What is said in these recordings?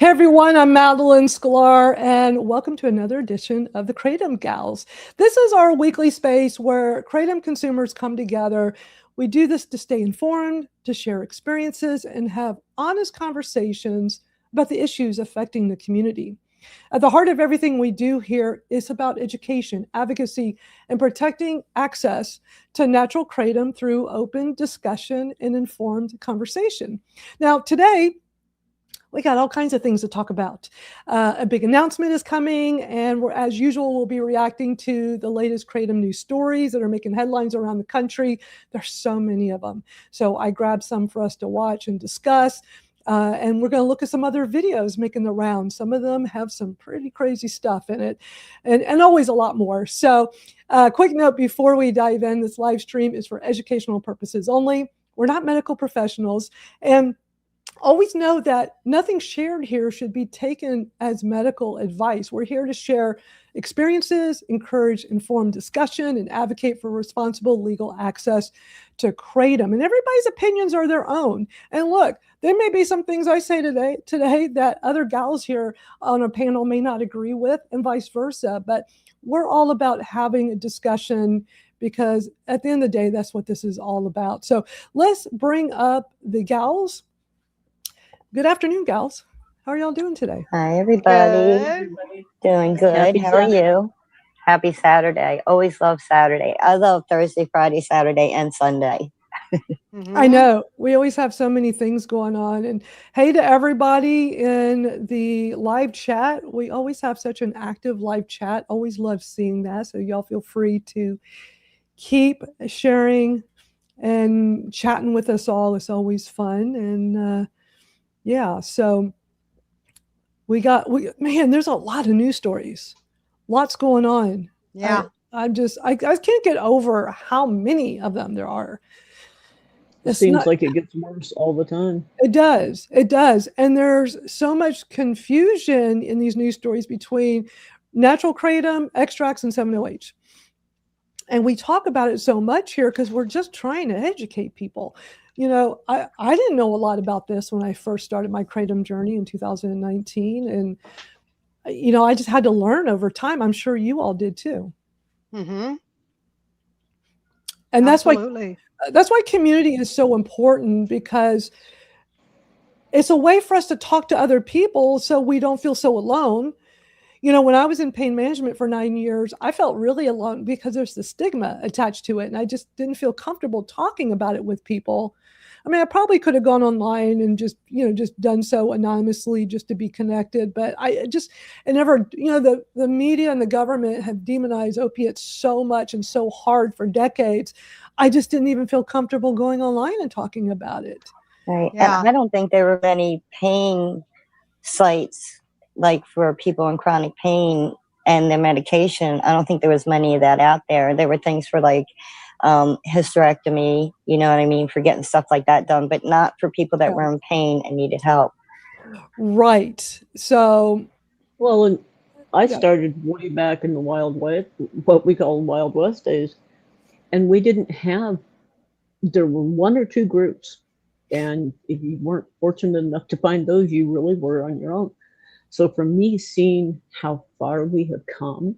Hey everyone, I'm Madalyn and welcome to another edition of the Kratom Gals. This is our weekly space where Kratom consumers come together. We do this to stay informed, to share experiences, and have honest conversations about the issues affecting the community. At the heart of everything we do here is about education, advocacy, and protecting access to natural kratom through open discussion and informed conversation. Now, today, we got all kinds of things to talk about. A big announcement is coming, and as usual, we'll be reacting to the latest Kratom news stories that are making headlines around the country. There's so many of them. So I grabbed some for us to watch and discuss. And we're going to look at some other videos making the rounds. Some of them have some pretty crazy stuff in it, and always a lot more. So quick note before we dive in, this live stream is for educational purposes only. We're not medical professionals, and always know that nothing shared here should be taken as medical advice. We're here to share experiences, encourage informed discussion, and advocate for responsible legal access to kratom. And everybody's opinions are their own. And look, there may be some things I say today that other gals here on a panel may not agree with, and vice versa. But we're all about having a discussion, because at the end of the day, that's what this is all about. So let's bring up the gals. Good afternoon, gals. How are y'all doing today? Hi, everybody. Good. Doing good. How are you? Happy Saturday. Always love Saturday. I love Thursday, Friday, Saturday, and Sunday. I know. We always have so many things going on. And hey to everybody in the live chat. We always have such an active live chat. Always love seeing that. So y'all feel free to keep sharing and chatting with us all. It's always fun. And yeah, so man, there's a lot of news stories, lots going on. Yeah. I can't get over how many of them there are. It seems like it gets worse all the time. It does. And there's so much confusion in these news stories between natural kratom, extracts, and 7-OH. And we talk about it so much here because we're just trying to educate people. You know, I didn't know a lot about this when I first started my kratom journey in 2019. And, you know, I just had to learn over time. I'm sure you all did too. Mm-hmm. And that's Absolutely. why community is so important, because it's a way for us to talk to other people so we don't feel so alone. You know, when I was in pain management for 9 years, I felt really alone because there's the stigma attached to it. And I just didn't feel comfortable talking about it with people. I mean, I probably could have gone online and just done so anonymously just to be connected. But the media and the government have demonized opiates so much and so hard for decades. I just didn't even feel comfortable going online and talking about it. Right. Yeah. And I don't think there were many pain sites like for people in chronic pain and their medication. I don't think there was many of that out there. There were things for like hysterectomy, you know what I mean, for getting stuff like that done, but not for people that were in pain and needed help. Right. So, well, and I started way back in the Wild West, what we call Wild West days, and there were one or two groups, and if you weren't fortunate enough to find those, you really were on your own. So for me, seeing how far we have come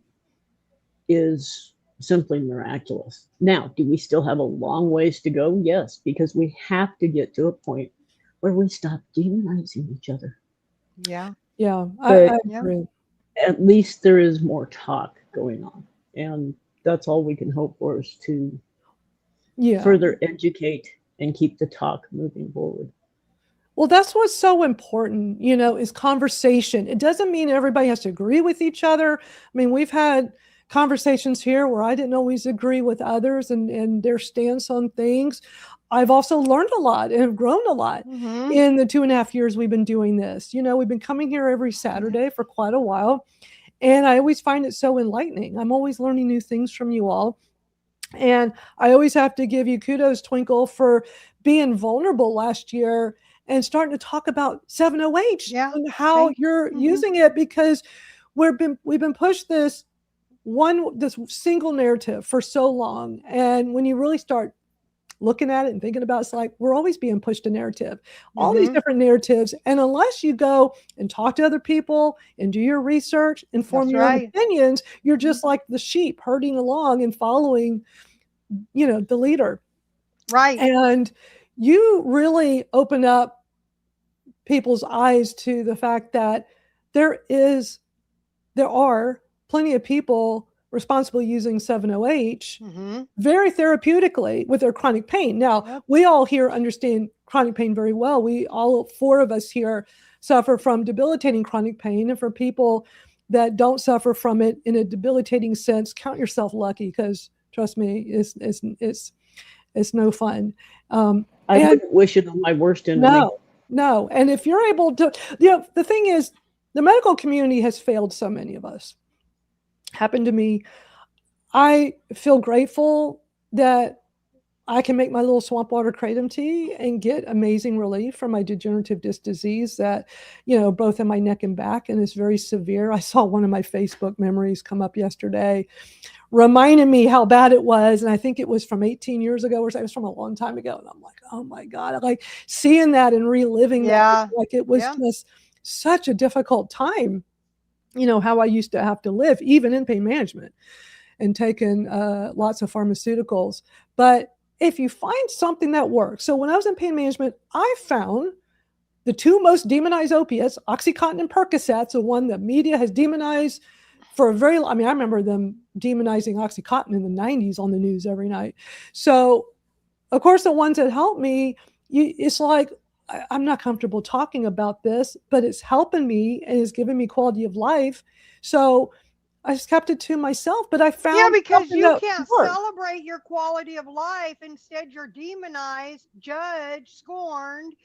is simply miraculous. Now, do we still have a long ways to go? Yes, because we have to get to a point where we stop demonizing each other. Yeah. Yeah, I agree. At least there is more talk going on. And that's all we can hope for, is to further educate and keep the talk moving forward. Well, that's what's so important, you know, is conversation. It doesn't mean everybody has to agree with each other. I mean, we've had conversations here where I didn't always agree with others and their stance on things. I've also learned a lot and have grown a lot in the 2.5 years we've been doing this. You know, we've been coming here every Saturday for quite a while, and I always find it so enlightening. I'm always learning new things from you all. And I always have to give you kudos, Twinkle, for being vulnerable last year and starting to talk about 7-OH and how you're using it, because we've been pushed this single narrative for so long. And when you really start looking at it and thinking about it. It's like we're always being pushed a narrative, all these different narratives. And unless you go and talk to other people and do your research and form your own opinions, you're just like the sheep herding along and following, the leader. Right. And you really open up people's eyes to the fact that there are plenty of people responsibly using 7-OH very therapeutically with their chronic pain. Now, we all here understand chronic pain very well. All 4 of us here suffer from debilitating chronic pain. And for people that don't suffer from it in a debilitating sense, count yourself lucky, because trust me, it's no fun. I wouldn't wish it on my worst enemy. No. And if you're able to, the thing is, the medical community has failed so many of us. Happened to me. I feel grateful that I can make my little swamp water kratom tea and get amazing relief from my degenerative disc disease that, both in my neck and back, and is very severe. I saw one of my Facebook memories come up yesterday, reminding me how bad it was. And I think it was from 18 years ago, or it was from a long time ago. And I'm like, oh my God, like seeing that and reliving that, like it was just such a difficult time. How I used to have to live, even in pain management, and taking lots of pharmaceuticals. But if you find something that works. So when I was in pain management, I found the 2 most demonized opiates, Oxycontin and Percocets, the one that media has demonized for I remember them demonizing Oxycontin in the 90s on the news every night. So, of course, the ones that helped me, it's like, I'm not comfortable talking about this, but it's helping me and it's giving me quality of life. So I just kept it to myself, but I found because you can't celebrate your quality of life. Instead, you're demonized, judged, scorned,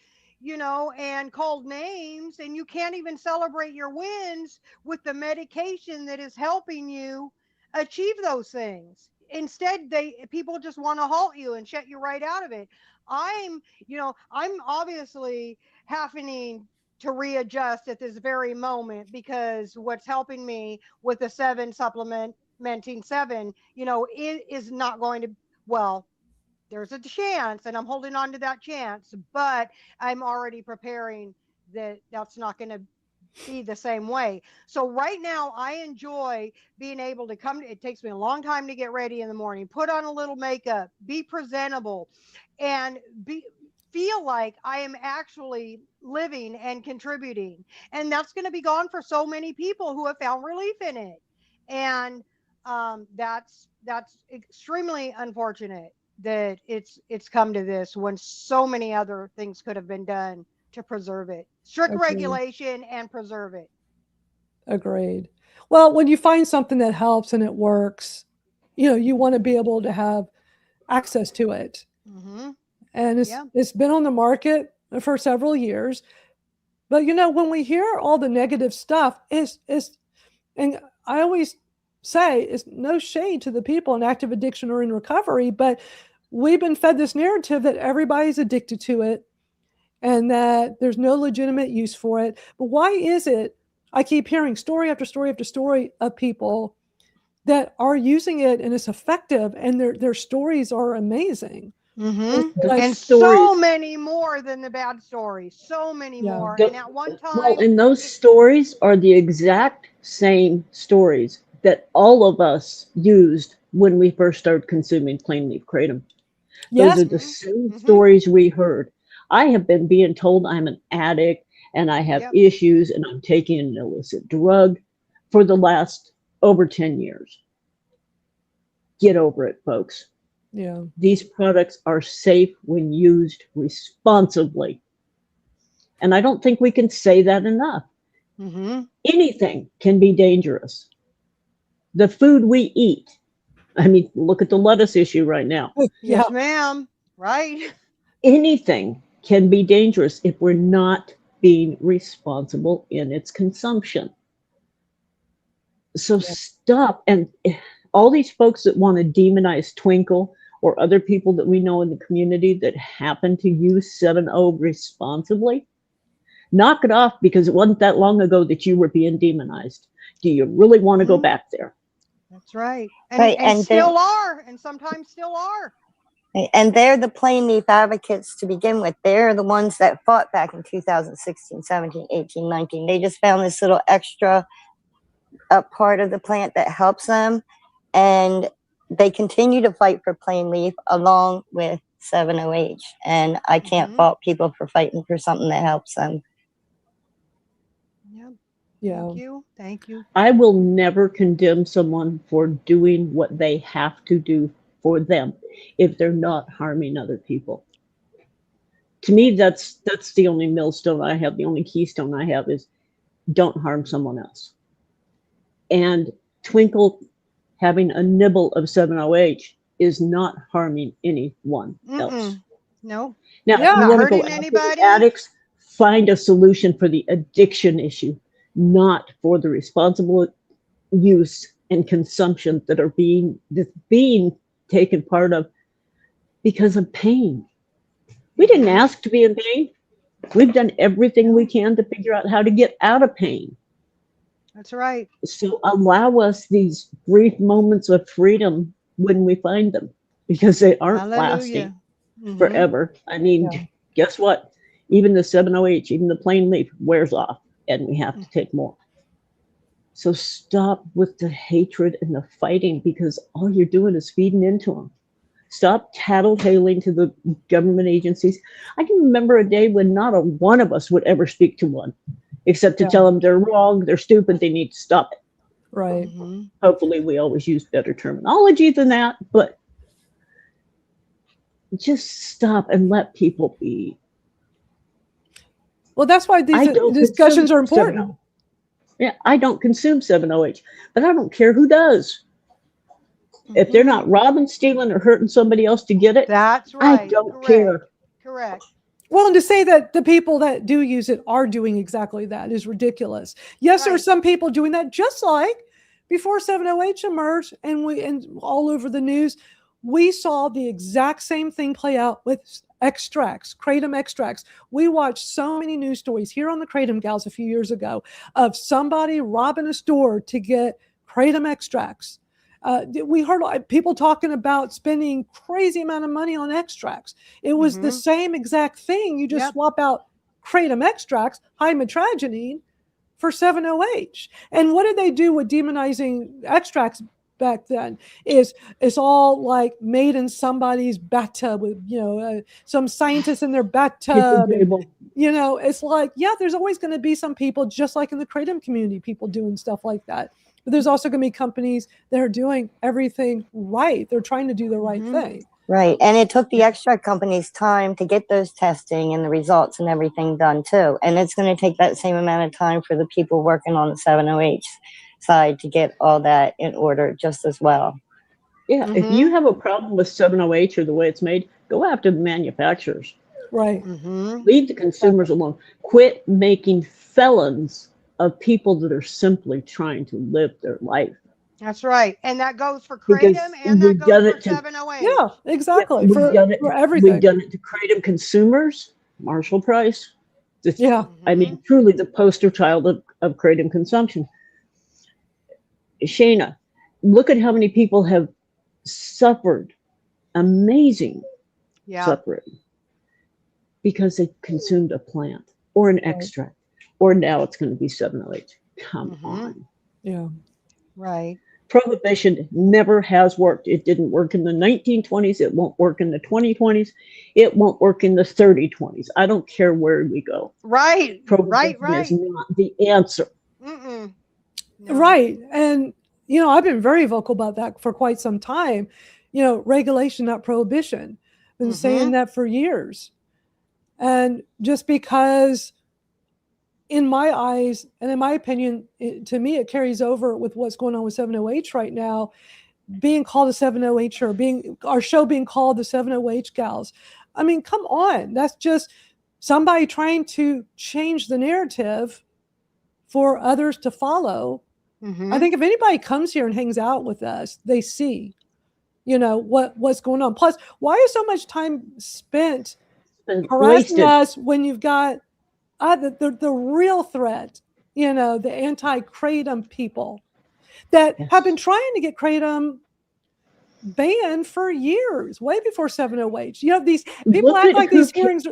and called names, and you can't even celebrate your wins with the medication that is helping you achieve those things. Instead, people just want to halt you and shut you right out of it. I'm obviously having to readjust at this very moment, because what's helping me with the 7 supplementing 7, is not going to, there's a chance, and I'm holding on to that chance, but I'm already preparing that's not going to be the same way. So right now I enjoy being able to it takes me a long time to get ready in the morning, put on a little makeup, be presentable, and feel like I am actually living and contributing. And that's going to be gone for so many people who have found relief in it. And that's extremely unfortunate that it's come to this, when so many other things could have been done to preserve it. Strict regulation and preserve it. Agreed. Well, when you find something that helps and it works, you want to be able to have access to it. And it's been on the market for several years. But, when we hear all the negative stuff, and I always say it's no shade to the people in active addiction or in recovery, but we've been fed this narrative that everybody's addicted to it and that there's no legitimate use for it. But why is it I keep hearing story after story after story of people that are using it and it's effective, and their stories are amazing? And so many more than the bad stories, so many more. And at one time, and those stories are the exact same stories that all of us used when we first started consuming plain leaf kratom. Those are the same stories we heard. I have been being told I'm an addict and I have issues and I'm taking an illicit drug for the last over 10 years. Get over it, folks. Yeah. These products are safe when used responsibly. And I don't think we can say that enough. Anything can be dangerous. The food we eat. Look at the lettuce issue right now. Yes, ma'am. Right. Anything can be dangerous if we're not being responsible in its consumption. So stop. And all these folks that want to demonize Twinkle or other people that we know in the community that happen to use 7-O responsibly, knock it off, because it wasn't that long ago that you were being demonized. Do you really want to go back there? That's right. And still are, and sometimes still are. And they're the plain leaf advocates to begin with. They're the ones that fought back in 2016, 17, 18, 19. They just found this little extra part of the plant that helps them. And they continue to fight for plain leaf along with 7-OH. And I can't fault people for fighting for something that helps them. Yep. Yeah. Thank you. Thank you. I will never condemn someone for doing what they have to do for them if they're not harming other people. To me, that's the only millstone I have, the only keystone I have is don't harm someone else. And Twinkle having a nibble of 7-OH is not harming anyone else. No. Now, Yeah, if you want to go hurting after anybody? the addicts, find a solution for the addiction issue, not for the responsible use and consumption that are being taken part of because of pain. We didn't ask to be in pain. We've done everything we can to figure out how to get out of pain. That's right. So allow us these brief moments of freedom when we find them, because they aren't lasting forever. I mean, guess what? Even the 7-OH, even the plain leaf wears off, and we have to take more. So stop with the hatred and the fighting, because all you're doing is feeding into them. Stop tattletaling to the government agencies. I can remember a day when not a one of us would ever speak to one, except to tell them they're wrong, they're stupid, they need to stop it. Right. Hopefully we always use better terminology than that, but just stop and let people be. Well, that's why these discussions are important. Yeah, I don't consume 7-OH, but I don't care who does. If they're not robbing, stealing, or hurting somebody else to get it, that's right. I don't care. Correct. Well, and to say that the people that do use it are doing exactly that is ridiculous. Yes, there are some people doing that, just like before 7-OH emerged and all over the news, we saw the exact same thing play out with extracts, Kratom extracts. We watched so many news stories here on the Kratom Gals a few years ago of somebody robbing a store to get Kratom extracts. We heard people talking about spending crazy amount of money on extracts. It was the same exact thing. You just swap out Kratom extracts, hymetragenine, for 7-OH. And what did they do with demonizing extracts back then? It's all like made in somebody's bathtub with, some scientists in their bathtub. And, it's like, there's always going to be some people, just like in the Kratom community, people doing stuff like that. But there's also going to be companies that are doing everything right. They're trying to do the right thing. Right. And it took the extract companies time to get those testing and the results and everything done too. And it's going to take that same amount of time for the people working on the 7-OH side to get all that in order just as well. Yeah. If you have a problem with 7-OH or the way it's made, go after the manufacturers. Right. Leave the consumers alone. Quit making felons of people that are simply trying to live their life. That's right. And that goes for Kratom and that goes for 7-OH. Yeah, exactly. Yeah, for everything. We've done it to Kratom consumers. Marshall Price. I mean, truly the poster child of Kratom consumption. Shayna, look at how many people have suffered amazing suffering because they consumed a plant or an extract. Or now it's going to be 7-OH. Come on. Yeah. Right. Prohibition never has worked. It didn't work in the 1920s. It won't work in the 2020s. It won't work in the 3020s. I don't care where we go. Right. Prohibition is not the answer. No. Right. And, I've been very vocal about that for quite some time. Regulation, not prohibition. I've been saying that for years. And just because, in my eyes and in my opinion, to me, it carries over with what's going on with 7-OH right now, being called the 7-OH or our show being called the 7-OH Gals. I mean, come on. That's just somebody trying to change the narrative for others to follow. I think if anybody comes here and hangs out with us, they see, what's going on. Plus, why is so much time spent harassing us when you've got the real threat, the anti-Kratom people that have been trying to get Kratom banned for years, way before 708. You know, these people act like these hearings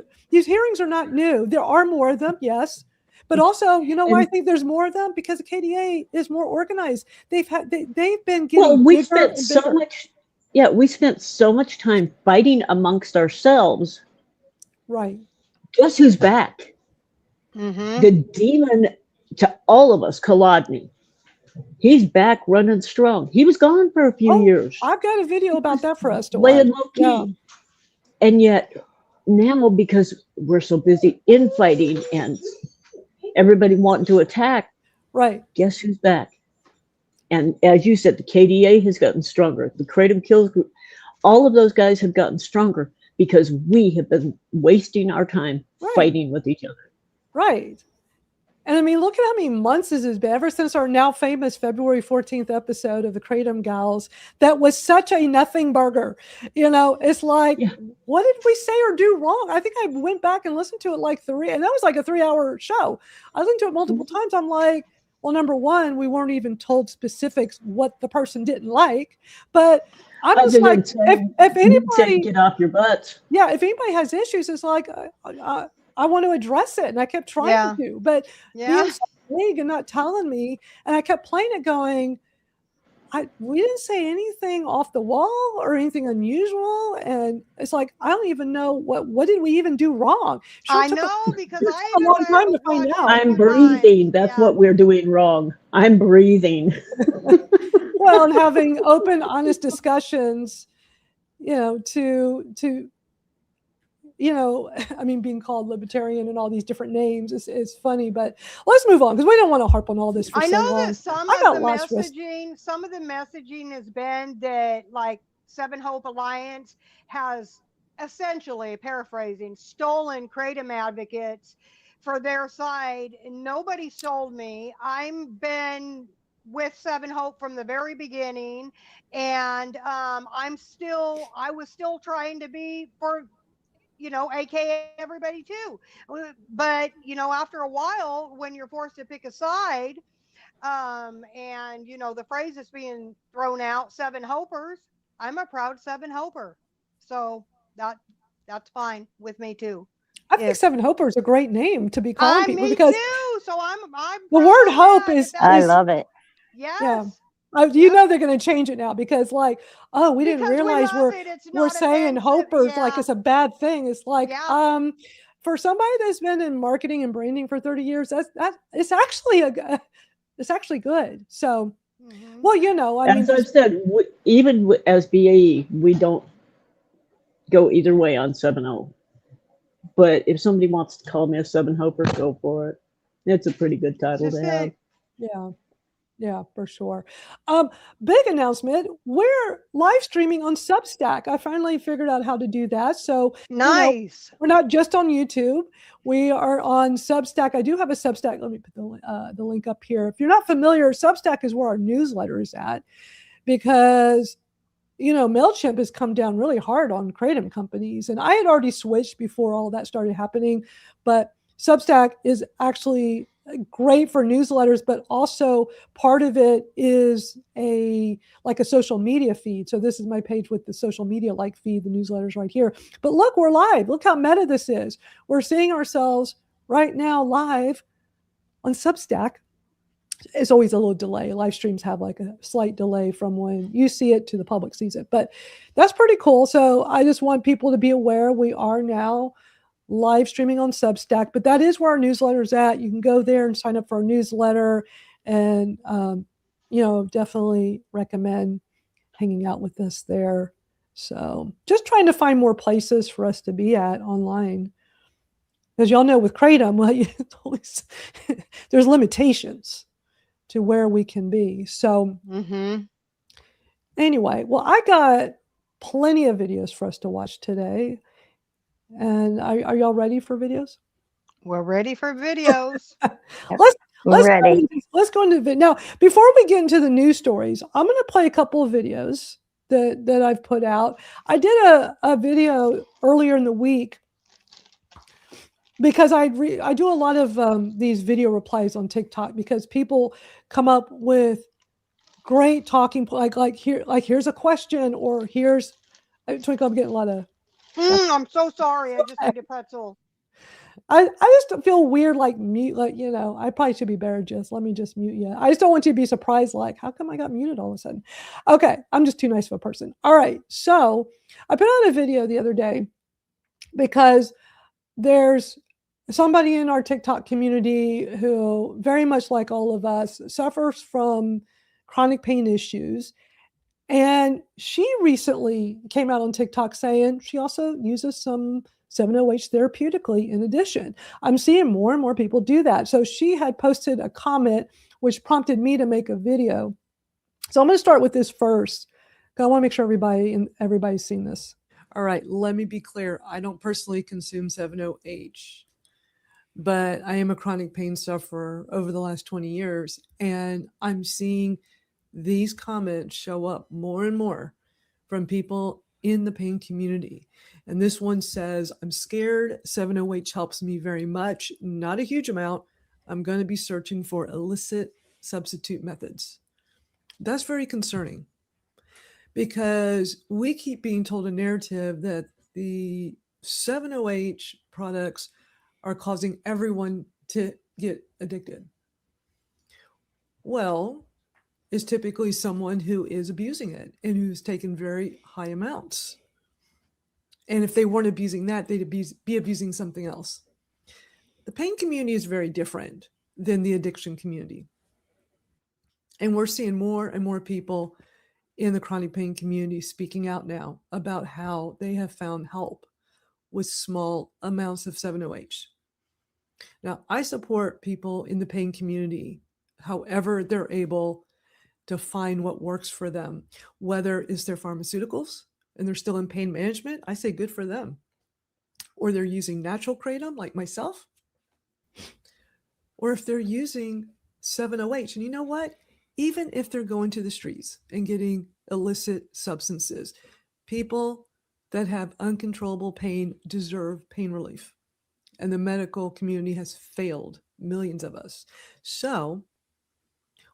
are not new. There are more of them, yes. But also, you know why I think there's more of them? Because the KDA is more organized. They've been getting we bigger spent and so bigger. much. Yeah, we spent so much time fighting amongst ourselves. Right. Guess who's back? The demon to all of us, Kolodny. He's back running strong. He was gone for a few years. I've got a video about that for us to laying watch. low key. Yeah. And yet now, because we're so busy infighting and everybody wanting to attack, right? Guess who's back? And as you said, the KDA has gotten stronger. The Kratom Kills group, all of those guys have gotten stronger because we have been wasting our time fighting with each other. Right. And I mean, look at how many months this has been, ever since our now famous February 14th episode of the Kratom Gals. That was such a nothing burger. You know, it's like, what did we say or do wrong? I think I went back and listened to it like and that was like a 3-hour show. I listened to it multiple times. I'm like, well, number one, we weren't even told specifics what the person didn't like. But I'm just like, if anybody get off your butts. Yeah, if anybody has issues, it's like, I want to address it, and I kept trying to, but being so big and not telling me, and I kept playing it going, we didn't say anything off the wall or anything unusual, and it's like, I don't even know what did we even do wrong. I know, because I a long time to find out. I'm breathing. That's what we're doing wrong. I'm breathing. Well, and having open, honest discussions, you know, to you know, I mean, being called libertarian and all these different names is funny, but let's move on because we don't want to harp on all this for so long. I know that some of the messaging has been that, like, Seven Hope Alliance has essentially, paraphrasing, stolen Kratom advocates for their side, and nobody sold me. I've been with Seven Hope from the very beginning, and I was still trying to be for, you know, AKA everybody too. But, you know, after a while, when you're forced to pick a side, and, you know, the phrase is being thrown out, Seven Hopers, I'm a proud Seven Hoper. So that's fine with me too. I think Seven Hoper is a great name to be calling people, because too. So I'm the word hope is. I love it. Yes. Yeah. You know they're going to change it now, because like, oh, we didn't realize we're saying hopers like it's a bad thing. It's like, for somebody that's been in marketing and branding for 30 years, it's actually good. So, well, you know, as I've said, even as BAE, we don't go either way on 7-0. But if somebody wants to call me a Seven Hoper, go for it. It's a pretty good title to have. Yeah. Yeah, for sure. Big announcement. We're live streaming on Substack. I finally figured out how to do that. So nice. You know, we're not just on YouTube. We are on Substack. I do have a Substack. Let me put the link up here. If you're not familiar, Substack is where our newsletter is at, because, you know, MailChimp has come down really hard on Kratom companies. And I had already switched before all that started happening. But Substack is actually great for newsletters, but also part of it is like a social media feed. So this is my page with the social media like feed, the newsletters right here. But look, we're live. Look how meta this is. We're seeing ourselves right now live on Substack. It's always a little delay. Live streams have like a slight delay from when you see it to the public sees it, but that's pretty cool. So I just want people to be aware we are now live streaming on Substack, but that is where our newsletter is at. You can go there and sign up for our newsletter, and you know, definitely recommend hanging out with us there. So just trying to find more places for us to be at online, because y'all know with Kratom, well, there's limitations to where we can be. So anyway, well, I got plenty of videos for us to watch today. And are y'all ready for videos? We're ready for videos. Let's go into video. Now, before we get into the news stories, I'm going to play a couple of videos that I've put out. I did a video earlier in the week because I do a lot of these video replies on TikTok, because people come up with great talking here's a question, or here's Twinkle, I'm getting a lot of I'm so sorry. I just ate a pretzel. I just feel weird, like mute, like, I probably should be better. Let me just mute you. I just don't want you to be surprised, like, how come I got muted all of a sudden? Okay, I'm just too nice of a person. All right, so I put on a video the other day because there's somebody in our TikTok community who, very much like all of us, suffers from chronic pain issues. And she recently came out on TikTok saying she also uses some 7-OH therapeutically in addition. I'm seeing more and more people do that. So she had posted a comment which prompted me to make a video. So I'm going to start with this first. I want to make sure everybody's seen this. All right, let me be clear. I don't personally consume 7-OH, but I am a chronic pain sufferer over the last 20 years, and I'm seeing these comments show up more and more from people in the pain community. And this one says, I'm scared. 7-OH helps me very much, not a huge amount. I'm going to be searching for illicit substitute methods. That's very concerning, because we keep being told a narrative that the 7-OH products are causing everyone to get addicted. Well, is typically someone who is abusing it and who's taken very high amounts. And if they weren't abusing that, they'd be abusing something else. The pain community is very different than the addiction community. And we're seeing more and more people in the chronic pain community speaking out now about how they have found help with small amounts of 7-OH. Now, I support people in the pain community, however they're able to find what works for them, whether it's their pharmaceuticals and they're still in pain management. I say good for them. Or they're using natural kratom like myself, or if they're using 7-OH. And you know what? Even if they're going to the streets and getting illicit substances, people that have uncontrollable pain deserve pain relief. And the medical community has failed millions of us. So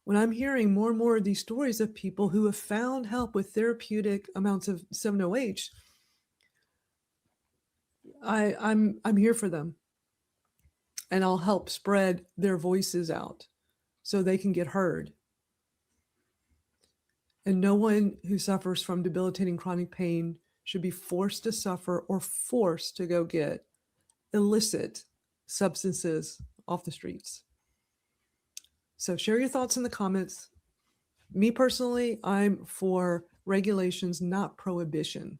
when I'm hearing more and more of these stories of people who have found help with therapeutic amounts of 7-OH, I'm here for them. And I'll help spread their voices out so they can get heard. And no one who suffers from debilitating chronic pain should be forced to suffer or forced to go get illicit substances off the streets. So share your thoughts in the comments. Me personally, I'm for regulations, not prohibition.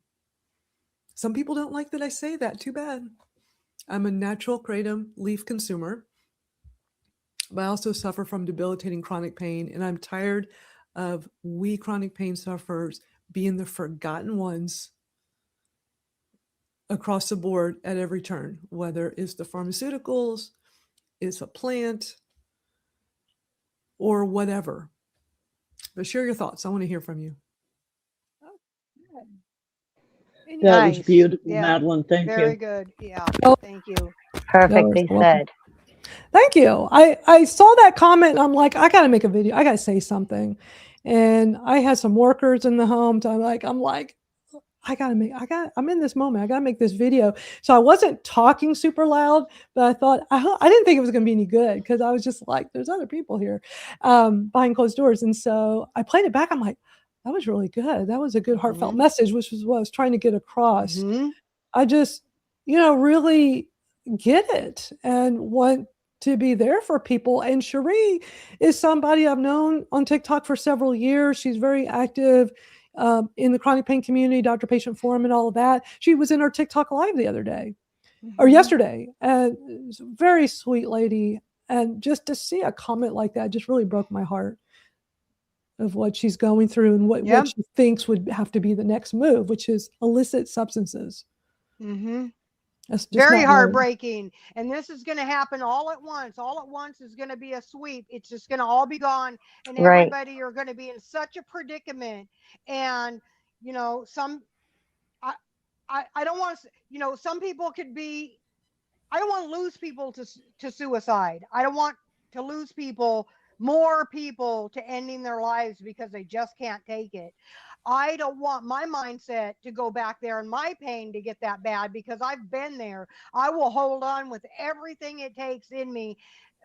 Some people don't like that I say that. Too bad. I'm a natural kratom leaf consumer, but I also suffer from debilitating chronic pain, and I'm tired of we chronic pain sufferers being the forgotten ones across the board at every turn, whether it's the pharmaceuticals, it's a plant, or whatever. But share your thoughts. I want to hear from you. That was beautiful, Yeah. Madalyn. Thank Very you. good. Yeah. Thank you. Perfectly said. Thank you. I saw that comment and I'm like, I got to make a video. I got to say something. And I had some workers in the home. So I'm like, I'm in this moment. I got to make this video. So I wasn't talking super loud, but I thought, I didn't think it was going to be any good because I was just like, there's other people here behind closed doors. And so I played it back. I'm like, that was really good. That was a good heartfelt message, which was what I was trying to get across. I just, really get it and want to be there for people. And Cherie is somebody I've known on TikTok for several years. She's very active in the chronic pain community, doctor patient forum and all of that. She was in our TikTok live the other day or yesterday, and it's a very sweet lady. And just to see a comment like that just really broke my heart of what she's going through and what she thinks would have to be the next move, which is illicit substances. That's very heartbreaking. And this is going to happen all at once. All at once is going to be a sweep. It's just going to all be gone. And everybody are going to be in such a predicament. And, I don't want to, some people could be, I don't want to lose people to suicide. I don't want to lose people more people to ending their lives because they just can't take it. I don't want my mindset to go back there and my pain to get that bad, because I've been there. I will hold on with everything it takes in me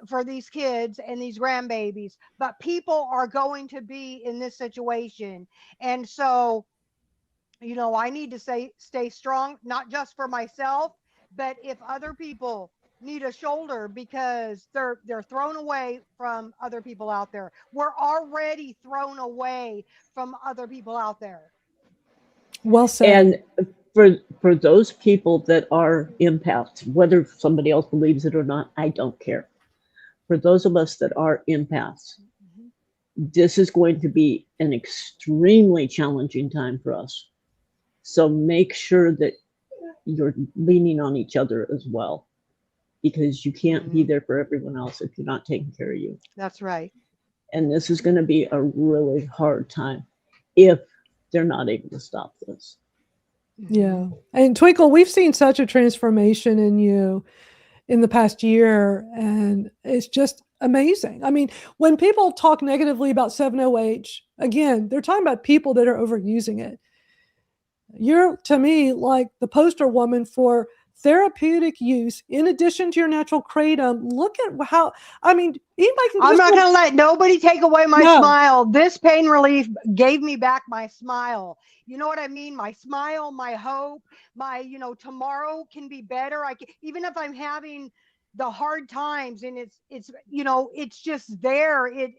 for these kids and these grandbabies, but people are going to be in this situation. And so, I need to stay strong, not just for myself, but if other people need a shoulder, because they're thrown away from other people out there. We're already thrown away from other people out there. Well said. And for those people that are empaths, whether somebody else believes it or not, I don't care. For those of us that are empaths, this is going to be an extremely challenging time for us. So make sure that you're leaning on each other as well, because you can't be there for everyone else if you're not taking care of you. That's right. And this is going to be a really hard time if they're not able to stop this. Yeah. And Twinkle, we've seen such a transformation in you in the past year, and it's just amazing. I mean, when people talk negatively about 7-OH, again, they're talking about people that are overusing it. You're, to me, like the poster woman for therapeutic use in addition to your natural kratom. Look at how, I mean, anybody can I'm just not going to let nobody take away my No. smile. This pain relief gave me back my smile. You know what I mean? My smile, my hope, my, tomorrow can be better. Even if I'm having the hard times, and it's it's just there. It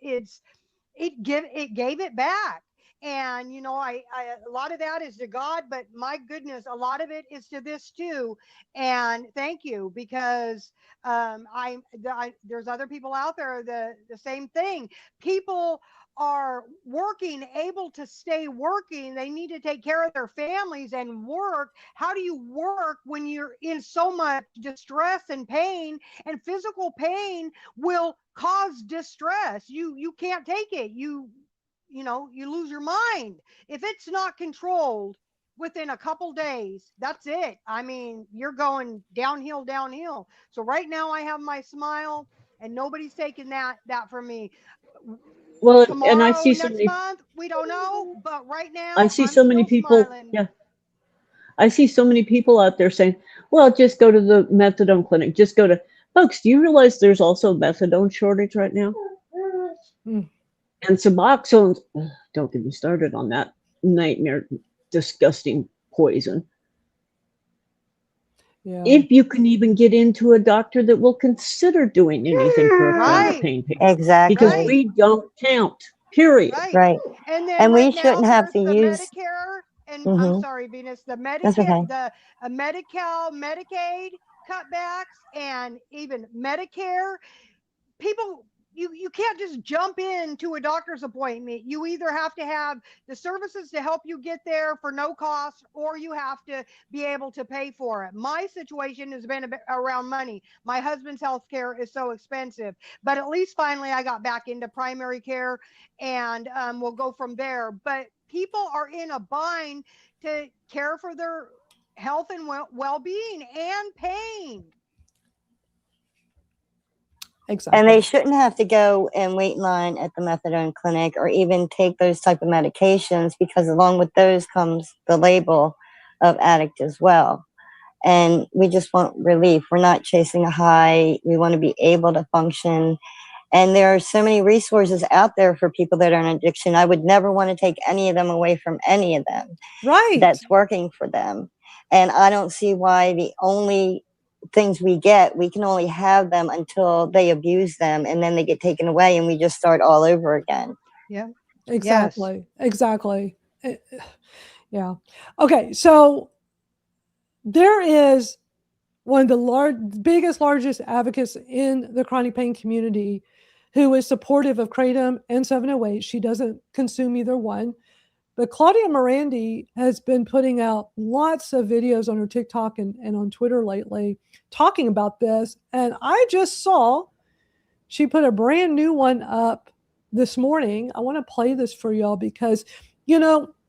gave it back. And I a lot of that is to God, but my goodness, a lot of it is to this too. And thank you, because there's other people out there, the same thing. People are working, able to stay working. They need to take care of their families and work. How do you work when you're in so much distress and pain? And physical pain will cause distress. You can't take it. You lose your mind if it's not controlled. Within a couple days, that's it. I mean, you're going downhill. So right now I have my smile, and nobody's taking that from me. Well, Tomorrow, and I see so next many, month, we don't know, but right now I see I'm so many still people, smiling. yeah, I see so many people out there saying, well, just go to the methadone clinic, just go to, folks, do you realize there's also a methadone shortage right now? Mm. And Suboxone, don't get me started on that nightmare, disgusting poison. Yeah. If you can even get into a doctor that will consider doing anything for a chronic Right. pain patient. Exactly. Because Right. we don't count, period. Right. And then And we right now shouldn't have there's to the use. Medicare, and I'm Mhm. sorry, Venus, the That's Medicare, okay. the Medi-Cal, Medicaid cutbacks, and even Medicare. People, you can't just jump into a doctor's appointment. You either have to have the services to help you get there for no cost, or you have to be able to pay for it. My situation has been around money. My husband's health care is so expensive, but at least finally I got back into primary care, and we'll go from there. But people are in a bind to care for their health and well-being and pain. Exactly. And they shouldn't have to go and wait in line at the methadone clinic or even take those type of medications, because along with those comes the label of addict as well. And we just want relief. We're not chasing a high. We want to be able to function. And there are so many resources out there for people that are in addiction. I would never want to take any of them away from any of them. Right. That's working for them. And I don't see why the only things we can only have them until they abuse them, and then they get taken away and we just start all over again. Yeah. Exactly. Yes. Exactly. Yeah. Okay. So there is one of the largest advocates in the chronic pain community who is supportive of kratom and 7-OH. She doesn't consume either one. But Claudia Morandi has been putting out lots of videos on her TikTok and on Twitter lately talking about this. And I just saw she put a brand new one up this morning. I want to play this for y'all because,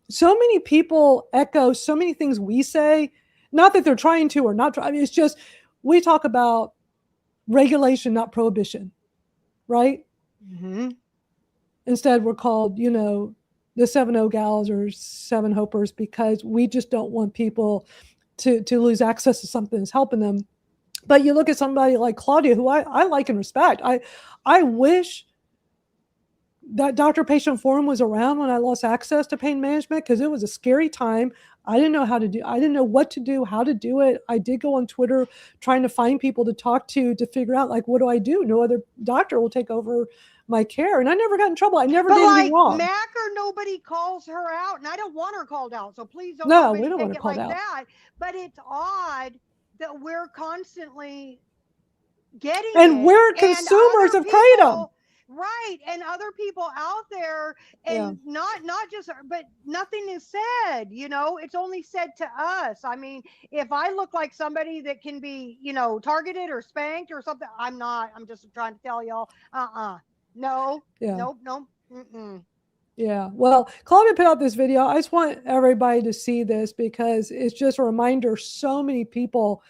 so many people echo so many things we say. Not that they're trying to or not trying. I mean, it's just we talk about regulation, not prohibition, right? Mm-hmm. Instead, we're called, you know, the 7 Gals or 7 Hopers, because we just don't want people to lose access to something that's helping them. But you look at somebody like Claudia, who I like and respect. I wish that doctor-patient forum was around when I lost access to pain management, because it was a scary time. I didn't know I didn't know what to do, how to do it. I did go on Twitter trying to find people to talk to figure out, like, what do I do? No other doctor will take over my care. And I never got in trouble. I never did anything wrong. Mac or nobody calls her out, and I don't want her called out. So please don't No, we don't take want her it called like out. that. But it's odd that we're constantly getting And it, we're and consumers other of Kratom. right, and other people out there, and not just, but nothing is said, you know. It's only said to us. I mean, if I look like somebody that can be, you know, targeted or spanked or something, I'm not. I'm just trying to tell y'all, no, nope, mm-mm. Yeah, well, Claudia put out this video. I just want everybody to see this, because it's just a reminder. So many people,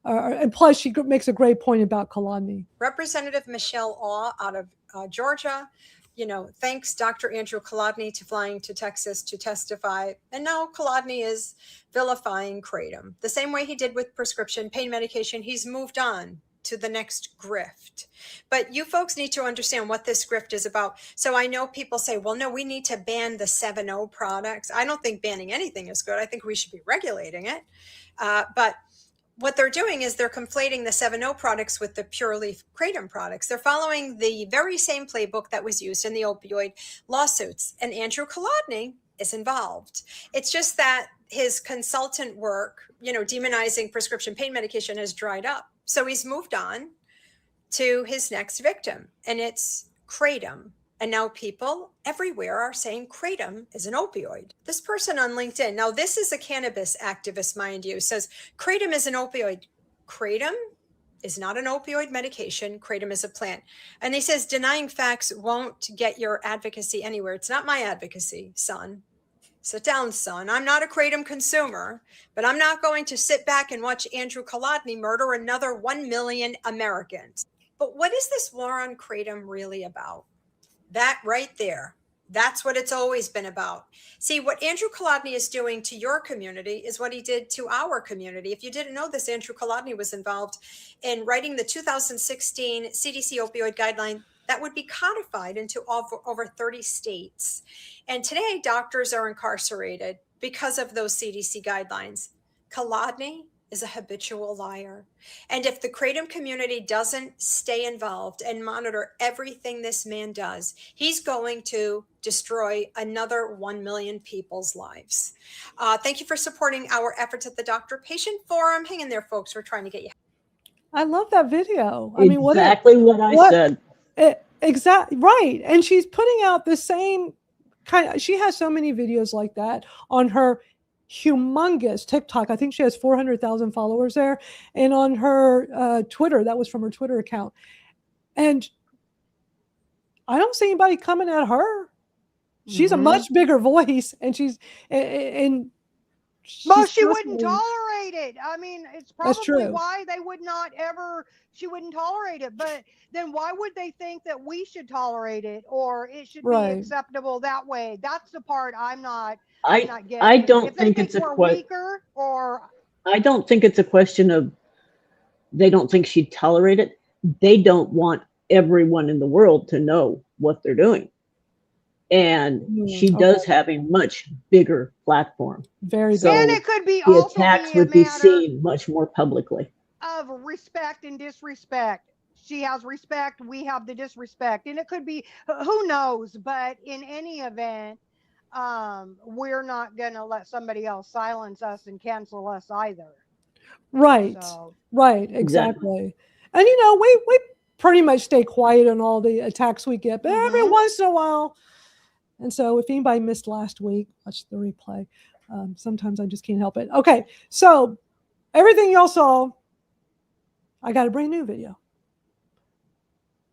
and plus she makes a great point about Kolodny. Representative Michelle Awe out of Georgia, you know, thanks Dr. Andrew Kolodny to flying to Texas to testify. And now Kolodny is vilifying Kratom. The same way he did with prescription pain medication, he's moved on to the next grift. But you folks need to understand what this grift is about. So I know people say, well, no, we need to ban the 7 products. I don't think banning anything is good. I think we should be regulating it. But what they're doing is they're conflating the 7 products with the pure leaf Kratom products. They're following the very same playbook that was used in the opioid lawsuits. And Andrew Kolodny is involved. It's just that his consultant work, you know, demonizing prescription pain medication has dried up. So he's moved on to his next victim, and it's Kratom. And now people everywhere are saying Kratom is an opioid. This person on LinkedIn, now this is a cannabis activist, mind you, says Kratom is an opioid. Kratom is not an opioid medication. Kratom is a plant. And he says denying facts won't get your advocacy anywhere. It's not my advocacy, son. Sit down, son. I'm not a Kratom consumer, but I'm not going to sit back and watch Andrew Kolodny murder another 1 million Americans. But what is this war on Kratom really about? That right there. That's what it's always been about. See, what Andrew Kolodny is doing to your community is what he did to our community. If you didn't know this, Andrew Kolodny was involved in writing the 2016 CDC opioid guideline that would be codified into over 30 states. And today, doctors are incarcerated because of those CDC guidelines. Kolodny is a habitual liar. And if the Kratom community doesn't stay involved and monitor everything this man does, he's going to destroy another 1 million people's lives. Thank you for supporting our efforts at the Doctor Patient Forum. Hang in there, folks. We're trying to get you. I love that video. I mean, what I said. Exactly right. And she's putting out the same kind of, she has so many videos like that on her humongous TikTok. I think she has 400,000 followers there. And on her Twitter, that was from her Twitter account. And I don't see anybody coming at her. She's a much bigger voice, and she's well, she wouldn't tolerate it. I mean, it's probably why they would not ever, she wouldn't tolerate it. But then why would they think that we should tolerate it, or it should be acceptable that way? That's the part I'm not getting. I don't think it's a question. I don't think it's a question of they don't think she'd tolerate it. They don't want everyone in the world to know what they're doing. And she does have a much bigger platform. Very so and it could be the attacks would be seen much more publicly. Of respect and disrespect. She has respect, we have the disrespect. And it could be, who knows, but in any event, we're not going to let somebody else silence us and cancel us either. Right. So. Right. Exactly. And, you know, we pretty much stay quiet on all the attacks we get, but every once in a while. And so if anybody missed last week, watch the replay. Sometimes I just can't help it. Okay. So everything y'all saw, I got a brand new video.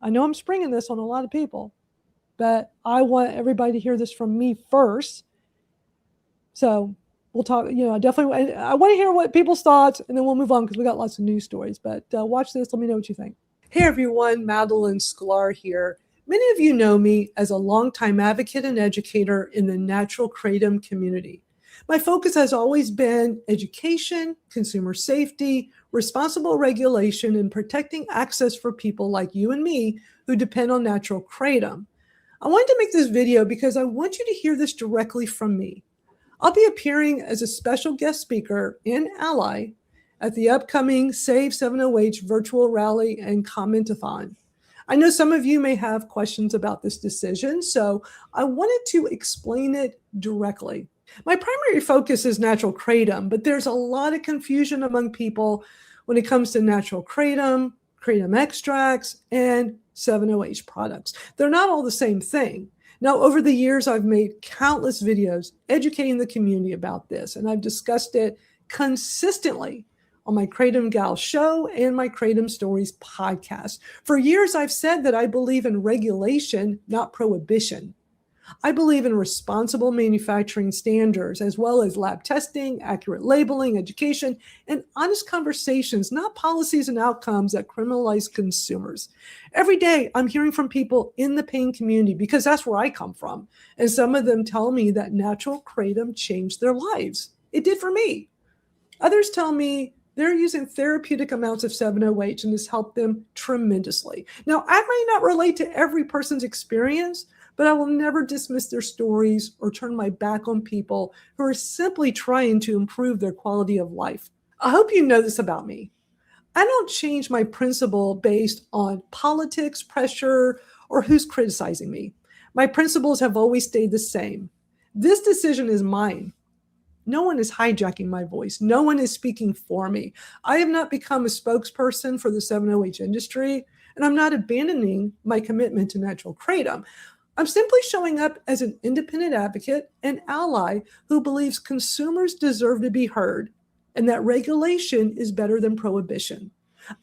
I know I'm springing this on a lot of people, but I want everybody to hear this from me first. So we'll talk, you know, definitely, I want to hear what people's thoughts, and then we'll move on because we got lots of news stories. But watch this. Let me know what you think. Hey, everyone. Madalyn Sklar here. Many of you know me as a longtime advocate and educator in the natural kratom community. My focus has always been education, consumer safety, responsible regulation, and protecting access for people like you and me who depend on natural kratom. I wanted to make this video because I want you to hear this directly from me. I'll be appearing as a special guest speaker and ally at the upcoming Save 7OH Virtual Rally and Comment-a-Thon. I know some of you may have questions about this decision, so I wanted to explain it directly. My primary focus is natural kratom, but there's a lot of confusion among people when it comes to natural kratom, kratom extracts, and 7OH products. They're not all the same thing. Now, over the years, I've made countless videos educating the community about this, and I've discussed it consistently on my Kratom Gals show and my Kratom Stories podcast. For years, I've said that I believe in regulation, not prohibition. I believe in responsible manufacturing standards, as well as lab testing, accurate labeling, education, and honest conversations, not policies and outcomes that criminalize consumers. Every day, I'm hearing from people in the pain community because that's where I come from. And some of them tell me that natural kratom changed their lives. It did for me. Others tell me they're using therapeutic amounts of 7OH and this helped them tremendously. Now, I may not relate to every person's experience, but I will never dismiss their stories or turn my back on people who are simply trying to improve their quality of life. I hope you know this about me. I don't change my principle based on politics, pressure, or who's criticizing me. My principles have always stayed the same. This decision is mine. No one is hijacking my voice. No one is speaking for me. I have not become a spokesperson for the 7OH industry, and I'm not abandoning my commitment to natural kratom. I'm simply showing up as an independent advocate and ally who believes consumers deserve to be heard and that regulation is better than prohibition.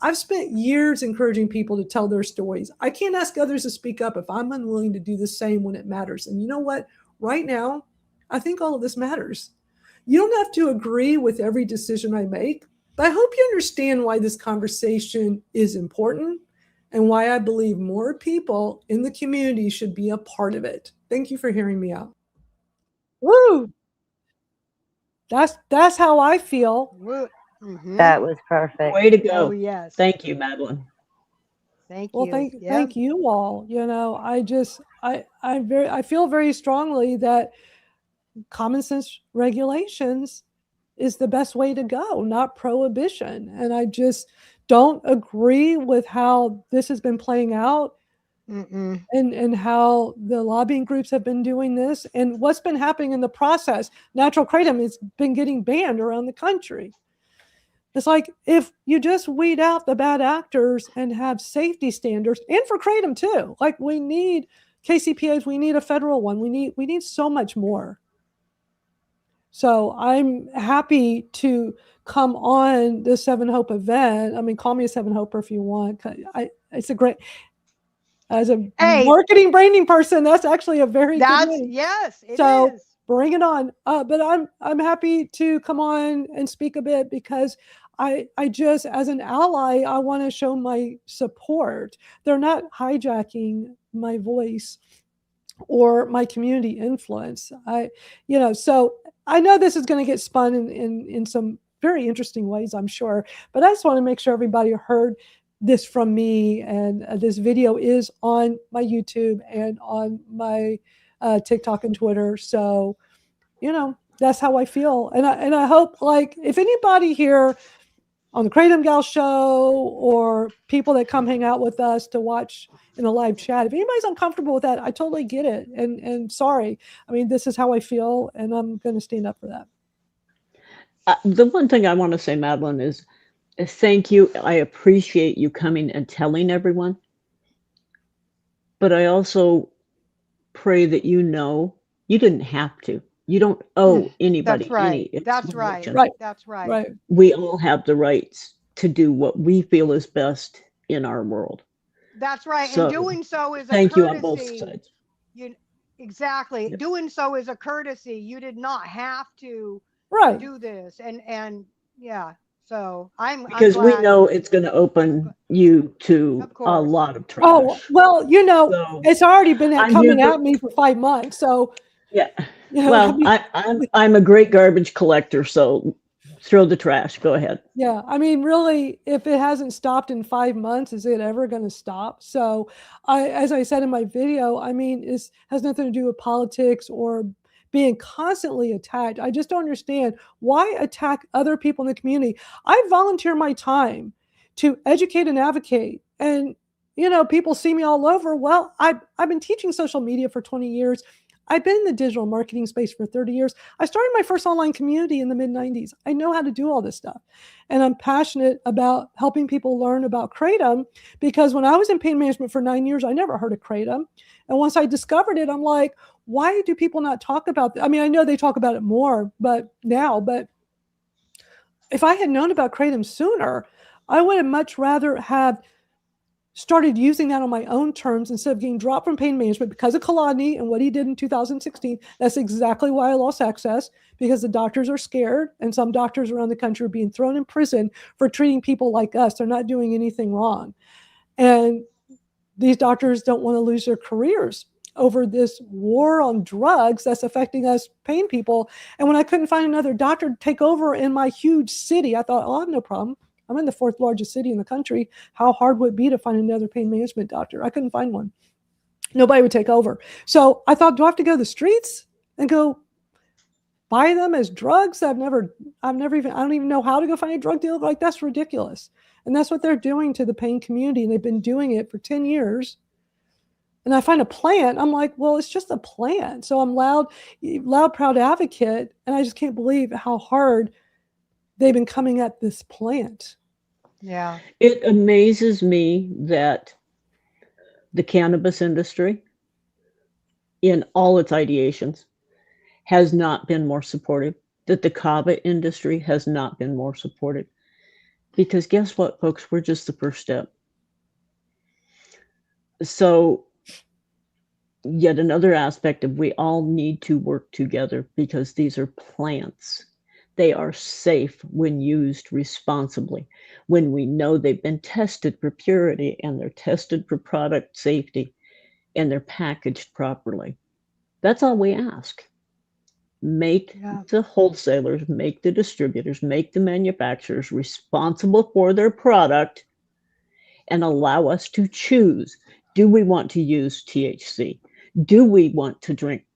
I've spent years encouraging people to tell their stories. I can't ask others to speak up if I'm unwilling to do the same when it matters. And you know what? Right now, I think all of this matters. You don't have to agree with every decision I make, but I hope you understand why this conversation is important and why I believe more people in the community should be a part of it. Thank you for hearing me out. Woo! That's how I feel. Mm-hmm. That was perfect. Way to go. Oh, yes. Thank you, Madalyn. Thank Well, you. thank you all. You know, I feel very strongly that common sense regulations is the best way to go, not prohibition. And I just don't agree with how this has been playing out and how the lobbying groups have been doing this and what's been happening in the process. Natural kratom has been getting banned around the country. It's like if you just weed out the bad actors and have safety standards, and for kratom too, like we need KCPAs, we need a federal one, we need so much more. So I'm happy to come on the Seven Hope event. I mean, call me a Seven Hoper if you want. It's a great, as a marketing branding person, that's actually a very good name. Yes, it so is. Bring it on. But I'm happy to come on and speak a bit because I just, as an ally, I want to show my support. They're not hijacking my voice or my community influence. So I know this is going to get spun in some very interesting ways, I'm sure, but I just want to make sure everybody heard this from me. And this video is on my YouTube and on my TikTok and Twitter. So, that's how I feel. And I hope, like, if anybody here on the Kratom Gals show or people that come hang out with us to watch in a live chat, if anybody's uncomfortable with that, I totally get it. And sorry. I mean, this is how I feel, and I'm going to stand up for that. The one thing I want to say, Madalyn, is thank you. I appreciate you coming and telling everyone. But I also pray that you didn't have to. You don't owe anybody That's right. any That's right. explanation. Right. That's right. Right. We all have the rights to do what we feel is best in our world. That's right. So, and doing so is a thank courtesy. you on both sides. Exactly. Yep. Doing so is a courtesy. You did not have to Right. do this. And yeah. So I'm Because we glad. know it's going to open you to Of a course. lot of trash. Oh, well, So it's already been I'm coming here at me for 5 months. So, yeah. you know, Well, I'm a great garbage collector, so throw the trash. Go ahead. yeah, I mean, really, if it hasn't stopped in 5 months, is it ever going to stop? So, as I said in my video, I mean, it has nothing to do with politics or being constantly attacked. I just don't understand why attack other people in the community. I volunteer my time to educate and advocate, and people see me all over. Well, I've been teaching social media for 20 years. I've been in the digital marketing space for 30 years. I started my first online community in the mid 90s. I know how to do all this stuff. And I'm passionate about helping people learn about Kratom, because when I was in pain management for 9 years, I never heard of Kratom. And once I discovered it, I'm like, why do people not talk about it? I mean, I know they talk about it more, but if I had known about Kratom sooner, I would have much rather have started using that on my own terms instead of getting dropped from pain management because of Kolodny and what he did in 2016. That's exactly why I lost access, because the doctors are scared, and some doctors around the country are being thrown in prison for treating people like us. They're not doing anything wrong. And these doctors don't want to lose their careers over this war on drugs that's affecting us pain people. And when I couldn't find another doctor to take over in my huge city, I thought, I have no problem. I'm in the 4th largest city in the country. How hard would it be to find another pain management doctor? I couldn't find one. Nobody would take over. So I thought, do I have to go to the streets and go buy them as drugs? I don't even know how to go find a drug dealer. Like, that's ridiculous. And that's what they're doing to the pain community. And they've been doing it for 10 years. And I find a plant. I'm like, well, it's just a plant. So I'm loud, proud advocate. And I just can't believe how hard they've been coming at this plant. Yeah. It amazes me that the cannabis industry, in all its ideations, has not been more supportive, that the kava industry has not been more supportive. Because guess what, folks? We're just the first step. So yet another aspect of we all need to work together, because these are plants. They are safe when used responsibly, when we know they've been tested for purity and they're tested for product safety and they're packaged properly. That's all we ask. Make the wholesalers, make the distributors, make the manufacturers responsible for their product, and allow us to choose. Do we want to use THC? Do we want to drink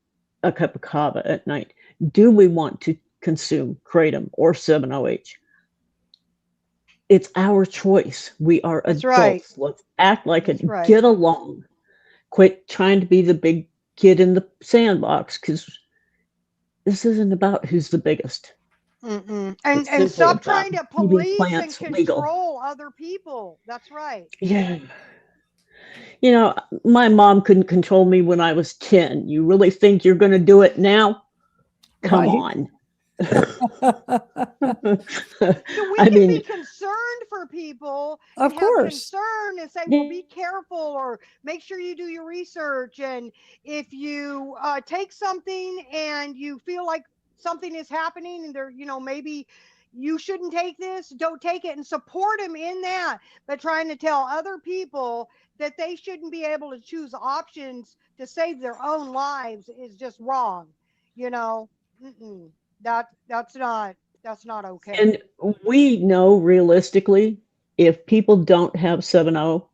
a cup of kava at night? Do we want to consume Kratom or 7-OH? It's our choice. We are adults. Right. Let's act like it. Right. Get along. Quit trying to be the big kid in the sandbox, because this isn't about who's the biggest. And stop trying to police and control legal. Other people. That's right. Yeah. My mom couldn't control me when I was 10. You really think you're going to do it now? Come on. So we can be concerned for people. Of course. Concern and say, well, be careful, or make sure you do your research. And if you take something and you feel like something is happening and there, maybe you shouldn't take this, don't take it, and support them in that. But trying to tell other people that they shouldn't be able to choose options to save their own lives is just wrong. That's not okay. And we know realistically, if people don't have 7-O,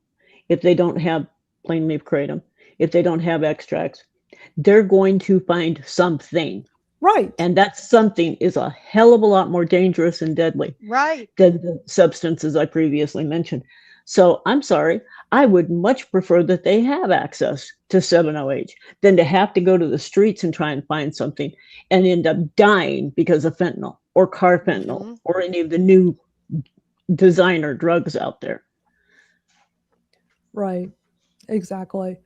if they don't have plain leaf kratom, if they don't have extracts, they're going to find something. Right. And that something is a hell of a lot more dangerous and deadly than the substances I previously mentioned. So I'm sorry, I would much prefer that they have access to 7-OH than to have to go to the streets and try and find something and end up dying because of fentanyl or carfentanil or any of the new designer drugs out there. Right. Exactly.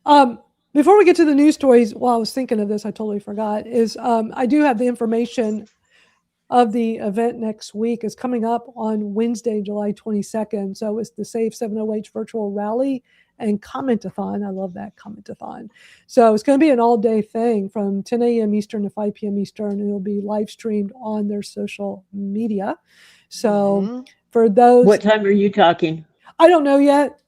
Before we get to the news stories, while I was thinking of this, I totally forgot, is I do have the information of the event next week. Is coming up on Wednesday, July 22nd. So it's the Save 7-OH Virtual Rally and Comment-a-Thon. I love that, Comment-a-Thon. So it's going to be an all-day thing from 10 a.m. Eastern to 5 p.m. Eastern, and it'll be live streamed on their social media. So for those, what time are you talking? I don't know yet.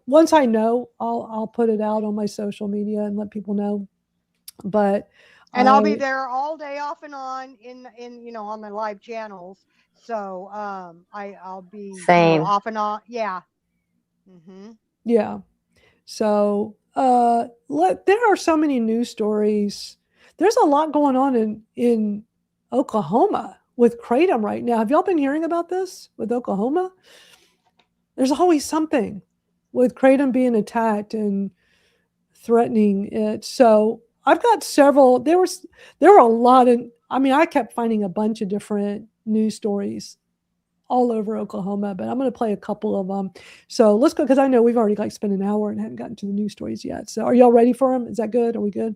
Once I know, I'll put it out on my social media and let people know. But I'll be there all day off and on in on my live channels. So I'll be Same. off and on. Yeah. Yeah. So there are so many news stories. There's a lot going on in Oklahoma with Kratom right now. Have y'all been hearing about this with Oklahoma? There's always something with Kratom being attacked and threatening it. So I've got several. There were a lot of. I mean, I kept finding a bunch of different news stories all over Oklahoma, but I'm going to play a couple of them. So let's go, because I know we've already spent an hour and haven't gotten to the news stories yet. So are y'all ready for them? Is that good? Are we good?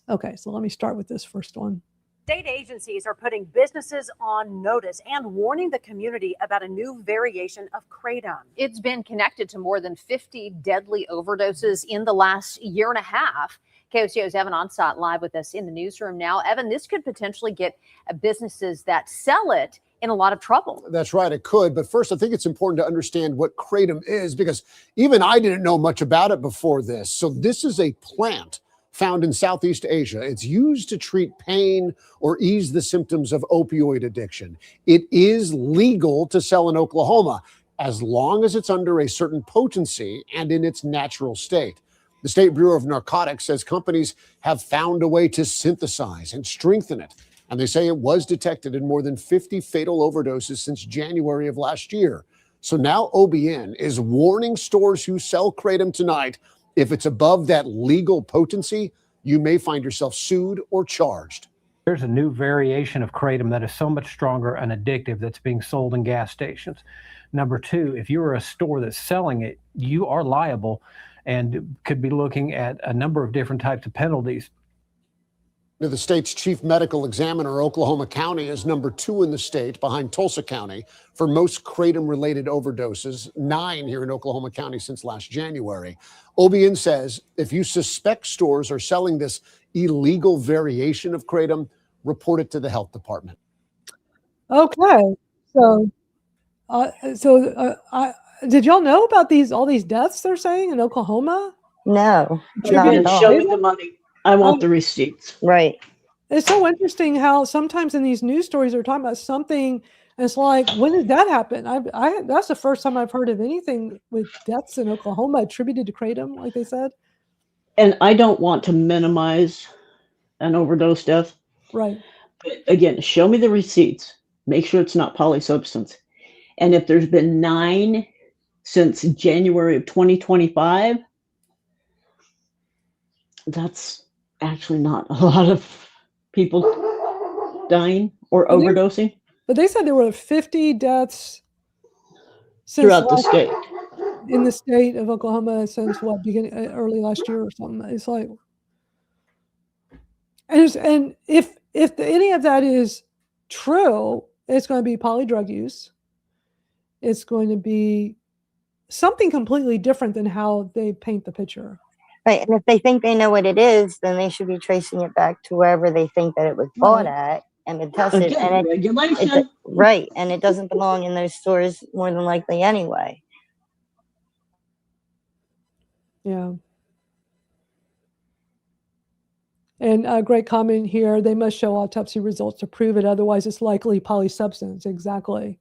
Okay, so let me start with this first one. State agencies are putting businesses on notice and warning the community about a new variation of Kratom. It's been connected to more than 50 deadly overdoses in the last year and a half. KOCO's Evan Onsott live with us in the newsroom now. Evan, this could potentially get businesses that sell it in a lot of trouble. That's right, it could. But first, I think it's important to understand what Kratom is, because even I didn't know much about it before this. So this is a plant found in Southeast Asia. It's used to treat pain or ease the symptoms of opioid addiction. It is legal to sell in Oklahoma as long as it's under a certain potency and in its natural state. The State Bureau of Narcotics says companies have found a way to synthesize and strengthen it. And they say it was detected in more than 50 fatal overdoses since January of last year. So now OBN is warning stores who sell Kratom tonight, if it's above that legal potency, you may find yourself sued or charged. There's a new variation of Kratom that is so much stronger and addictive that's being sold in gas stations. Number two, if you're a store that's selling it, you are liable and could be looking at a number of different types of penalties. The state's chief medical examiner, Oklahoma County, is number 2 in the state behind Tulsa County for most Kratom-related overdoses, 9 here in Oklahoma County since last January. OBN says if you suspect stores are selling this illegal variation of Kratom, report it to the health department. Okay, so did y'all know about all these deaths they're saying in Oklahoma? No, You're not going at to all. show me the money. I want the receipts. Right. It's so interesting how sometimes in these news stories they're talking about something, and it's like, when did that happen? That's the first time I've heard of anything with deaths in Oklahoma attributed to Kratom, like they said. And I don't want to minimize an overdose death. Right. But again, show me the receipts. Make sure it's not polysubstance. And if there's been 9 since January of 2025, that's actually not a lot of people dying or overdosing. But they said there were 50 deaths throughout the state. In the state of Oklahoma since early last year or something. It's like, and if any of that is true, it's going to be polydrug use. It's going to be something completely different than how they paint the picture. Right. And if they think they know what it is, then they should be tracing it back to wherever they think that it was bought at and been tested. Again, regulation. Right. And it doesn't belong in those stores more than likely anyway. Yeah. And a great comment here. They must show autopsy results to prove it. Otherwise, it's likely polysubstance. Exactly.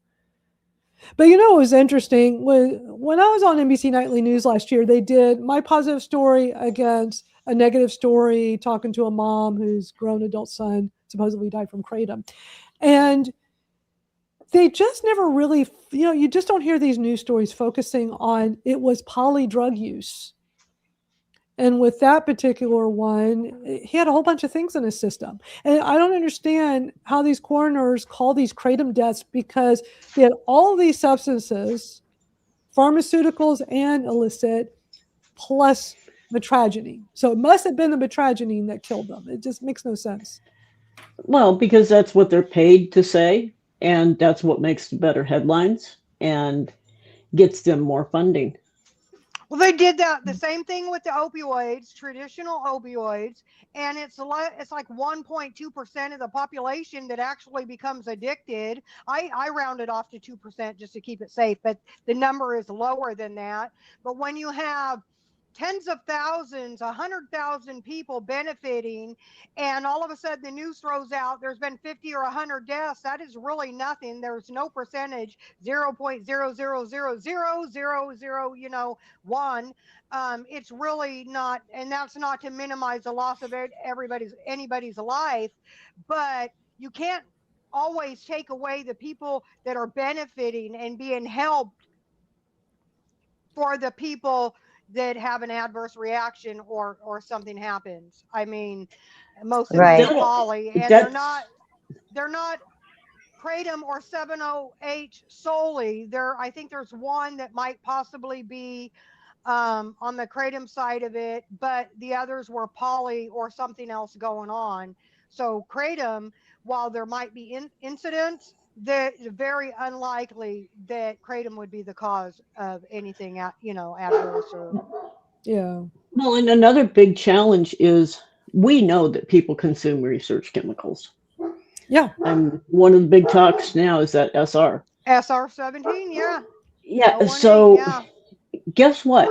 But it was interesting. When I was on NBC Nightly News last year, they did my positive story against a negative story, talking to a mom whose grown adult son supposedly died from Kratom. And they just never really, you just don't hear these news stories focusing on it was polydrug use. And with that particular one, he had a whole bunch of things in his system. And I don't understand how these coroners call these Kratom deaths, because they had all these substances, pharmaceuticals and illicit, plus metragine. So it must have been the metragine that killed them. It just makes no sense. Well, because that's what they're paid to say, and that's what makes better headlines and gets them more funding. Well, they did the same thing with the opioids, traditional opioids, and it's like 1.2% of the population that actually becomes addicted. I rounded off to 2% just to keep it safe, but the number is lower than that. But when you have tens of thousands, 100,000 people benefiting, and all of a sudden the news throws out there's been 50 or 100 deaths, that is really nothing. There's no percentage, 0.0000000, one. It's really not, and that's not to minimize the loss of anybody's life, but you can't always take away the people that are benefiting and being helped for the people that have an adverse reaction or something happens. I mean, most of Right. them are poly, and they're not Kratom or 708 solely. I think there's one that might possibly be on the Kratom side of it, but the others were poly or something else going on. So Kratom, while there might be incidents, that very unlikely that Kratom would be the cause of anything, adverse or. Yeah. Well, and another big challenge is we know that people consume research chemicals. Yeah. And one of the big talks now is that SR. SR17, yeah. Yeah. 018, So yeah. guess what?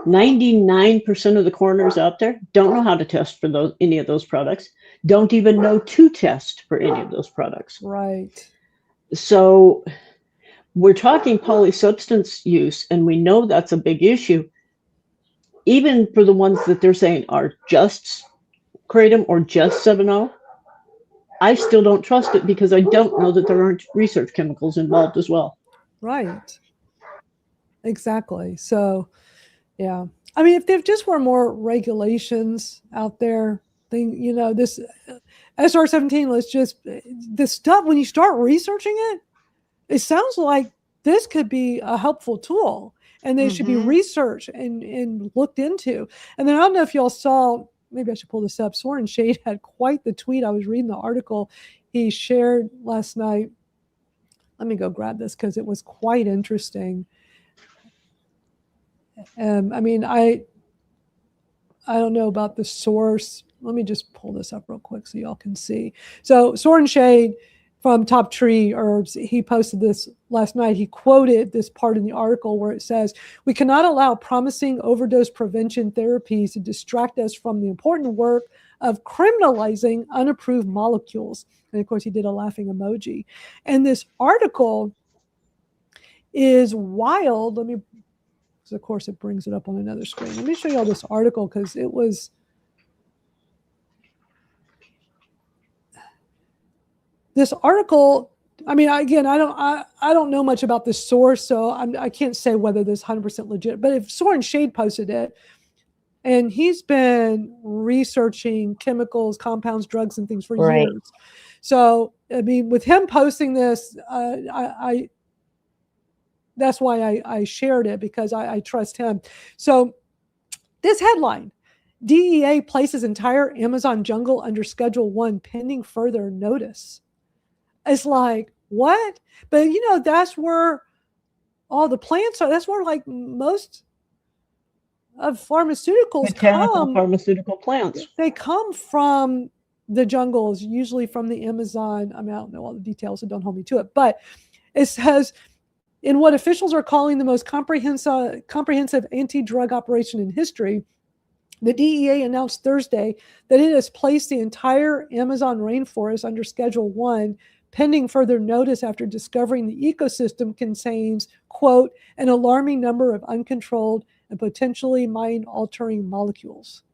99% of the coroners out there don't know how to test for any of those products, don't even know to test for any of those products. Right. So we're talking polysubstance use, and we know that's a big issue. Even for the ones that they're saying are just Kratom or just 7.0, I still don't trust it because I don't know that there aren't research chemicals involved as well. Right. Exactly. So, yeah. I mean, if there just were more regulations out there, this SR17, this stuff, when you start researching it, it sounds like this could be a helpful tool, and they should be researched and looked into. And then I don't know if y'all saw, maybe I should pull this up. Soren Shade had quite the tweet. I was reading the article he shared last night. Let me go grab this because it was quite interesting. I mean, I don't know about the source. Let me just pull this up real quick so y'all can see. So Soren Shade from Top Tree Herbs, he posted this last night. He quoted this part in the article where it says, "We cannot allow promising overdose prevention therapies to distract us from the important work of criminalizing unapproved molecules." And of course, he did a laughing emoji. And this article is wild. Let me, because of course it brings it up on another screen. Let me show you all this article because it was. This article, I mean, again, I don't know much about the source, so I can't say whether this is 100% legit. But if Soren Shade posted it, and he's been researching chemicals, compounds, drugs, and things for years. So, I mean, with him posting this, that's why I shared it, because I trust him. So, this headline: DEA places entire Amazon jungle under Schedule 1 pending further notice. It's like, what? But, that's where all the plants are. That's where, like, most of pharmaceuticals come. Pharmaceutical plants. They come from the jungles, usually from the Amazon. I mean, I don't know all the details, so don't hold me to it. But it says, in what officials are calling the most comprehensive anti-drug operation in history, the DEA announced Thursday that it has placed the entire Amazon rainforest under Schedule 1 pending further notice after discovering the ecosystem contains, quote, an alarming number of uncontrolled and potentially mind-altering molecules.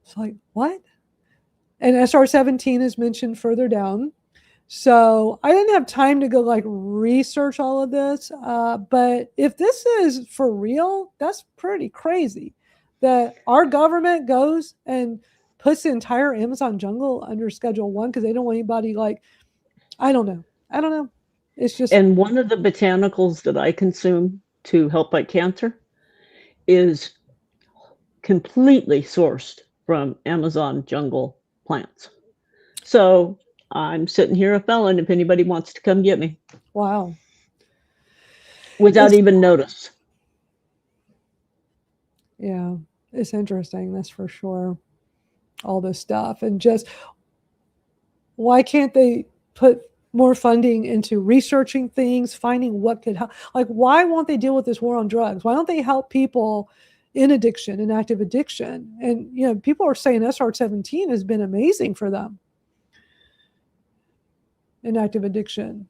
It's like, what? And SR17 is mentioned further down. So I didn't have time to go research all of this. But if this is for real, that's pretty crazy that our government goes and puts the entire Amazon jungle under Schedule 1 because they don't want anybody I don't know. It's just. And one of the botanicals that I consume to help fight cancer is completely sourced from Amazon jungle plants. So I'm sitting here a felon if anybody wants to come get me. Wow. Without even notice. Yeah, it's interesting. That's for sure. All this stuff, and just why can't they put more funding into researching things, finding what could help? Like, why won't they deal with this war on drugs? Why don't they help people in addiction and active addiction? And, you know, people are saying SR-17 has been amazing for them in active addiction.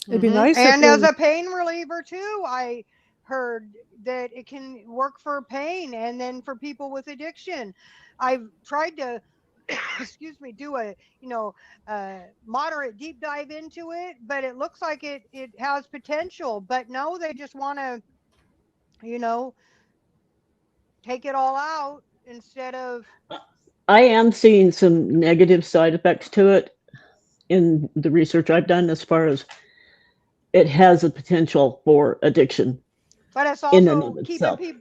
It'd be nice. And as a pain reliever too, I heard that it can work for pain and then for people with addiction. I've tried to excuse me, do a, you know, moderate deep dive into it, but it looks like it has potential. But no, they just want to, you know, take it all out instead of. I am seeing some negative side effects to it in the research I've done, as far as it has a potential for addiction. But it's also keeping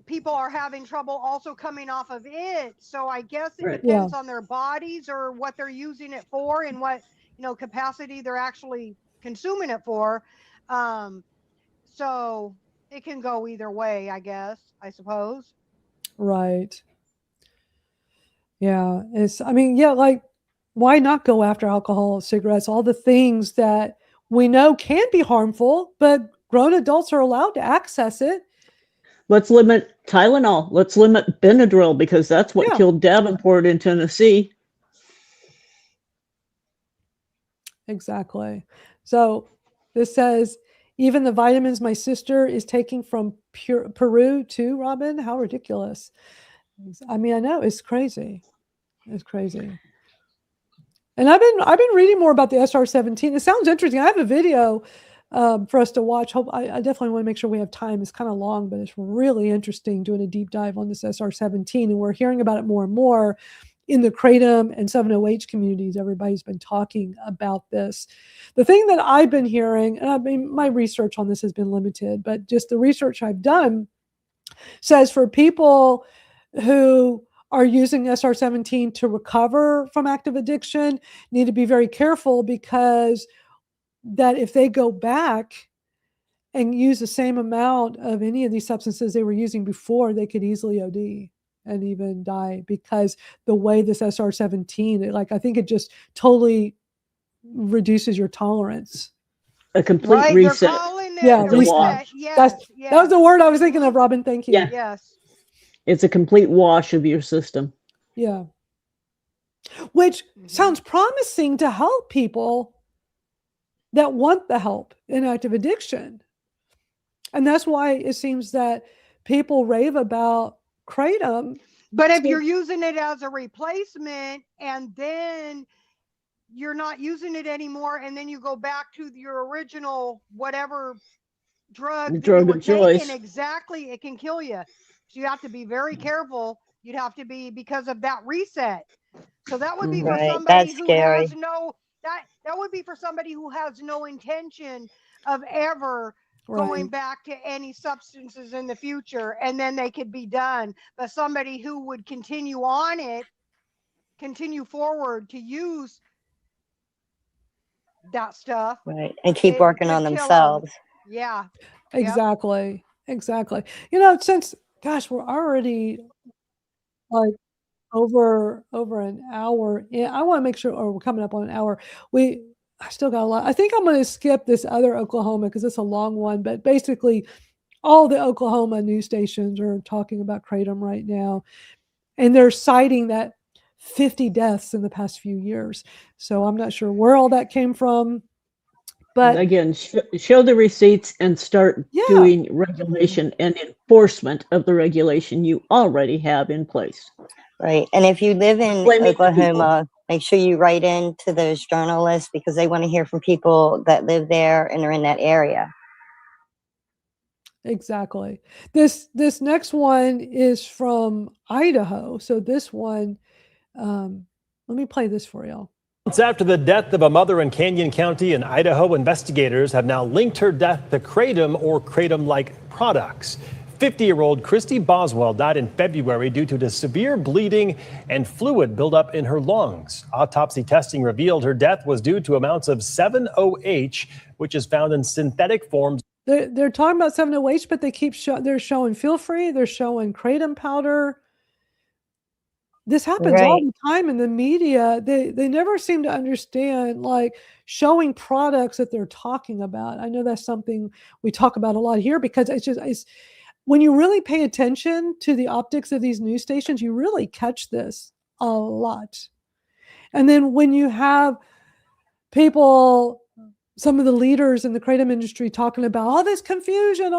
people are having trouble also coming off of it. So I guess it depends on their bodies or what they're using it for and what, you know, capacity they're actually consuming it for. So it can go either way, I guess, I suppose. Right. Yeah. I mean, yeah, like, why not go after alcohol, cigarettes, all the things that we know can be harmful, but grown adults are allowed to access it. Let's limit Tylenol. Let's limit Benadryl, because that's what killed Davenport in Tennessee. Exactly. So this says, even the vitamins my sister is taking from Peru too, Robin. How ridiculous. I mean, I know, it's crazy. It's crazy. And I've been reading more about the SR-17. It sounds interesting. I have a video for us to watch. I definitely want to make sure we have time. It's kind of long, but it's really interesting doing a deep dive on this SR-17. And we're hearing about it more and more in the Kratom and 7-OH communities. Everybody's been talking about this. The thing that I've been hearing, and I mean, my research on this has been limited, but just the research I've done says for people who are using SR-17 to recover from active addiction need to be very careful, because that if they go back and use the same amount of any of these substances they were using before, they could easily OD and even die, because the way this SR-17, I think it just totally reduces your tolerance. A complete reset. Yeah, reset. That was the word I was thinking of, Robin. Thank you. Yeah. Yes. It's a complete wash of your system. Yeah. Which sounds promising to help people that want the help in active addiction. And that's why it seems that people rave about Kratom. But if you're using it as a replacement and then you're not using it anymore, and then you go back to your original whatever drug that you were taking, exactly, it can kill you. So you have to be very careful. You'd have to be, because of that reset. So that would be for somebody who has no, that would be for somebody who has no intention of ever going back to any substances in the future, and then they could be done. But somebody who would continue on it, continue forward to use that stuff. Right. And keep working on themselves. Yeah. Exactly. Exactly. You know, since, gosh, we're already like over an hour. I want to make sure, or we're coming up on an hour. I still got a lot. I think I'm going to skip this other Oklahoma because it's a long one, but basically all the Oklahoma news stations are talking about Kratom right now, and they're citing that 50 deaths in the past few years. So I'm not sure where all that came from. But again, show the receipts and start doing regulation and enforcement of the regulation you already have in place. Right. And if you live in Oklahoma, make sure you write in to those journalists, because they want to hear from people that live there and are in that area. Exactly. This next one is from Idaho. So this one, let me play this for y'all. Months after the death of a mother in Canyon County in Idaho, investigators have now linked her death to Kratom or Kratom-like products. 50-year-old Christy Boswell died in February due to the severe bleeding and fluid buildup in her lungs. Autopsy testing revealed her death was due to amounts of 7-OH, which is found in synthetic forms They're talking about 7-OH, but they keep they're showing Feel Free, they're showing Kratom powder. This happens all Right. the time in the media. They never seem to understand, like, showing products that they're talking about. I know that's something we talk about a lot here because it's when you really pay attention to the optics of these news stations, you really catch this a lot. And then when you have people, some of the leaders in the Kratom industry talking about all this confusion,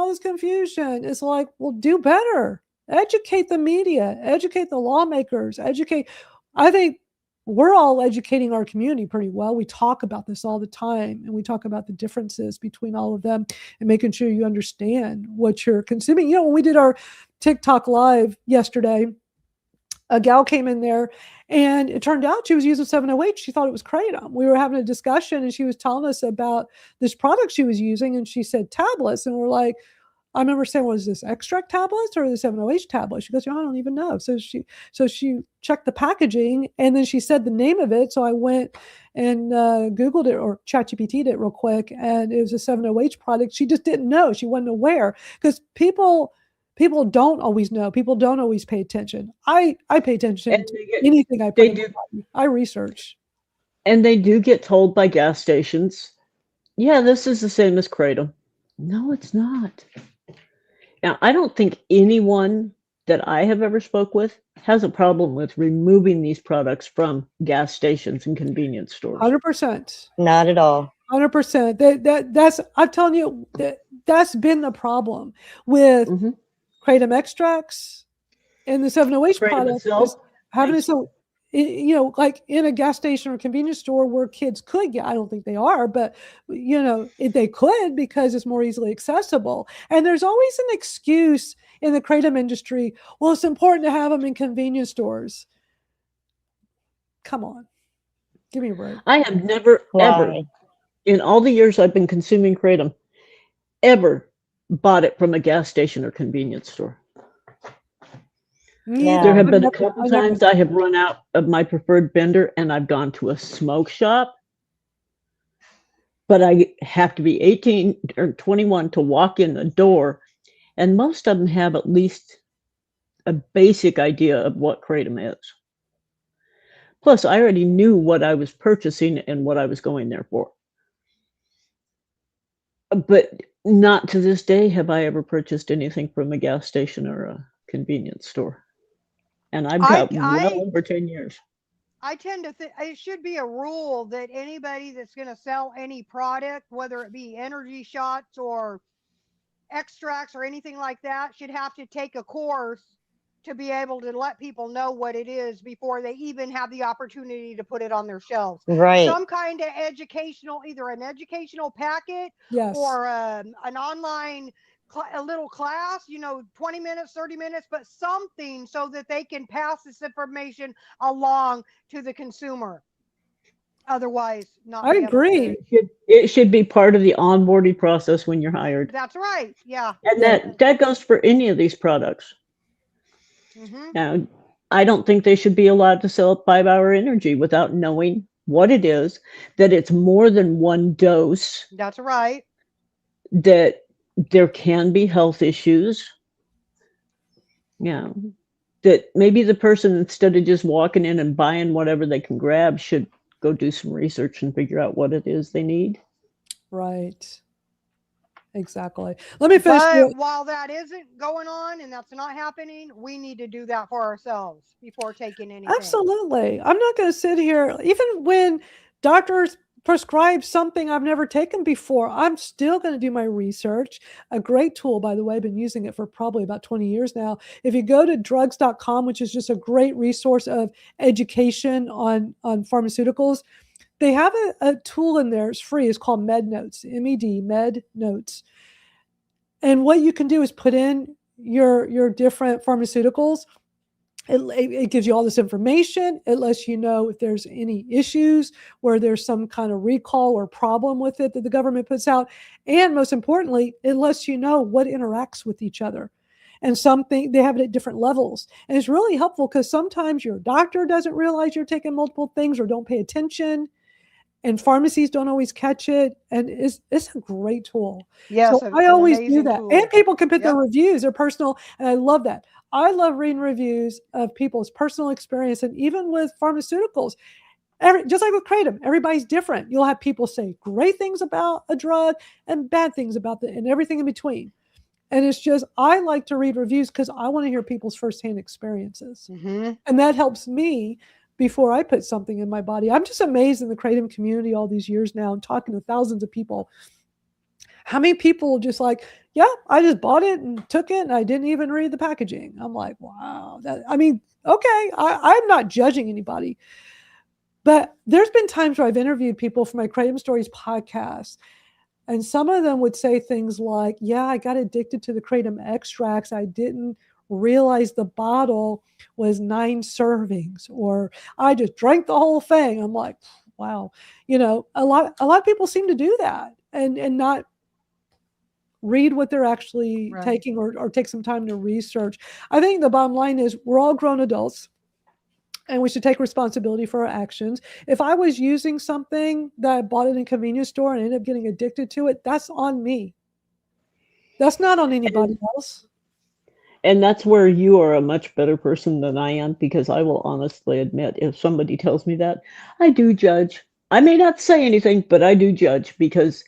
it's like, well, do better. Educate the media, educate the lawmakers, I think we're all educating our community pretty well. We talk about this all the time, and we talk about the differences between all of them and making sure you understand what you're consuming. You know, when we did our TikTok live yesterday, a gal came in there and it turned out she was using 7-OH. She thought it was Kratom. We were having a discussion and she was telling us about this product she was using, and she said tablets. And we're like, I remember saying, was this extract tablets or the 7-OH tablets? She goes, I don't even know. So she checked the packaging and then she said the name of it. So I went and Googled it or ChatGPT'd it real quick, and it was a 7-OH product. She just didn't know. She wasn't aware because people don't always know. People don't always pay attention. I pay attention to anything I put in my body. I research. And they do get told by gas stations, yeah, this is the same as Kratom. No, it's not. Now, I don't think anyone that I have ever spoke with has a problem with removing these products from gas stations and convenience stores. 100%. Not at all. 100%. That's, I'm telling you, that's been the problem with Kratom extracts and the 7-OH products. Having it so, you know, like in a gas station or convenience store where kids could get, I don't think they are, but, you know, they could because it's more easily accessible. And there's always an excuse in the Kratom industry. Well, it's important to have them in convenience stores. Come on. Give me a break. I have never, ever, in all the years I've been consuming Kratom, ever bought it from a gas station or convenience store. Yeah. There have been a couple times I have run out of my preferred vendor and I've gone to a smoke shop, but I have to be 18 or 21 to walk in the door, and most of them have at least a basic idea of what Kratom is. Plus, I already knew what I was purchasing and what I was going there for. But not to this day have I ever purchased anything from a gas station or a convenience store. And I've got well over 10 years. I tend to think it should be a rule that anybody that's going to sell any product, whether it be energy shots or extracts or anything like that, should have to take a course to be able to let people know what it is before they even have the opportunity to put it on their shelves. Right. Some kind of educational, either an educational packet or an online, a little class, you know, 20 minutes, 30 minutes, but something so that they can pass this information along to the consumer. Otherwise, not. I agree. It should be part of the onboarding process when you're hired. That's right. Yeah. And that goes for any of these products. Now, I don't think they should be allowed to sell 5-hour energy without knowing what it is, that it's more than one dose. That's right. That there can be health issues. Yeah. That maybe the person, instead of just walking in and buying whatever they can grab, should go do some research and figure out what it is they need. Right. Exactly. Let me finish. But while that isn't going on and that's not happening, we need to do that for ourselves before taking anything. Absolutely. I'm not going to sit here, even when doctors prescribe something I've never taken before, I'm still going to do my research. A great tool, by the way, I've been using it for probably about 20 years now. If you go to drugs.com, which is just a great resource of education on pharmaceuticals, they have a tool in there. It's free. It's called MedNotes, M-E-D, MedNotes. And what you can do is put in your different pharmaceuticals. It gives you all this information. It lets you know if there's any issues, where there's some kind of recall or problem with it that the government puts out. And most importantly, it lets you know what interacts with each other. And they have it at different levels. And it's really helpful because sometimes your doctor doesn't realize you're taking multiple things or don't pay attention. and pharmacies don't always catch it. And it's a great tool. Yes, So I always do that. tool. And people can put their Yep. reviews, their personal, and I love that. I love reading reviews of people's personal experience, and even with pharmaceuticals. Just like with Kratom, everybody's different. You'll have people say great things about a drug and bad things about and everything in between. And it's just, I like to read reviews because I want to hear people's firsthand experiences. Mm-hmm. And that helps me before I put something in my body. I'm just amazed in the Kratom community all these years now and talking to thousands of people. How many people just like, yeah, I just bought it and took it and I didn't even read the packaging. I'm like, wow. Okay, I'm not judging anybody. But there's been times where I've interviewed people for my Kratom Stories podcast, and some of them would say things like, yeah, I got addicted to the Kratom extracts. I didn't realize the bottle was 9 servings, or I just drank the whole thing. I'm like, wow. A lot of people seem to do that and not read what they're actually taking or take some time to research. I think the bottom line is we're all grown adults. And we should take responsibility for our actions. If I was using something that I bought at a convenience store and ended up getting addicted to it, that's on me. That's not on anybody else. And that's where you are a much better person than I am, because I will honestly admit, if somebody tells me that, I do judge. I may not say anything, but I do judge, because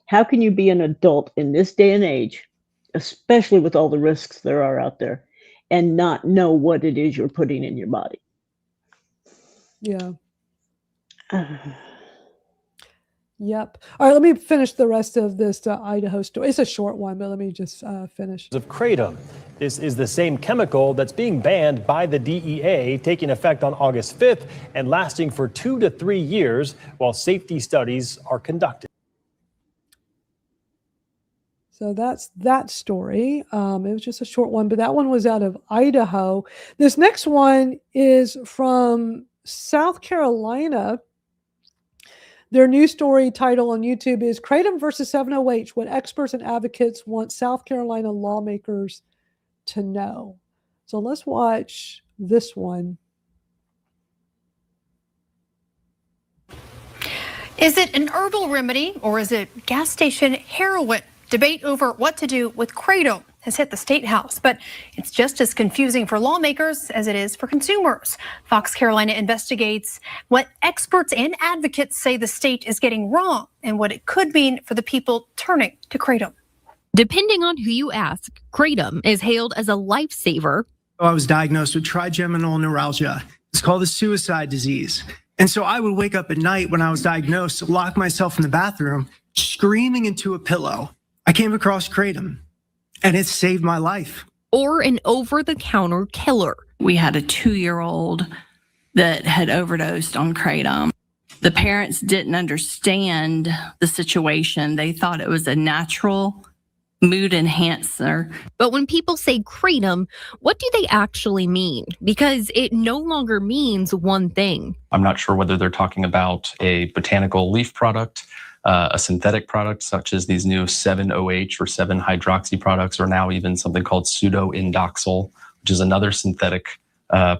how can you be an adult in this day and age, especially with all the risks there are out there, and not know what it is you're putting in your body? Yeah. Yep. All right, let me finish the rest of this Idaho story. It's a short one, but let me just finish. Of Kratom. This is the same chemical that's being banned by the DEA, taking effect on August 5th and lasting for 2 to 3 years while safety studies are conducted. So that's that story. It was just a short one, but that one was out of Idaho. This next one is from South Carolina. Their news story title on YouTube is Kratom versus 7-OH, what experts and advocates want South Carolina lawmakers to know. So let's watch this one. Is it an herbal remedy or is it gas station heroin? Debate over what to do with Kratom has hit the State House, but it's just as confusing for lawmakers as it is for consumers. Fox Carolina investigates what experts and advocates say the state is getting wrong and what it could mean for the people turning to Kratom. Depending on who you ask, Kratom is hailed as a lifesaver. I was diagnosed with trigeminal neuralgia. It's called a suicide disease. And so I would wake up at night when I was diagnosed, lock myself in the bathroom, screaming into a pillow. I came across Kratom, and it saved my life. Or an over-the-counter killer. We had a 2-year-old that had overdosed on Kratom. The parents didn't understand the situation. They thought it was a natural mood enhancer. But when people say Kratom, what do they actually mean? Because it no longer means one thing. I'm not sure whether they're talking about a botanical leaf product, a synthetic product such as these new 7-OH or 7-hydroxy products, or now even something called pseudo-indoxyl, which is another synthetic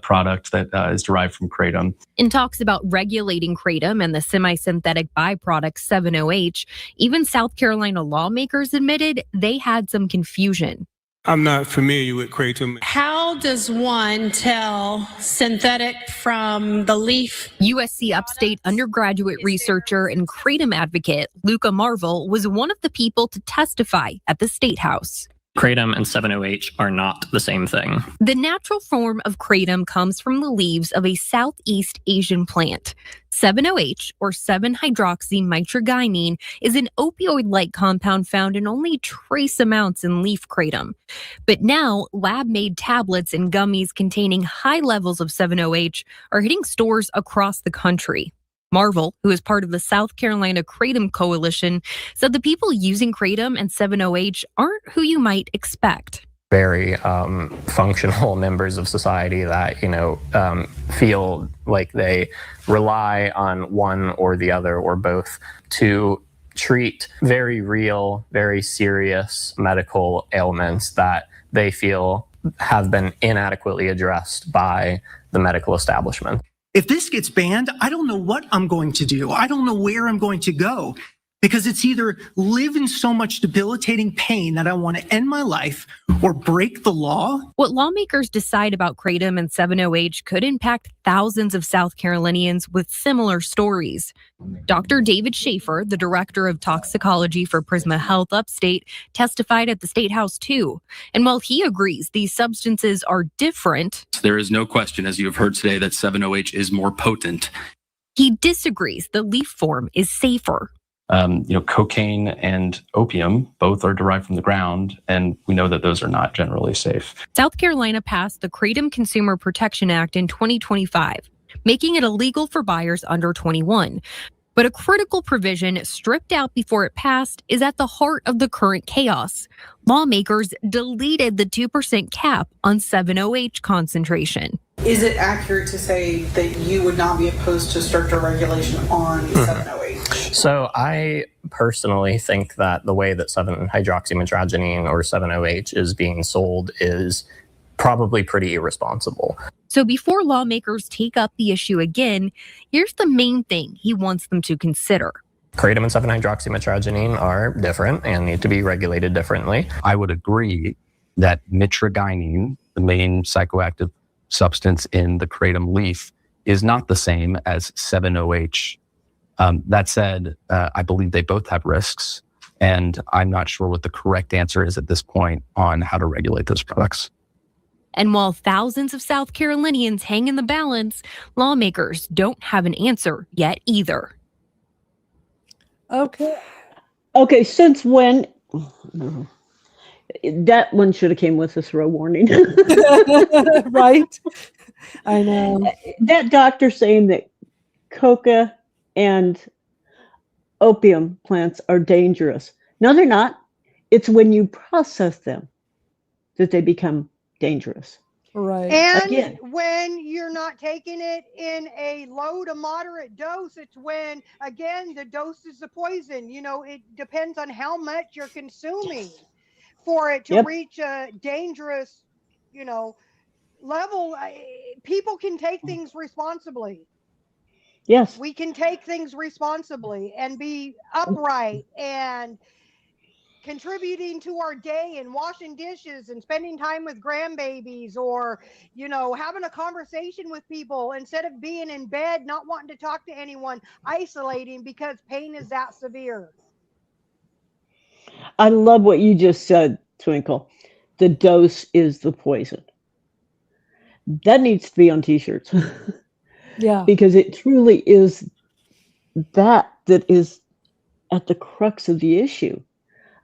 product that is derived from Kratom. In talks about regulating Kratom and the semi-synthetic byproduct 7-OH, even South Carolina lawmakers admitted they had some confusion. I'm not familiar with Kratom. How does one tell synthetic from the leaf? USC Upstate undergraduate researcher and Kratom advocate Luca Marvel was one of the people to testify at the State House. Kratom and 7-OH are not the same thing. The natural form of Kratom comes from the leaves of a Southeast Asian plant. 7-OH, or 7-hydroxymitragynine, is an opioid-like compound found in only trace amounts in leaf Kratom. But now, lab-made tablets and gummies containing high levels of 7-OH are hitting stores across the country. Marvel, who is part of the South Carolina Kratom Coalition, said the people using Kratom and 7-OH aren't who you might expect. Very functional members of society that, feel like they rely on one or the other or both to treat very real, very serious medical ailments that they feel have been inadequately addressed by the medical establishment. If this gets banned, I don't know what I'm going to do. I don't know where I'm going to go, because it's either live in so much debilitating pain that I want to end my life or break the law. What lawmakers decide about Kratom and 7-OH could impact thousands of South Carolinians with similar stories. Dr. David Schaefer, the director of toxicology for Prisma Health Upstate, testified at the State House too. And while he agrees these substances are different, There is no question, as you have heard today, that 7-OH is more potent. he disagrees the leaf form is safer. Cocaine and opium both are derived from the ground, and we know that those are not generally safe. South Carolina passed the Kratom Consumer Protection Act in 2025, making it illegal for buyers under 21. But a critical provision stripped out before it passed is at the heart of the current chaos. Lawmakers deleted the 2% cap on 7-OH concentration. Is it accurate to say that you would not be opposed to stricter regulation on 7-OH? So I personally think that the way that 7-hydroxymetragenine or 7-OH is being sold is probably pretty irresponsible. So before lawmakers take up the issue again, here's the main thing he wants them to consider. Kratom and 7-hydroxymetragenine are different and need to be regulated differently. I would agree that mitragynine, the main psychoactive substance in the kratom leaf, is not the same as 7-OH. That said, I believe they both have risks, and I'm not sure what the correct answer is at this point on how to regulate those products. And while thousands of South Carolinians hang in the balance, lawmakers don't have an answer yet either. Okay, since when? That one should have came with a throw warning. Right? I know. That doctor saying that coca and opium plants are dangerous. No, they're not. It's when you process them that they become dangerous. Right. And Again. when you're not taking it in a low to moderate dose, it's when, again, the dose is the poison. It depends on how much you're consuming for it to reach a dangerous, level. People can take things responsibly. Yes. We can take things responsibly and be upright and contributing to our day and washing dishes and spending time with grandbabies, or having a conversation with people instead of being in bed not wanting to talk to anyone, isolating because pain is that severe. I love what you just said, Twinkle. The dose is the poison. That needs to be on t-shirts. Yeah. Because it truly is that is at the crux of the issue.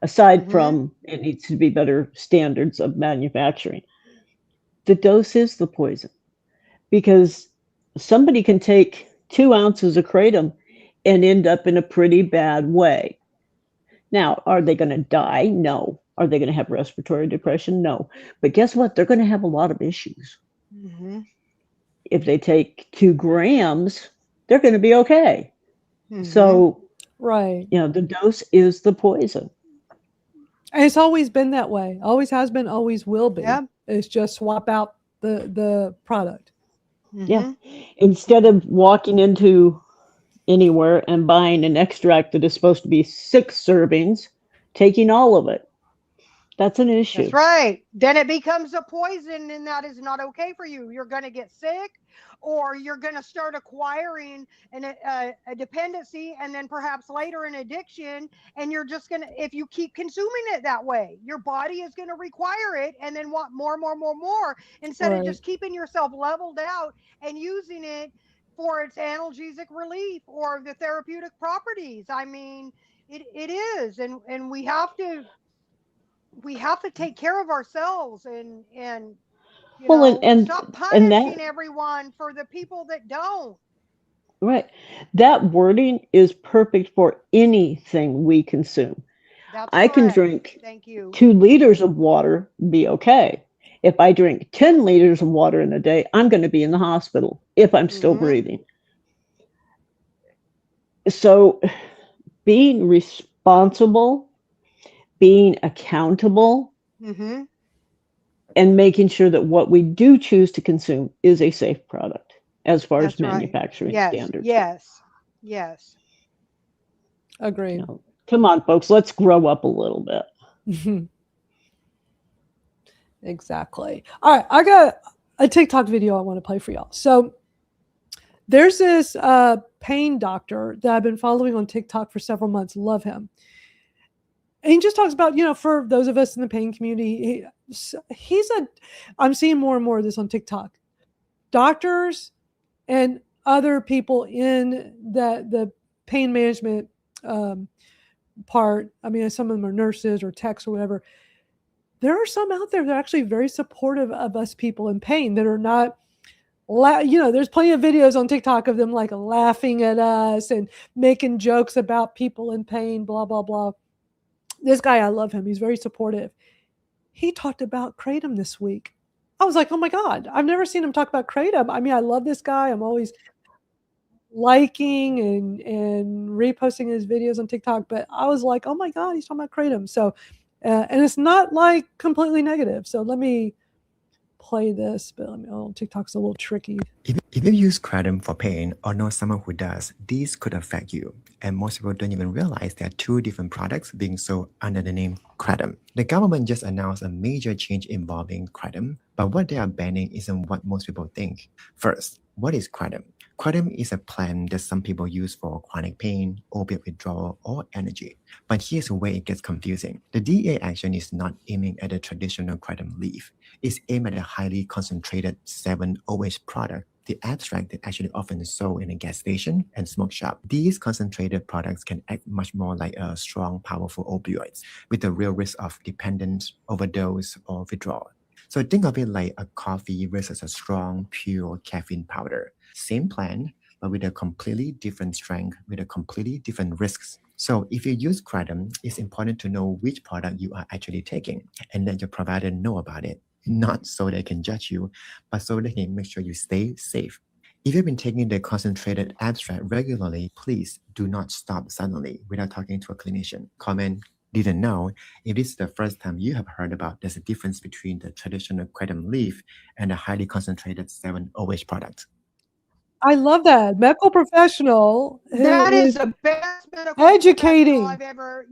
Aside from it needs to be better standards of manufacturing. The dose is the poison, because somebody can take 2 ounces of kratom and end up in a pretty bad way. Now, are they going to die? No. Are they going to have respiratory depression? No. But guess what? They're going to have a lot of issues. If they take 2 grams, they're going to be okay. So, right. The dose is the poison. And it's always been that way. Always has been, always will be. Yeah. It's just swap out the product. Yeah. Instead of walking into anywhere and buying an extract that is supposed to be 6 servings, taking all of it. That's an issue. That's right. Then it becomes a poison, and that is not okay for you. You're going to get sick, or you're going to start acquiring a dependency, and then perhaps later an addiction. And you're just going to, if you keep consuming it that way, your body is going to require it and then want more, instead of just keeping yourself leveled out and using it for its analgesic relief or the therapeutic properties. I mean, it is. And we have to take care of ourselves and stop punishing everyone for the people that don't. Right. That wording is perfect for anything we consume. I can drink 2 liters of water, be okay. If I drink 10 liters of water in a day, I'm going to be in the hospital if I'm still breathing. So being responsible, being accountable, and making sure that what we do choose to consume is a safe product. as far That's as right. manufacturing Yes, standards. yes. Agreed. Come on, folks, let's grow up a little bit. Exactly. All right, I got a TikTok video I want to play for y'all. So there's this pain doctor that I've been following on TikTok for several months. Love him. And he just talks about, for those of us in the pain community, I'm seeing more and more of this on TikTok. Doctors and other people in the pain management part. I mean, some of them are nurses or techs or whatever. There are some out there that are actually very supportive of us people in pain that are not, there's plenty of videos on TikTok of them like laughing at us and making jokes about people in pain, blah, blah, blah. This guy, I love him. He's very supportive. He talked about Kratom this week. I was like, oh my God, I've never seen him talk about Kratom. I mean, I love this guy. I'm always liking and reposting his videos on TikTok, but I was like, oh my God, he's talking about Kratom. So, and it's not like completely negative. So let me play this, but TikTok's a little tricky. If you use Kratom for pain or know someone who does, these could affect you. And most people don't even realize there are two different products being sold under the name Kratom. The government just announced a major change involving Kratom, but what they are banning isn't what most people think. First, what is Kratom? Kratom is a plant that some people use for chronic pain, opiate withdrawal, or energy. But here's where it gets confusing. The DEA action is not aiming at a traditional Kratom leaf. It's aimed at a highly concentrated 7-OH product, the abstract that actually often sold in a gas station and smoke shop. These concentrated products can act much more like a strong, powerful opioids, with the real risk of dependence, overdose, or withdrawal. So think of it like a coffee versus a strong, pure caffeine powder. Same plant, but with a completely different strength, with a completely different risks. So if you use Kratom, it's important to know which product you are actually taking and let your provider know about it. Not so they can judge you, but so they can make sure you stay safe. If you've been taking the concentrated abstract regularly, please do not stop suddenly without talking to a clinician. Comment, didn't know. If this is the first time you have heard about there's a difference between the traditional Kratom leaf and the highly concentrated 7-OH product. I love that. Medical professional. That is the best medical educating. I've ever,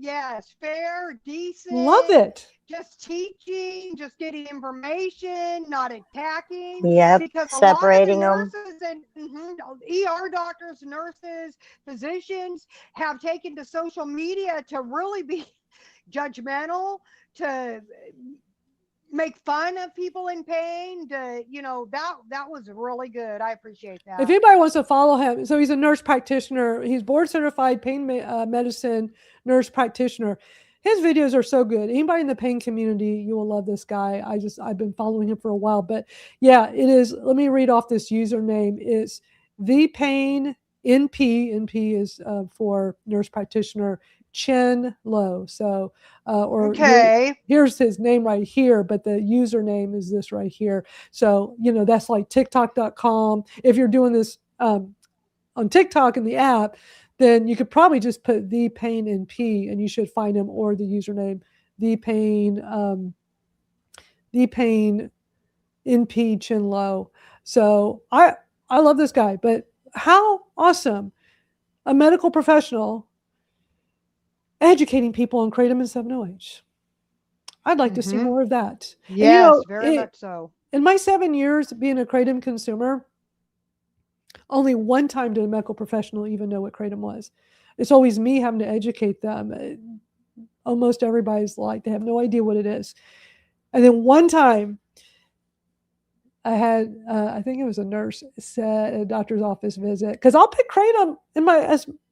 fair, decent. Love it. Just teaching, just getting information, not attacking. Yep, because separating a lot them. of the nurses and ER doctors, nurses, physicians have taken to social media to really be judgmental, to make fun of people in pain. That was really good. I appreciate that. If anybody wants to follow him, so he's a nurse practitioner. He's board certified pain medicine nurse practitioner. His videos are so good. Anybody in the pain community, you will love this guy. I've been following him for a while, but yeah, it is. Let me read off this username. It's the pain NP. NP is for nurse practitioner Chen Lo. So, here's his name right here, but the username is this right here. So, that's like TikTok.com. If you're doing this on TikTok in the app, then you could probably just put the pain NP and you should find him, or the username the pain NP Chen Lo. So I love this guy, but how awesome a medical professional educating people on Kratom and 7-OH. I'd like to see more of that. Yes, and, very much so. In my 7 years being a Kratom consumer, only one time did a medical professional even know what Kratom was. It's always me having to educate them. Almost everybody's like, they have no idea what it is. And then one time I had, I think it was a nurse said at a doctor's office visit, because I'll pick Kratom in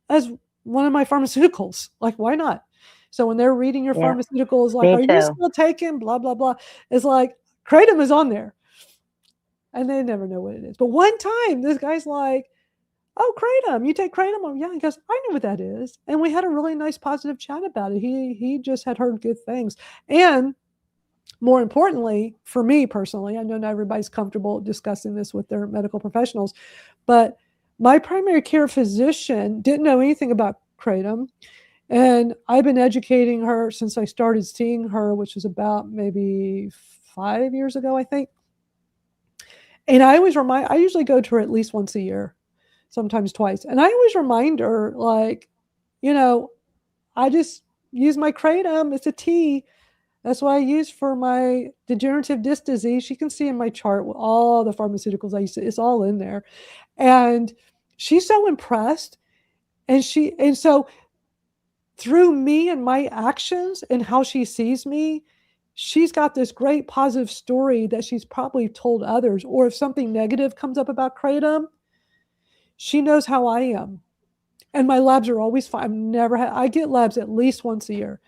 as one of my pharmaceuticals. Like, why not? So when they're reading your pharmaceuticals, like, are you still taking blah, blah, blah? It's like, Kratom is on there. And they never know what it is. But one time, this guy's like, oh, Kratom, you take Kratom? Oh, yeah. He goes, I know what that is. And we had a really nice, positive chat about it. He just had heard good things. And more importantly, for me personally, I know not everybody's comfortable discussing this with their medical professionals, but my primary care physician didn't know anything about Kratom. And I've been educating her since I started seeing her, which was about maybe 5 years ago, I think. And I usually go to her at least once a year, sometimes twice. And I always remind her, like, I just use my Kratom. It's a tea. That's what I use for my degenerative disc disease. You can see in my chart all the pharmaceuticals I use. It's all in there. And she's so impressed. And so through me and my actions and how she sees me, she's got this great positive story that she's probably told others. Or if something negative comes up about Kratom, she knows how I am. And my labs are always fine. I get labs at least once a year.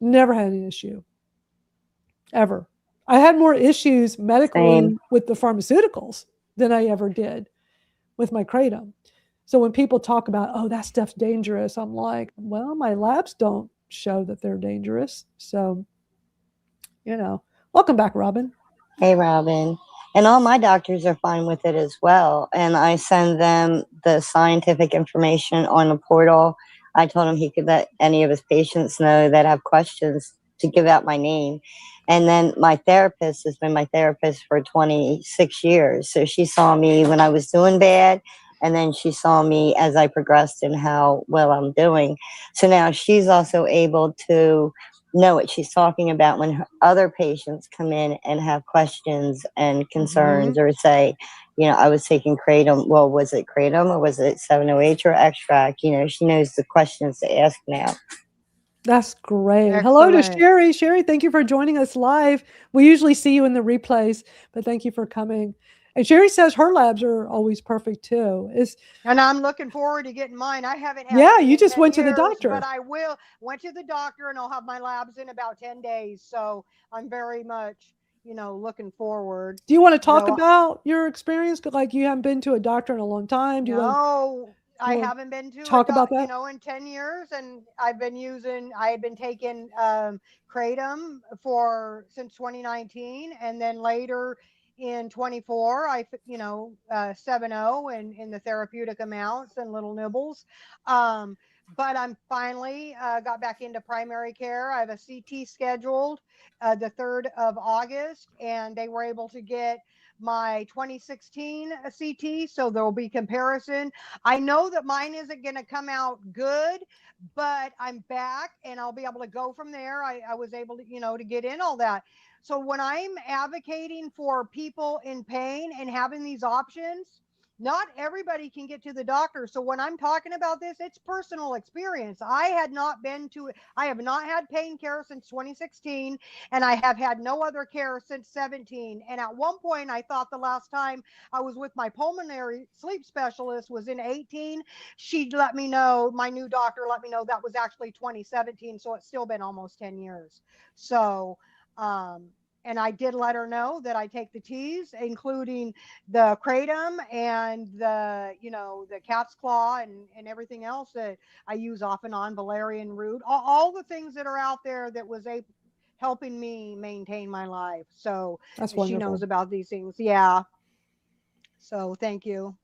Never had an issue. Ever. I had more issues medically with the pharmaceuticals than I ever did with my Kratom. So when people talk about, oh, that stuff's dangerous, I'm like, well, my labs don't show that they're dangerous. So, welcome back, Robin. Hey, Robin. And all my doctors are fine with it as well. And I send them the scientific information on the portal. I told him he could let any of his patients know that have questions to give out my name. And then my therapist has been my therapist for 26 years. So she saw me when I was doing bad. And then she saw me as I progressed and how well I'm doing. So now she's also able to know what she's talking about when her other patients come in and have questions and concerns or say, I was taking Kratom. Well, was it Kratom or was it 7-OH or extract? She knows the questions to ask now. That's great. Excellent. Hello to Sherry. Sherry, thank you for joining us live. We usually see you in the replays, but thank you for coming. And Sherry says her labs are always perfect too. And I'm looking forward to getting mine. I haven't had Yeah, it you in just 10 went to the years, doctor. But I went to the doctor and I'll have my labs in about 10 days. So I'm very much, looking forward. Do you want to talk about your experience? Like you haven't been to a doctor in a long time. I haven't been to talk about that? in 10 years, and I had been taking Kratom since 2019, and then later in 24, 7-0 in the therapeutic amounts and little nibbles. But I'm finally got back into primary care. I have a CT scheduled the 3rd of August, and they were able to get my 2016 CT, so there will be comparison. I know that mine isn't going to come out good, but I'm back and I'll be able to go from there. I was able to, to get in all that. So when I'm advocating for people in pain and having these options, not everybody can get to the doctor. So when I'm talking about this, it's personal experience. I have not had pain care since 2016, and I have had no other care since 17. And at one point, I thought the last time I was with my pulmonary sleep specialist was in 18. She let me know, my new doctor let me know that was actually 2017. So it's still been almost 10 years. So, and I did let her know that I take the teas, including the Kratom and the cat's claw and everything else that I use off and on, valerian root, all the things that are out there that was helping me maintain my life. So that's wonderful. She knows about these things. Yeah. So thank you.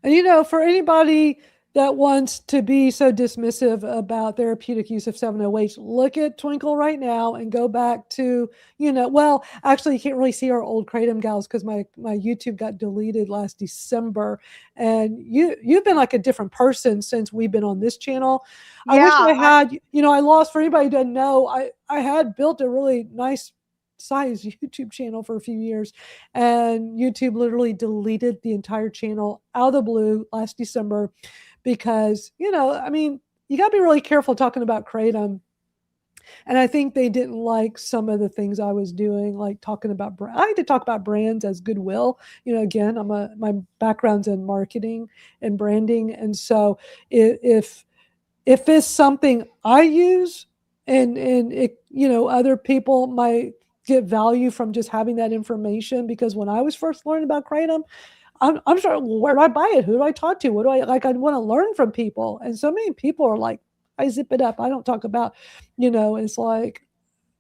And for anybody that wants to be so dismissive about therapeutic use of 7-OH, look at Twinkle right now and go back to, actually you can't really see our old Kratom Gals because my YouTube got deleted last December. And you've been like a different person since we've been on this channel. Yeah, I wish I had, I lost, for anybody who doesn't know, I had built a really nice size YouTube channel for a few years, and YouTube literally deleted the entire channel out of the blue last December because, you got to be really careful talking about Kratom. And I think they didn't like some of the things I was doing, like talking about I like to talk about brands as goodwill. Again, my background's in marketing and branding. And so if it's something I use and it, other people might get value from just having that information, because when I was first learning about Kratom, I'm sure, where do I buy it? Who do I talk to? What do I like? I want to learn from people. And so many people are like, I zip it up. I don't talk about, it's like,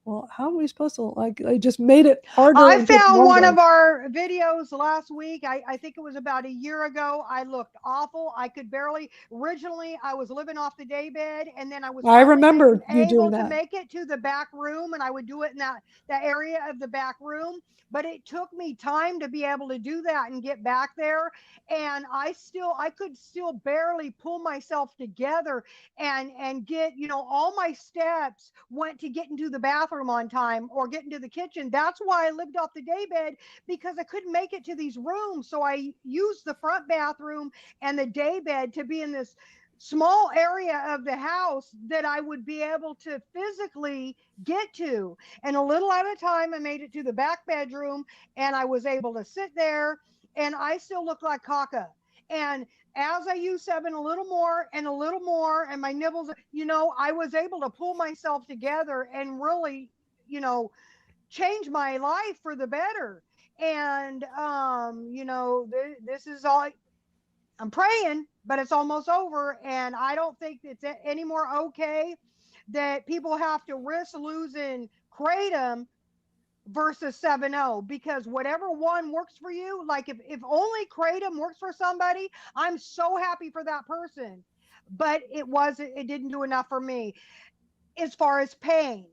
well, how are we supposed to, like, I just made it harder. I and just found one longer. of our videos last week. I think it was about a year ago. I looked awful. I could barely, originally I was living off the daybed, and then I was I remember you able doing to that. make it to the back room, and I would do it in that area of the back room. But it took me time to be able to do that and get back there. And I could still barely pull myself together and get, all my steps went to get into the bathroom on time or get into the kitchen. That's why I lived off the daybed, because I couldn't make it to these rooms. So I used the front bathroom and the daybed to be in this small area of the house that I would be able to physically get to. And a little at a time, I made it to the back bedroom, and I was able to sit there, and I still look like caca. And as I used 7 a little more, and my nibbles, I was able to pull myself together and really, change my life for the better. And, this is all, I'm praying, but it's almost over. And I don't think it's any more okay that people have to risk losing Kratom versus 7-0, because whatever one works for you, like if only Kratom works for somebody, I'm so happy for that person. But it didn't do enough for me. As far as pain,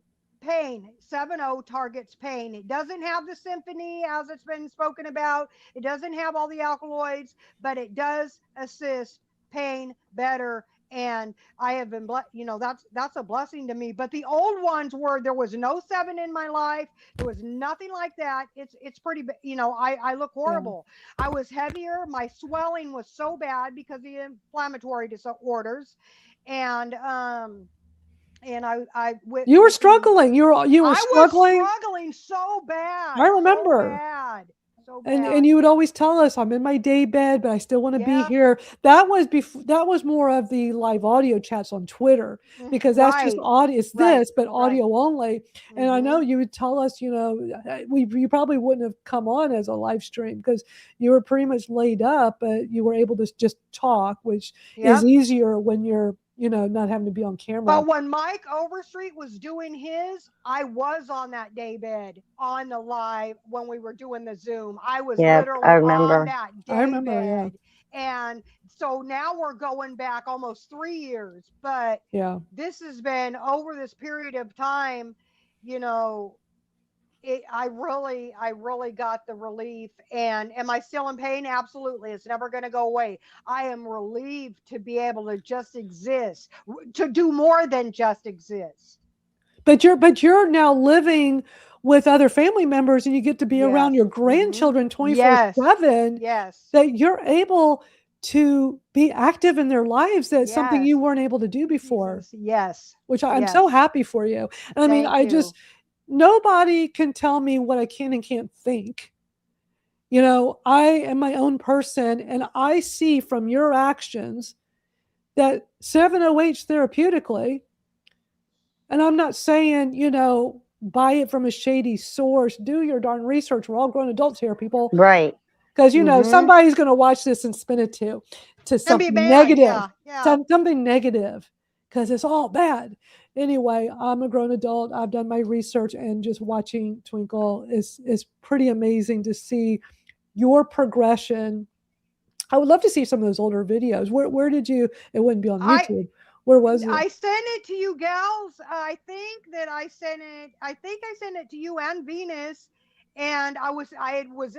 7-0 targets pain. It doesn't have the symphony as it's been spoken about. It doesn't have all the alkaloids, but it does assist pain better. And I have been, that's a blessing to me. But the old ones there was no 7 in my life. There was nothing like that. It's pretty, I look horrible. Yeah. I was heavier. My swelling was so bad because of the inflammatory disorders. And you were struggling. You were struggling. I was struggling so bad. I remember. So bad. And you would always tell us, I'm in my day bed, but I still want to be here. That was more of the live audio chats on Twitter, because that's just audio. It's but audio only. And I know you would tell us, you probably wouldn't have come on as a live stream because you were pretty much laid up, but you were able to just talk, which is easier when you're not having to be on camera. But when Mike Overstreet was doing his, I was on that daybed on the live when we were doing the Zoom. I was literally on that daybed. And so now we're going back almost 3 years. But this has been over this period of time, I really got the relief. And am I still in pain? Absolutely. It's never going to go away. I am relieved to be able to just exist, to do more than just exist. But you're now living with other family members, and you get to be around your grandchildren 24/7. Yes. That you're able to be active in their lives. That's something you weren't able to do before. Yes. Which I'm so happy for you. I mean, nobody can tell me what I can and can't think. I am my own person, and I see from your actions that 7-OH therapeutically, and I'm not saying, buy it from a shady source. Do your darn research. We're all grown adults here, people. Right. Because, somebody's going to watch this and spin it to something negative. Something negative, because it's all bad. Anyway, I'm a grown adult. I've done my research, and just watching Twinkle is pretty amazing to see your progression. I would love to see some of those older videos. Where did you? It wouldn't be on YouTube. Where was it? I sent it to you, gals. I think I sent it to you and Venus. And I was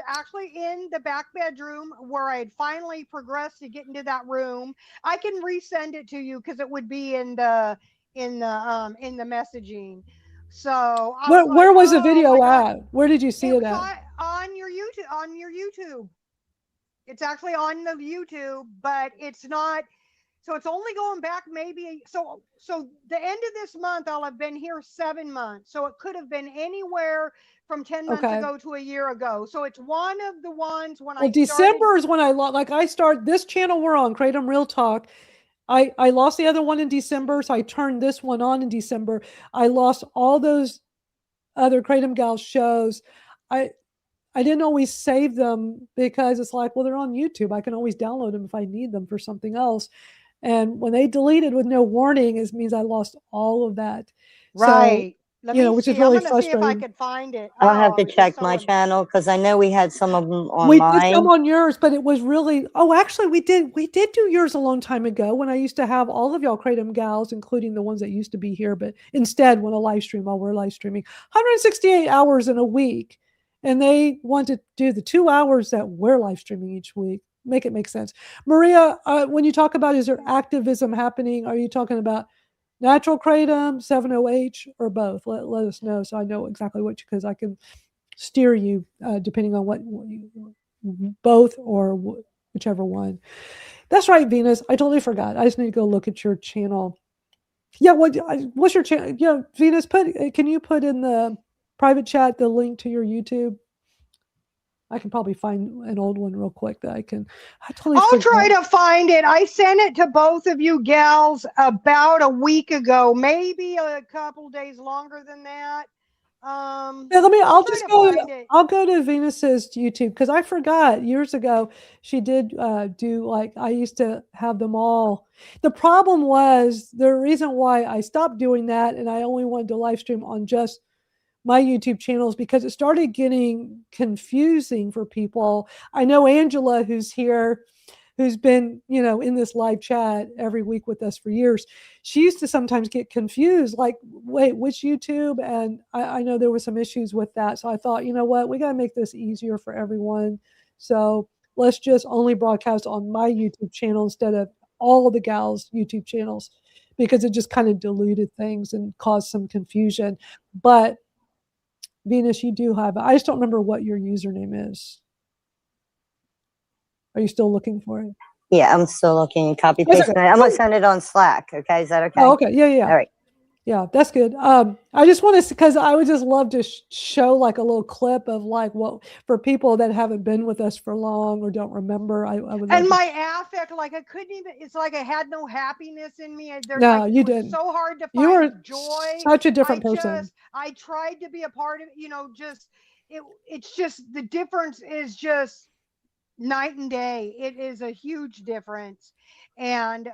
actually in the back bedroom where I had finally progressed to get into that room. I can resend it to you because it would be in the messaging. So where was the video at? Where did you see it at? On your YouTube. It's actually on the YouTube, but it's not. So it's only going back maybe. So the end of this month, I'll have been here 7 months. So it could have been anywhere from 10 months ago to a year ago. So it's one of the ones when December is when I start this channel we're on, Kratom Real Talk. I lost the other one in December, so I turned this one on in December. I lost all those other Kratom Gals shows. I didn't always save them because it's like, well, they're on YouTube. I can always download them if I need them for something else. And when they deleted with no warning, it means I lost all of that. Right. Let me which see. is really I'm going to see if I frustrating. could find it. I'll have to It's check so my channel because I know we had some of them on We did mine. some on yours, but it was really, actually we did do yours a long time ago when I used to have all of y'all Kratom Gals, including the ones that used to be here, but instead when a live stream, we're live streaming 168 hours in a week. And they want to do the 2 hours that we're live streaming each week. Make it make sense. Maria, when you talk about, is there activism happening? Are you talking about natural Kratom, 7-OH, or both? Let us know so I know exactly which, because I can steer you depending on what you, both or whichever one. That's right, Venus. I totally forgot. I just need to go look at your channel. Yeah, what's your channel? Yeah, Venus, can you put in the private chat the link to your YouTube? I can probably find an old one real quick that I can. I'll try to find it. I sent it to both of you gals about a week ago, maybe a couple days longer than that. I'll go to Venus's YouTube because I forgot years ago she did do, like, I used to have them all. The problem was, the reason why I stopped doing that and I only wanted to live stream on just my YouTube channels, because it started getting confusing for people. I know Angela, who's here, who's been, in this live chat every week with us for years, she used to sometimes get confused, like, wait, which YouTube? And I know there were some issues with that. So I thought, you know what, we got to make this easier for everyone. So let's just only broadcast on my YouTube channel instead of all the gals' YouTube channels, because it just kind of diluted things and caused some confusion. But Venus, you do have, I just don't remember what your username is. Are you still looking for it? Yeah, I'm still looking. Copy paste. Okay. I'm gonna send it on Slack. Okay, is that okay? Oh, okay. Yeah. All right. Yeah, that's good. I just want to, because I would just love to show like a little clip of like what, for people that haven't been with us for long or don't remember. I would. And my affect, like I couldn't even. It's like I had no happiness in me. No, you didn't. So hard to find. You were joy. Such a different person. I tried to be a part of it. Just it's just the difference is just night and day. It is a huge difference. And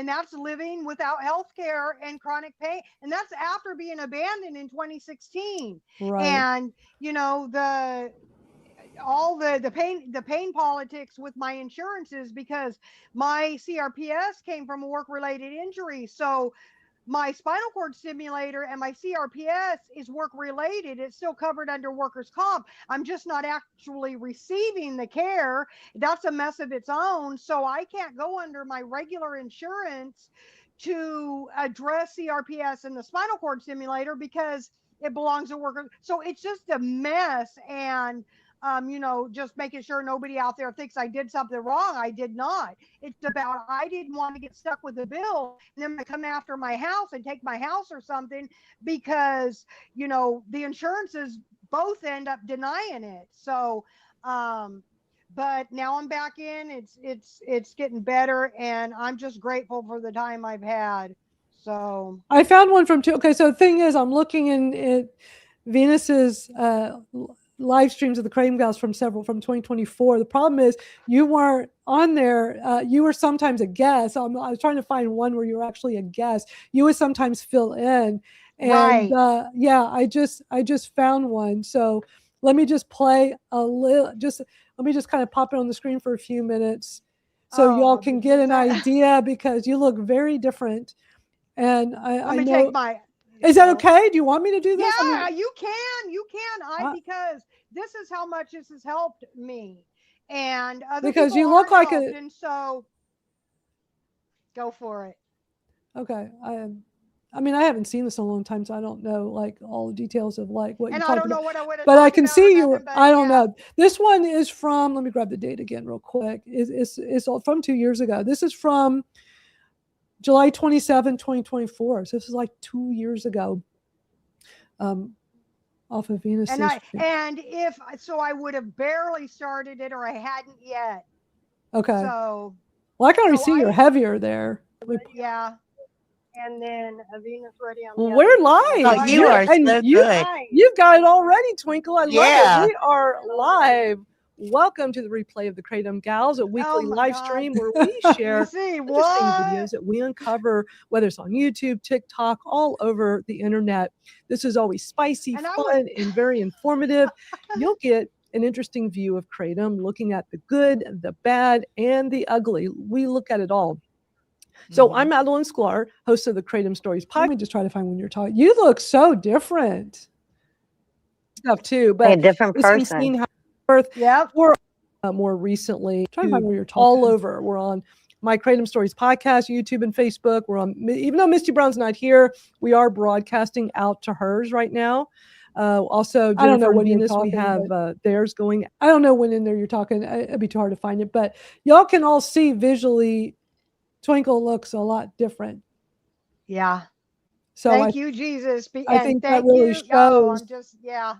that's living without health care and chronic pain. And that's after being abandoned in 2016. Right. And, the pain politics with my insurances, because my CRPS came from a work-related injury. So my spinal cord stimulator and my CRPS is work related. It's still covered under workers' comp. I'm just not actually receiving the care. That's a mess of its own. So I can't go under my regular insurance to address CRPS and the spinal cord stimulator because it belongs to workers. So it's just a mess. And just making sure nobody out there thinks I did something wrong. I did not. It's about, I didn't want to get stuck with the bill and then come after my house and take my house or something, because, the insurances both end up denying it. So, but now I'm back in, it's getting better, and I'm just grateful for the time I've had. So I found one from two. Okay. So the thing is, I'm looking in Venus's, live streams of the Kratom Gals from 2024. The problem is you weren't on there. You were sometimes a guest. I was trying to find one where you were actually a guest. You would sometimes fill in. And right. I just found one. So let me just play a little, let me just kind of pop it on the screen for a few minutes so y'all can get an idea, because you look very different. And I know. Take my. Is that okay? Do you want me to do this? Yeah, you can. Because this is how much this has helped me, and other because people you look like helped, and so go for it. Okay, I mean, I haven't seen this in a long time, so I don't know like all the details of like what. And you I don't know about. what I would have. But I can see you. I don't know. This one is from. Let me grab the date again real quick. It's from 2 years ago. This is from July 27, 2024. So this is like 2 years ago. Off of Venus. And I would have barely started it, or I hadn't yet. Okay. So. Well, I can already see you're heavier there. Yeah. And then Venus ready on. Well, we're live. Oh, you are so good. You've got it already, Twinkle. I love it. We are live. Welcome to the replay of the Kratom Gals, a weekly my live God. stream where we share You see, interesting what? videos that we uncover, whether it's on YouTube, TikTok, all over the internet. This is always spicy, And I fun, and very informative. You'll get an interesting view of Kratom, looking at the good, the bad, and the ugly. We look at it all. So I'm Madalyn Sklar, host of the Kratom Stories podcast. Let me just try to find when you're talking. You look so different. Stuff too, but a different this can person. seem how birth. Yep. We're more recently trying to find where you're talking. All over. We're on my Kratom Stories podcast, YouTube and Facebook. We're on, even though Misty Brown's not here, we are broadcasting out to hers right now. Also, Jennifer, I don't know when Venus, we have theirs going. I don't know when in there you're talking. It'd be too hard to find it, but y'all can all see visually. Twinkle looks a lot different. Yeah. So thank you, Jesus. I think that really shows. I'm just, yeah.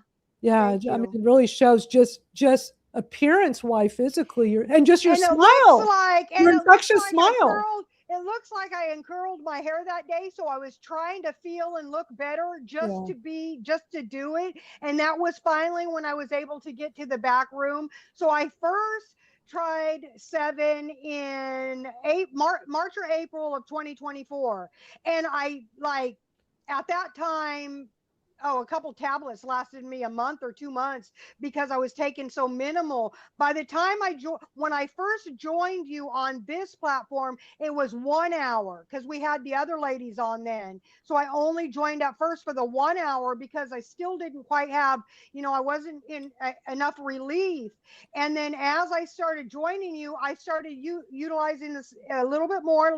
Yeah, I mean, it really shows just appearance-wise, physically, and just your smile. Your infectious smile. It looks like I uncurled my hair that day, so I was trying to feel and look better just to do it. And that was finally when I was able to get to the back room. So I first tried 7 in March or April of 2024. And I at that time, a couple tablets lasted me a month or 2 months because I was taking so minimal. By the time when I first joined you on this platform, it was 1 hour because we had the other ladies on then. So I only joined at first for the 1 hour because I still didn't quite have, I wasn't in enough relief. And then as I started joining you, I started utilizing this a little bit more.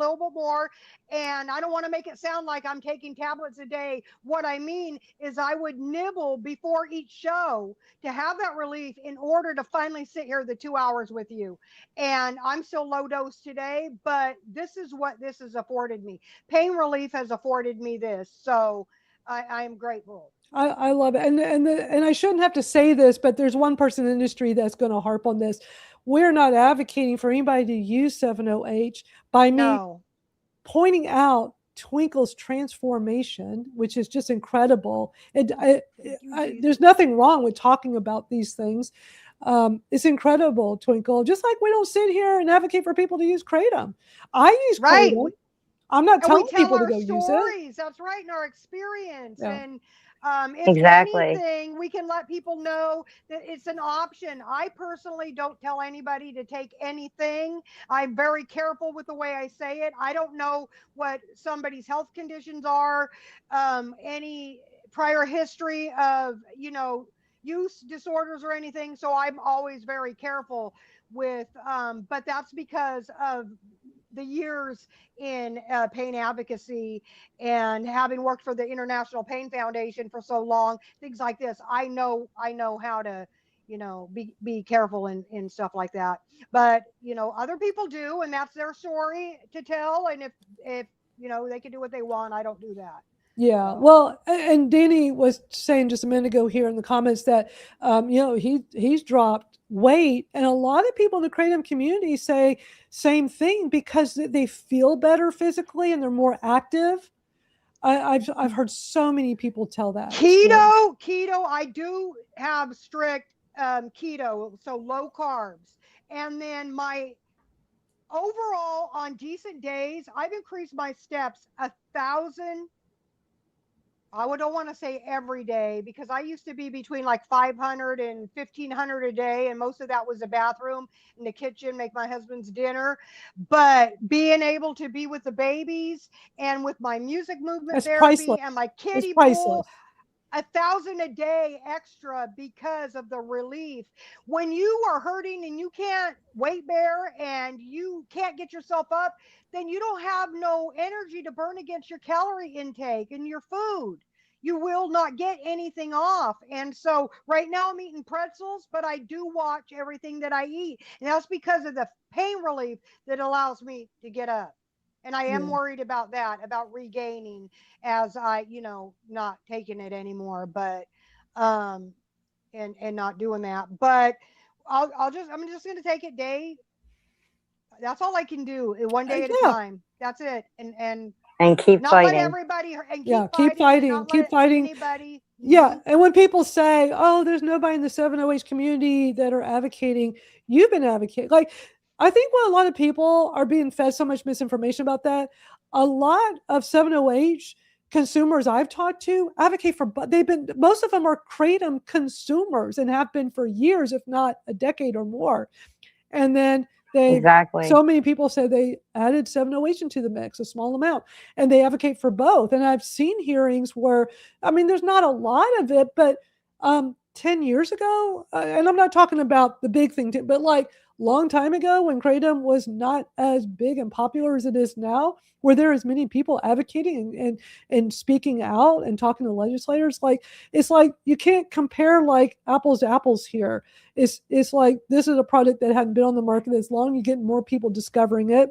And I don't want to make it sound like I'm taking tablets a day. What I mean is I would nibble before each show to have that relief in order to finally sit here the 2 hours with you. And I'm still low dose today, but this is what this has afforded me. Pain relief has afforded me this. So I am grateful. I love it. And I shouldn't have to say this, but there's one person in the industry that's going to harp on this. We're not advocating for anybody to use 7-OH by me pointing out Twinkle's transformation, which is just incredible. There's nothing wrong with talking about these things. It's incredible, Twinkle. Just like we don't sit here and advocate for people to use Kratom. I use Kratom. I'm not telling people to go use it. That's right, in our experience. Yeah. And if anything, we can let people know that it's an option. I personally don't tell anybody to take anything. I'm very careful with the way I say it. I don't know what somebody's health conditions are, any prior history of, use disorders or anything. So I'm always very careful with, but that's because of the years in pain advocacy and having worked for the International Pain Foundation for so long, things like this. I know how to, be careful and stuff like that. But, other people do, and that's their story to tell. And if they can do what they want, I don't do that. Yeah. Well, and Danny was saying just a minute ago here in the comments that, he's dropped weight, and a lot of people in the Kratom community say same thing because they feel better physically and they're more active. I've heard so many people tell that. Keto, I do have strict keto, so low carbs. And then my overall on decent days, I've increased my steps 1,000. I don't want to say every day because I used to be between like 500 and 1,500 a day. And most of that was the bathroom and the kitchen, make my husband's dinner. But being able to be with the babies and with my music movement therapy and my kiddie pool, 1,000 a day extra because of the relief. When you are hurting and you can't weight bear and you can't get yourself up, then you don't have no energy to burn against your calorie intake and your food. You will not get anything off. And so right now I'm eating pretzels, but I do watch everything that I eat. And that's because of the pain relief that allows me to get up. And I am worried about that, about regaining as I, not taking it anymore, but, and not doing that. But I'm just going to take it day. That's all I can do, one day at a time. That's it. And And keep not fighting. let everybody and keep fighting. Keep fighting. Anybody. Yeah, and when people say, "Oh, there's nobody in the 708 community that are advocating," you've been advocating. Like, I think when a lot of people are being fed so much misinformation about that, a lot of 708 consumers I've talked to advocate for, but most of them are Kratom consumers and have been for years, if not a decade or more. And then so many people say they added 708 into the mix, a small amount, and they advocate for both. And I've seen hearings where, I mean, there's not a lot of it, but 10 years ago, and I'm not talking about the big thing, but like long time ago when Kratom was not as big and popular as it is now, where there is many people advocating and speaking out and talking to legislators, like it's like you can't compare like apples to apples here. It's like this is a product that hadn't been on the market as long. You get more people discovering it.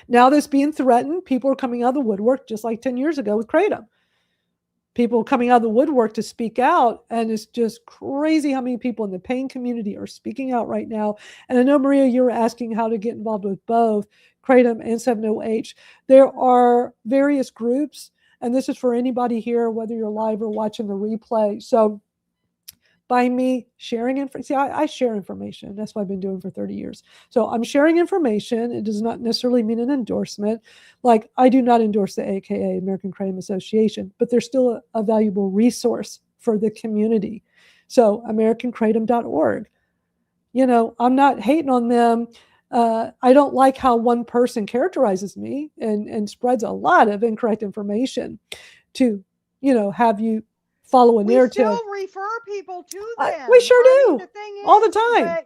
Now that's being threatened. People are coming out of the woodwork just like 10 years ago with Kratom. People coming out of the woodwork to speak out, and it's just crazy how many people in the pain community are speaking out right now. And I know, Maria, you were asking how to get involved with both Kratom and 708. There are various groups, and this is for anybody here, whether you're live or watching the replay. So by me sharing information, I share information. That's what I've been doing for 30 years. So I'm sharing information. It does not necessarily mean an endorsement. Like, I do not endorse the AKA, American Kratom Association, but they're still a valuable resource for the community. So americankratom.org. You know, I'm not hating on them. I don't like how one person characterizes me and spreads a lot of incorrect information to, you know, have you follow a narrative. We still refer people to them. We sure do, all the time.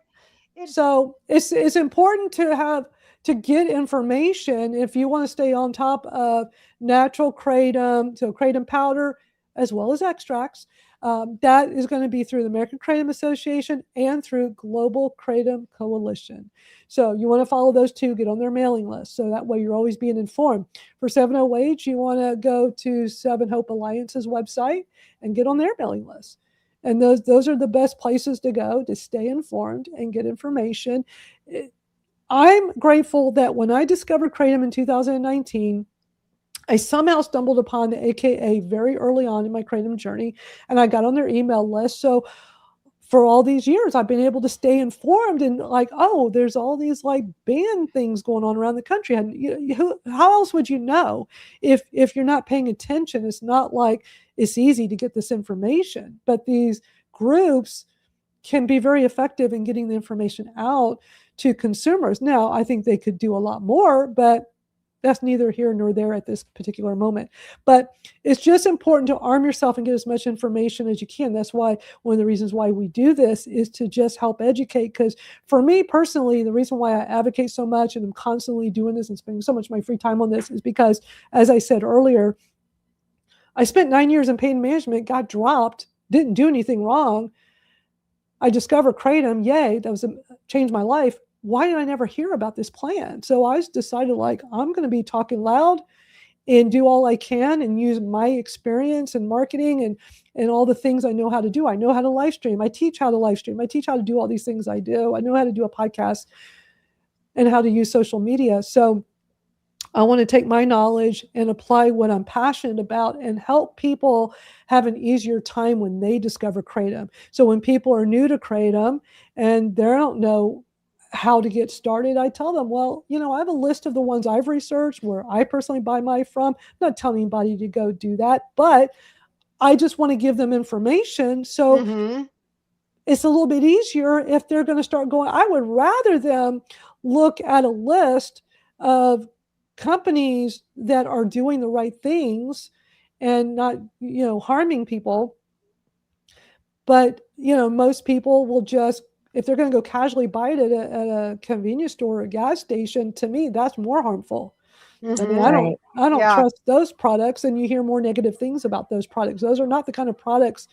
But so it's important to get information if you want to stay on top of natural Kratom, so Kratom powder as well as extracts. That is going to be through the American Kratom Association and through Global Kratom Coalition. So you want to follow those two, get on their mailing list. So that way you're always being informed. For 708, you want to go to 7 Hope Alliance's website and get on their mailing list. And those are the best places to go to stay informed and get information. I'm grateful that when I discovered Kratom in 2019, I somehow stumbled upon the AKA very early on in my Kratom journey, and I got on their email list. So for all these years, I've been able to stay informed and like, oh, there's all these like ban things going on around the country. And how else would you know if you're not paying attention? It's not like it's easy to get this information, but these groups can be very effective in getting the information out to consumers. Now, I think they could do a lot more, but that's neither here nor there at this particular moment. But it's just important to arm yourself and get as much information as you can. That's why one of the reasons why we do this is to just help educate. Because for me personally, the reason why I advocate so much and I'm constantly doing this and spending so much of my free time on this is because, as I said earlier, I spent 9 years in pain management, got dropped, didn't do anything wrong. I discovered Kratom, yay, that was changed my life. Why did I never hear about this plan? So I decided, like, I'm going to be talking loud and do all I can and use my experience in marketing and all the things I know how to do. I know how to live stream. I teach how to live stream. I teach how to do all these things I do. I know how to do a podcast and how to use social media. So I want to take my knowledge and apply what I'm passionate about and help people have an easier time when they discover Kratom. So when people are new to Kratom and they don't know how to get started, I tell them, well, you know, I have a list of the ones I've researched where I personally buy mine from. I'm not telling anybody to go do that, but I just want to give them information. So it's a little bit easier if they're going to start going. I would rather them look at a list of companies that are doing the right things and not, you know, harming people. But, you know, most people will just, if they're going to go casually buy it at a convenience store or a gas station, to me, that's more harmful. I mean, I don't trust those products, and you hear more negative things about those products. Those are not the kind of products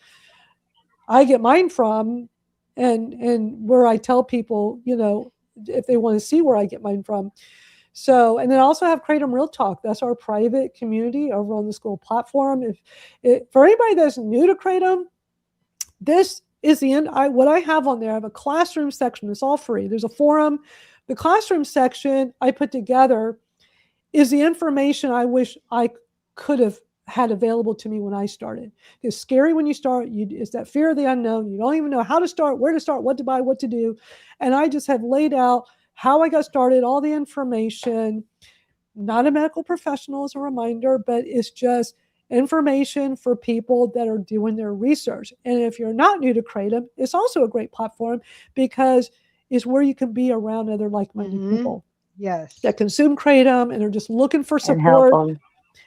I get mine from, and where I tell people, you know, if they want to see where I get mine from. So, and then I also have Kratom Real Talk. That's our private community over on the school platform. For anybody that's new to Kratom, this is the end. What I have on there, I have a classroom section. It's all free. There's a forum. The classroom section I put together is the information I wish I could have had available to me when I started. It's scary when you start. It's that fear of the unknown. You don't even know how to start, where to start, what to buy, what to do. And I just have laid out how I got started, all the information. Not a medical professional, as a reminder, but it's just information for people that are doing their research. And if you're not new to Kratom, it's also a great platform because it's where you can be around other like-minded people. Yes. That consume Kratom and are just looking for And help support. them.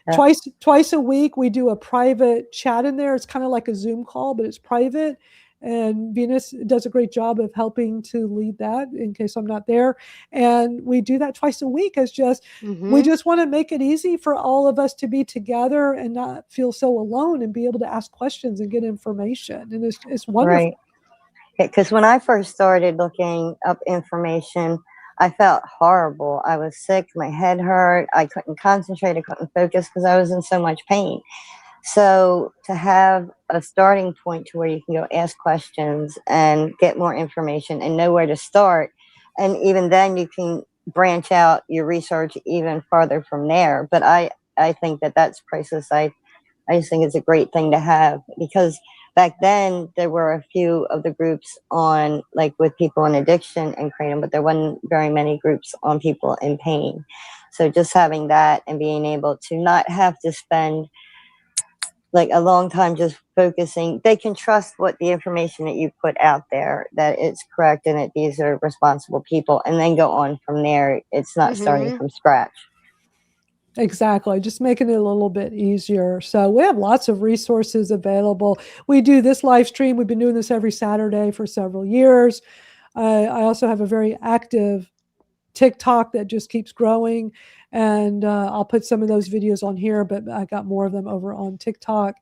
Yeah. Twice a week, we do a private chat in there. It's kind of like a Zoom call, but it's private. And Venus does a great job of helping to lead that in case I'm not there. And we do that twice a week. It's just, we just want to make it easy for all of us to be together and not feel so alone and be able to ask questions and get information. And it's wonderful. Right. Because when I first started looking up information, I felt horrible. I was sick. My head hurt. I couldn't concentrate. I couldn't focus because I was in so much pain. So to have a starting point to where you can go ask questions and get more information and know where to start. And even then you can branch out your research even farther from there. But I think that that's priceless. I just think it's a great thing to have because back then there were a few of the groups on like with people in addiction and Kratom, but there wasn't very many groups on people in pain. So just having that and being able to not have to spend like a long time just focusing, they can trust what the information that you put out there, that it's correct and that these are responsible people, and then go on from there. It's not starting from scratch. Exactly. Just making it a little bit easier. So we have lots of resources available. We do this live stream. We've been doing this every Saturday for several years. I also have a very active TikTok that just keeps growing. And I'll put some of those videos on here, but I got more of them over on TikTok.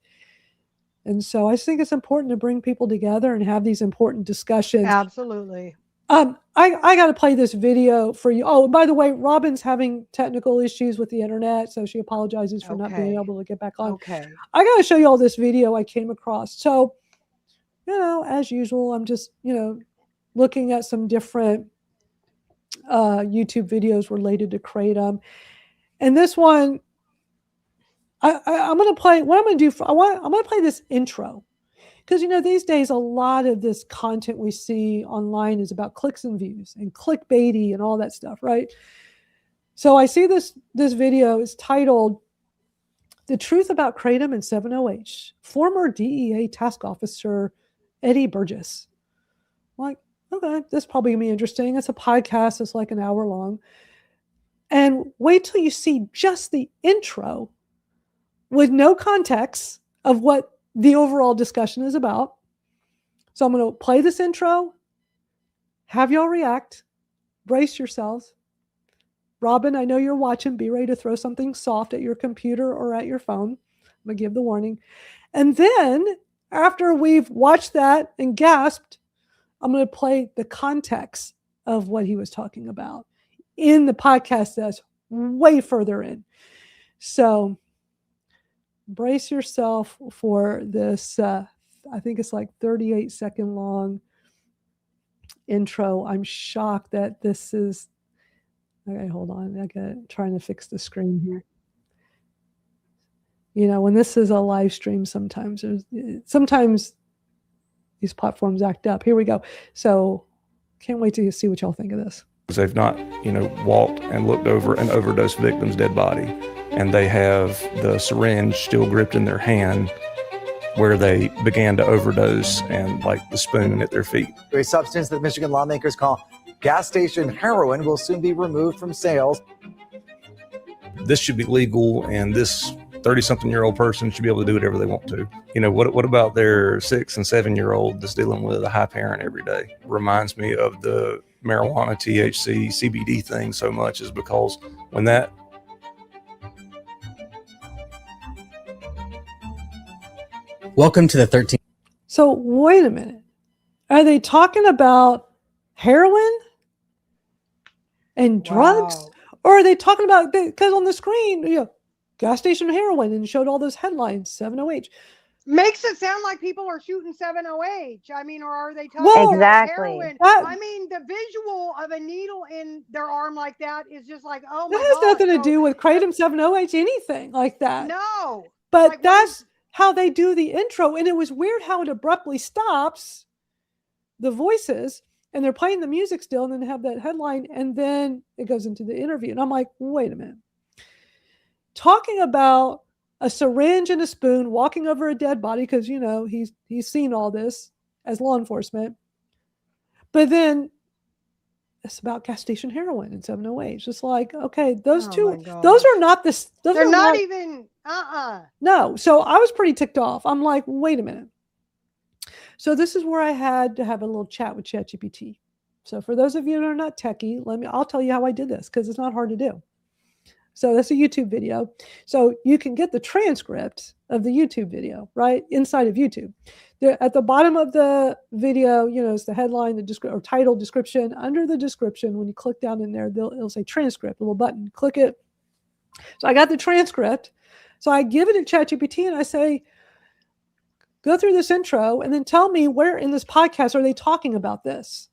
And so I just think it's important to bring people together and have these important discussions. Absolutely. I got to play this video for you. Oh, by the way, Robin's having technical issues with the internet, so she apologizes for not being able to get back on. Okay. I got to show you all this video I came across. So, as usual, I'm just, looking at some different YouTube videos related to Kratom. And this one, I'm going to play, what I'm going to do, I'm going to play this intro. Because, these days, a lot of this content we see online is about clicks and views and clickbaity and all that stuff, right? So I see this video is titled, "The Truth About Kratom and 7-OH, former DEA task officer Eddie Burgess." I'm like, okay, this is probably going to be interesting. It's a podcast. It's like an hour long. And wait till you see just the intro with no context of what the overall discussion is about. So I'm going to play this intro, have y'all react, brace yourselves. Robin, I know you're watching. Be ready to throw something soft at your computer or at your phone. I'm going to give the warning. And then after we've watched that and gasped, I'm going to play the context of what he was talking about in the podcast that's way further in. So brace yourself for this, I think it's like 38-second long intro. I'm shocked that this is, okay, hold on. Trying to fix the screen here. When this is a live stream, sometimes these platforms act up. Here we go. So can't wait to see what y'all think of this. They've not, walked and looked over an overdose victim's dead body, and they have the syringe still gripped in their hand where they began to overdose and like the spoon at their feet. A substance that Michigan lawmakers call gas station heroin will soon be removed from sales. This should be legal, and this 30-something-year-old person should be able to do whatever they want to. What about their 6- and 7-year-old that's dealing with a high parent every day? Reminds me of the marijuana, THC, CBD thing so much, is because when that Welcome to the 13th. So wait a minute. Are they talking about heroin and drugs? Wow. Or are they talking about, because on the screen, gas station heroin, and showed all those headlines, 7-OH. makes it sound like people are shooting 7-OH. I mean, or are they talking Well, about Exactly. heroin? That, I mean, the visual of a needle in their arm like that is just like, oh that my has God. nothing to So do with Kratom 7-OH, anything like that. no, But like, what that's is, how they do the intro. And it was weird how it abruptly stops the voices and they're playing the music still, and then they have that headline, and then it goes into the interview. And I'm like, wait a minute. Talking about a syringe and a spoon walking over a dead body, because you know he's seen all this as law enforcement. But then it's about gas station heroin and 7-OH. It's like, okay, those oh two, my gosh. those are not this. Those They're are not even, No. So I was pretty ticked off. I'm like, wait a minute. So this is where I had to have a little chat with ChatGPT. So for those of you that are not techie, I'll tell you how I did this, because it's not hard to do. So that's a YouTube video. So you can get the transcript of the YouTube video, right, inside of YouTube. At the bottom of the video, you know, it's the headline, or title, description. Under the description, when you click down in there, it'll say transcript, a little button. Click it. So I got the transcript. So I give it to ChatGPT and I say, go through this intro and then tell me where in this podcast are they talking about this?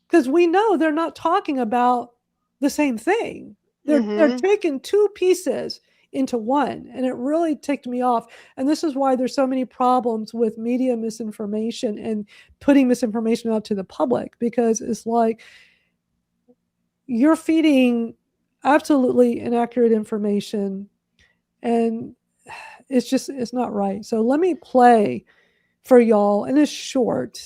Because we know they're not talking about the same thing. They're taking two pieces into one, and it really ticked me off. And this is why there's so many problems with media misinformation and putting misinformation out to the public, because it's like you're feeding absolutely inaccurate information, and it's not right. So let me play for y'all, and it's short.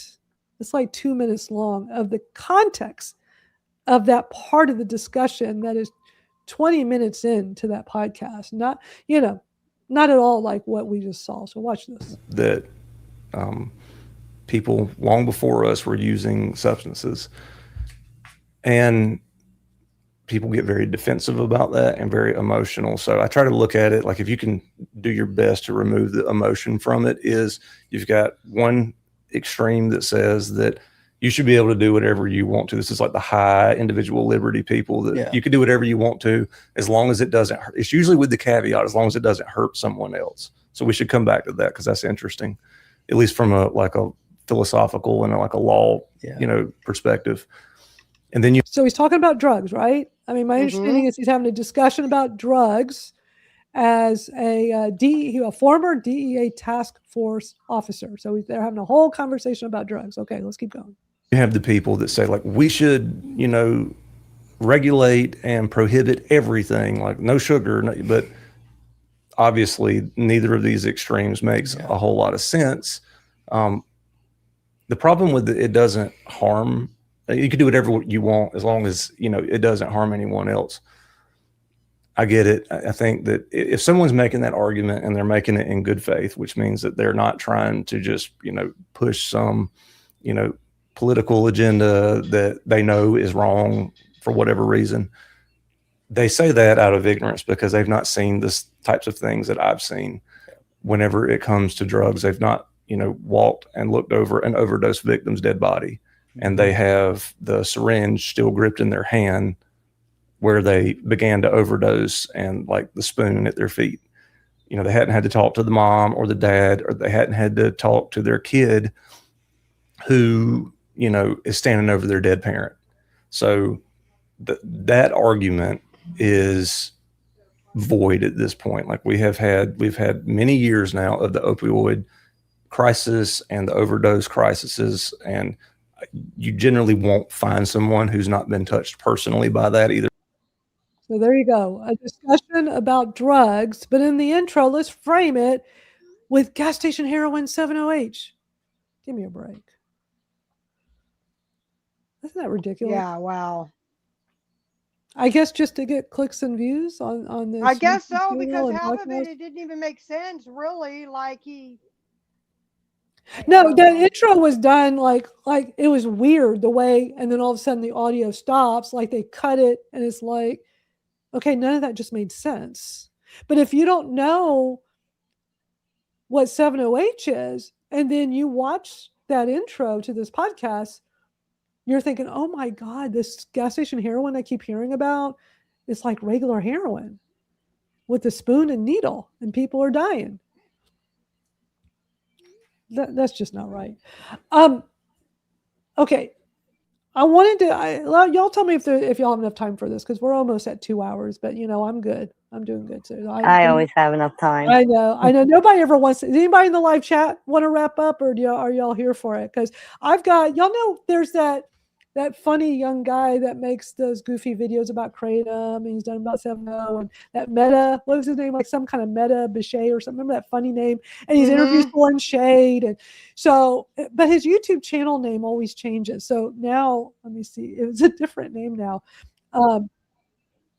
It's like 2 minutes long, of the context of that part of the discussion that is 20 minutes into that podcast. Not at all like what we just saw. So watch this. That people long before us were using substances, and people get very defensive about that and very emotional. So I try to look at it like, if you can do your best to remove the emotion from it, is you've got one extreme that says that you should be able to do whatever you want to. This is like the high individual liberty people, that you can do whatever you want to, as long as it doesn't hurt. It's usually with the caveat, as long as it doesn't hurt someone else. So we should come back to that, because that's interesting, at least from a philosophical and like a law, perspective. And then So he's talking about drugs, right? I mean, my understanding is he's having a discussion about drugs as a former DEA task force officer. So they're having a whole conversation about drugs. Okay, let's keep going. You have the people that say, like, we should, regulate and prohibit everything, like no sugar, but obviously neither of these extremes makes a whole lot of sense. The problem with it doesn't harm. You can do whatever you want, as long as, it doesn't harm anyone else. I get it. I think that if someone's making that argument and they're making it in good faith, which means that they're not trying to just, push some, political agenda that they know is wrong for whatever reason, they say that out of ignorance, because they've not seen the types of things that I've seen whenever it comes to drugs. They've not, walked and looked over an overdose victim's dead body, and they have the syringe still gripped in their hand where they began to overdose, and like the spoon at their feet. They hadn't had to talk to the mom or the dad, or they hadn't had to talk to their kid who, is standing over their dead parent. So that argument is void at this point. Like we've had many years now of the opioid crisis and the overdose crises, and you generally won't find someone who's not been touched personally by that either. So there you go. A discussion about drugs, but in the intro, let's frame it with gas station heroin 7-OH. Give me a break. Isn't that ridiculous? Yeah, wow. I guess just to get clicks and views on this. I guess so, YouTube because channel and half of podcast. it didn't even make sense, really. Like No, the intro was done like it was weird the way, and then all of a sudden the audio stops, like they cut it, and it's like, okay, none of that just made sense. But if you don't know what 7-OH is, and then you watch that intro to this podcast, you're thinking, oh my God, this gas station heroin I keep hearing about is like regular heroin with a spoon and needle, and people are dying. That's just not right. Okay. I wanted to, y'all tell me if y'all have enough time for this, because we're almost at 2 hours, but I'm good. I'm doing good too. I always have enough time. I know. Nobody ever wants to. Does anybody in the live chat want to wrap up, or are y'all here for it? Because I've got, there's that funny young guy that makes those goofy videos about Kratom, and he's done about 7.0, and that Meta, what was his name? Like some kind of Meta Bichet or something. Remember that funny name? And he's interviewed Lauren Shade. And so, but his YouTube channel name always changes. So now, let me see. It was a different name now.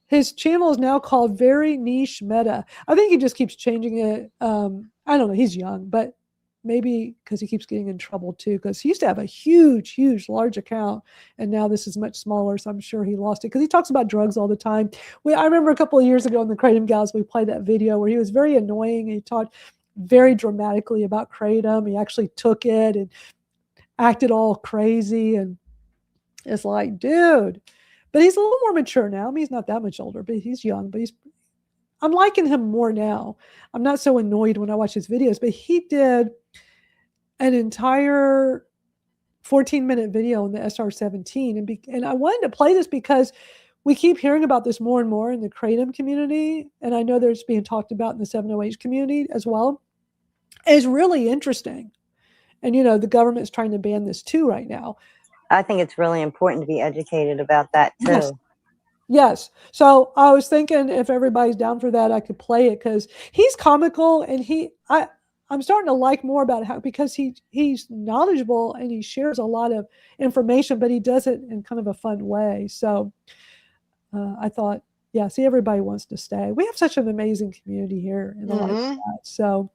His channel is now called Very Niche Meta. I think he just keeps changing it. I don't know. He's young, but maybe because he keeps getting in trouble too, because he used to have a huge, large account, and now this is much smaller, so I'm sure he lost it, because he talks about drugs all the time. I remember a couple of years ago in the Kratom Gals, we played that video where he was very annoying, and he talked very dramatically about Kratom. He actually took it and acted all crazy, and it's like, dude. But he's a little more mature now. I mean, he's not that much older, but he's young, but I'm liking him more now. I'm not so annoyed when I watch his videos, but he did an entire 14-minute video on the SR17. And I wanted to play this because we keep hearing about this more and more in the Kratom community. And I know there's being talked about in the 708 community as well. It's really interesting. And, the government's trying to ban this too right now. I think it's really important to be educated about that too. Yes. So I was thinking if everybody's down for that, I could play it, because he's comical, and I'm starting to like more about how, because he's knowledgeable and he shares a lot of information, but he does it in kind of a fun way. So I thought, see, everybody wants to stay. We have such an amazing community here in the live chat. So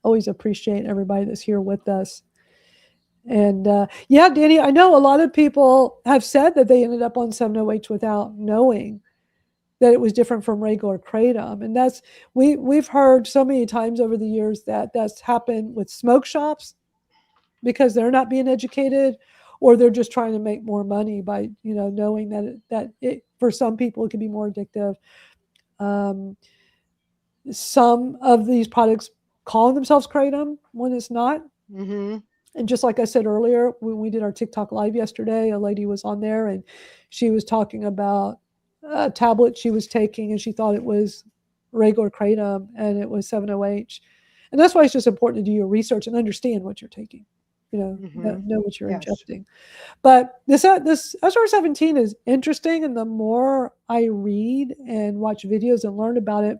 always appreciate everybody that's here with us. And Danny, I know a lot of people have said that they ended up on 708 without knowing that it was different from regular Kratom. And that's, we've heard so many times over the years that that's happened with smoke shops, because they're not being educated, or they're just trying to make more money by, knowing that it, for some people, it can be more addictive. Some of these products calling themselves Kratom when it's not. Mm-hmm. And just like I said earlier, when we did our TikTok live yesterday, a lady was on there and she was talking about a tablet she was taking, and she thought it was regular Kratom, and it was 708. And that's why it's just important to do your research and understand what you're taking, know what you're ingesting. But this SR17 is interesting, and the more I read and watch videos and learn about it,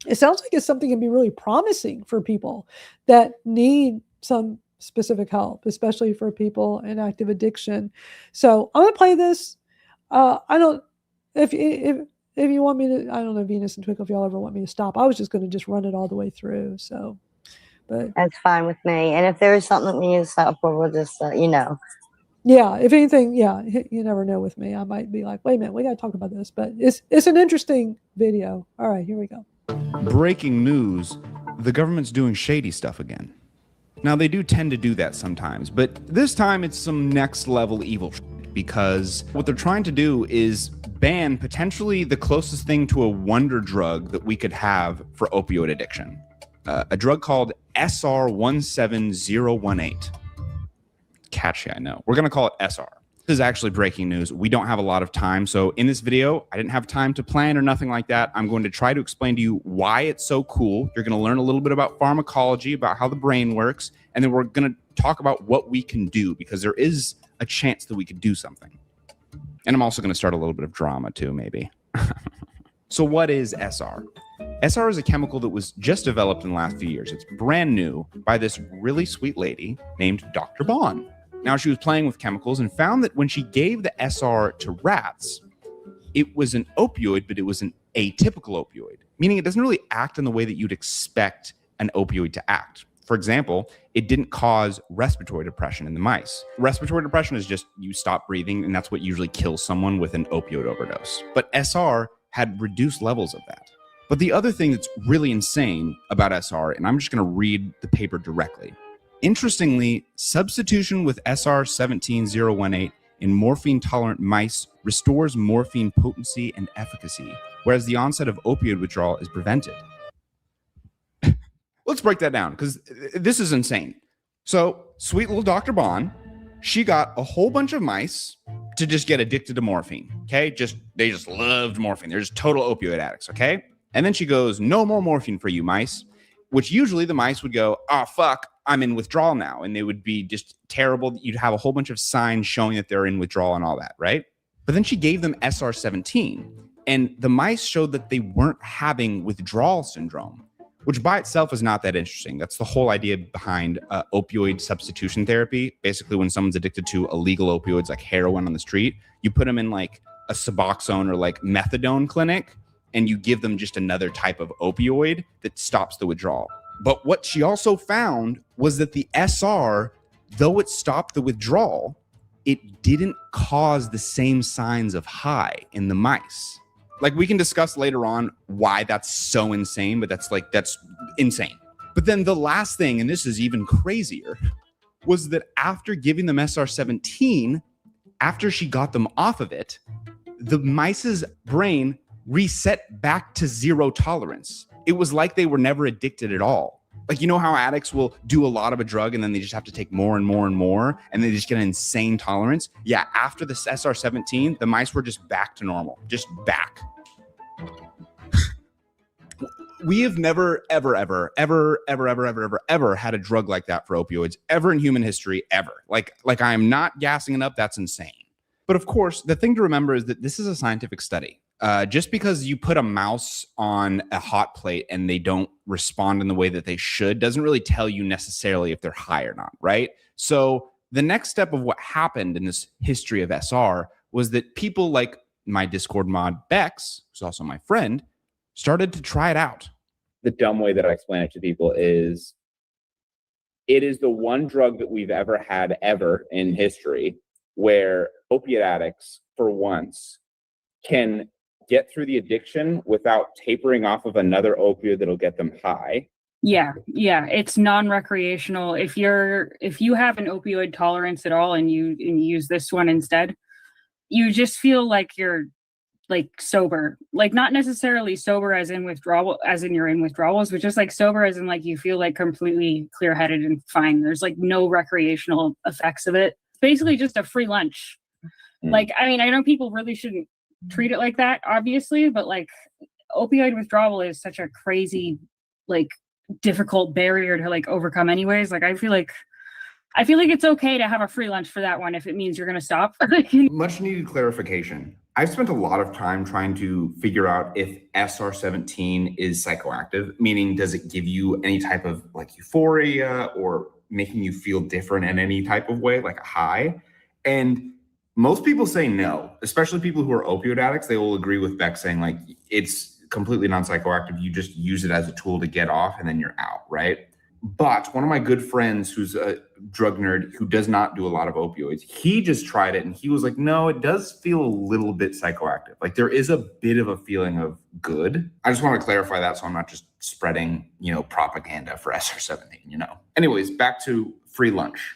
it sounds like it's something that can be really promising for people that need some specific help, especially for people in active addiction. So I'm gonna play this. If you want me to, I don't know, Venus and Twinkle, if y'all ever want me to stop. I was just going to just run it all the way through. So, but that's fine with me. And if there is something we need to stop for, we'll just Yeah, if anything, you never know with me. I might be like, wait a minute, we got to talk about this. But it's an interesting video. All right, here we go. Breaking news: the government's doing shady stuff again. Now, they do tend to do that sometimes, but this time it's some next level evil shit, because what they're trying to do is ban potentially the closest thing to a wonder drug that we could have for opioid addiction. A drug called SR17018. Catchy, I know. We're going to call it SR. This is actually breaking news. We don't have a lot of time. So in this video, I didn't have time to plan or nothing like that. I'm going to try to explain to you why it's so cool. You're going to learn a little bit about pharmacology, about how the brain works. And then we're going to talk about what we can do, because there is a chance that we could do something. And I'm also going to start a little bit of drama too, maybe. So what is SR? SR is a chemical that was just developed in the last few years. It's brand new by this really sweet lady named Dr. Bond. Now, she was playing with chemicals and found that when she gave the SR to rats, it was an opioid, but it was an atypical opioid, meaning it doesn't really act in the way that you'd expect an opioid to act. For example, it didn't cause respiratory depression in the mice. Respiratory depression is just you stop breathing, and that's what usually kills someone with an opioid overdose. But SR had reduced levels of that. But the other thing that's really insane about SR, and I'm just going to read the paper directly. Interestingly, substitution with SR17018 in morphine-tolerant mice restores morphine potency and efficacy, whereas the onset of opioid withdrawal is prevented. Let's break that down because this is insane. So sweet little Dr. Bond, she got a whole bunch of mice to just get addicted to morphine. Okay. They just loved morphine. They're just total opioid addicts. Okay. And then she goes, no more morphine for you mice, which usually the mice would go, oh, fuck, I'm in withdrawal now. And they would be just terrible. You'd have a whole bunch of signs showing that they're in withdrawal and all that. Right. But then she gave them SR17 and the mice showed that they weren't having withdrawal syndrome, which by itself is not that interesting. That's the whole idea behind opioid substitution therapy. Basically, when someone's addicted to illegal opioids like heroin on the street, you put them in like a Suboxone or like methadone clinic, and you give them just another type of opioid that stops the withdrawal. But what she also found was that the SR, though it stopped the withdrawal, it didn't cause the same signs of high in the mice. Like, we can discuss later on why that's so insane, but that's insane. But then the last thing, and this is even crazier, was that after giving them SR17, after she got them off of it, the mice's brain reset back to zero tolerance. It was like they were never addicted at all. Like, you know how addicts will do a lot of a drug and then they just have to take more and more and more, and they just get an insane tolerance? Yeah, after the SR17, the mice were just back to normal, just back. We have never, ever had a drug like that for opioids ever in human history, ever. Like I am not gassing it up. That's insane. But of course, the thing to remember is that this is a scientific study. Just because you put a mouse on a hot plate and they don't respond in the way that they should doesn't really tell you necessarily if they're high or not, right? So the next step of what happened in this history of SR was that people like my Discord mod Bex, who's also my friend, started to try it out. The dumb way that I explain it to people is it is the one drug that we've ever had ever in history where opiate addicts, for once, can get through the addiction without tapering off of another opioid that'll get them high. Yeah, it's non-recreational. If you have an opioid tolerance at all and you use this one instead, you just feel like you're like sober, like not necessarily sober as in withdrawal, as in you're in withdrawals, but just like sober as in like you feel like completely clear-headed and fine. There's like no recreational effects of it. It's basically just a free lunch. Like, I mean, I know people really shouldn't treat it like that, obviously, but like opioid withdrawal is such a crazy, like difficult barrier to like overcome anyways. Like, I feel like it's okay to have a free lunch for that one if it means you're going to stop. Much needed clarification. I've spent a lot of time trying to figure out if SR17 is psychoactive, meaning does it give you any type of like euphoria or making you feel different in any type of way, like a high? And most people say no, especially people who are opioid addicts. They will agree with Beck saying like it's completely non-psychoactive. You just use it as a tool to get off and then you're out, right? But one of my good friends who's a drug nerd who does not do a lot of opioids, he just tried it and he was like, no, it does feel a little bit psychoactive. Like there is a bit of a feeling of good. I just want to clarify that so I'm not just spreading, propaganda for SR17, Anyways, back to free lunch.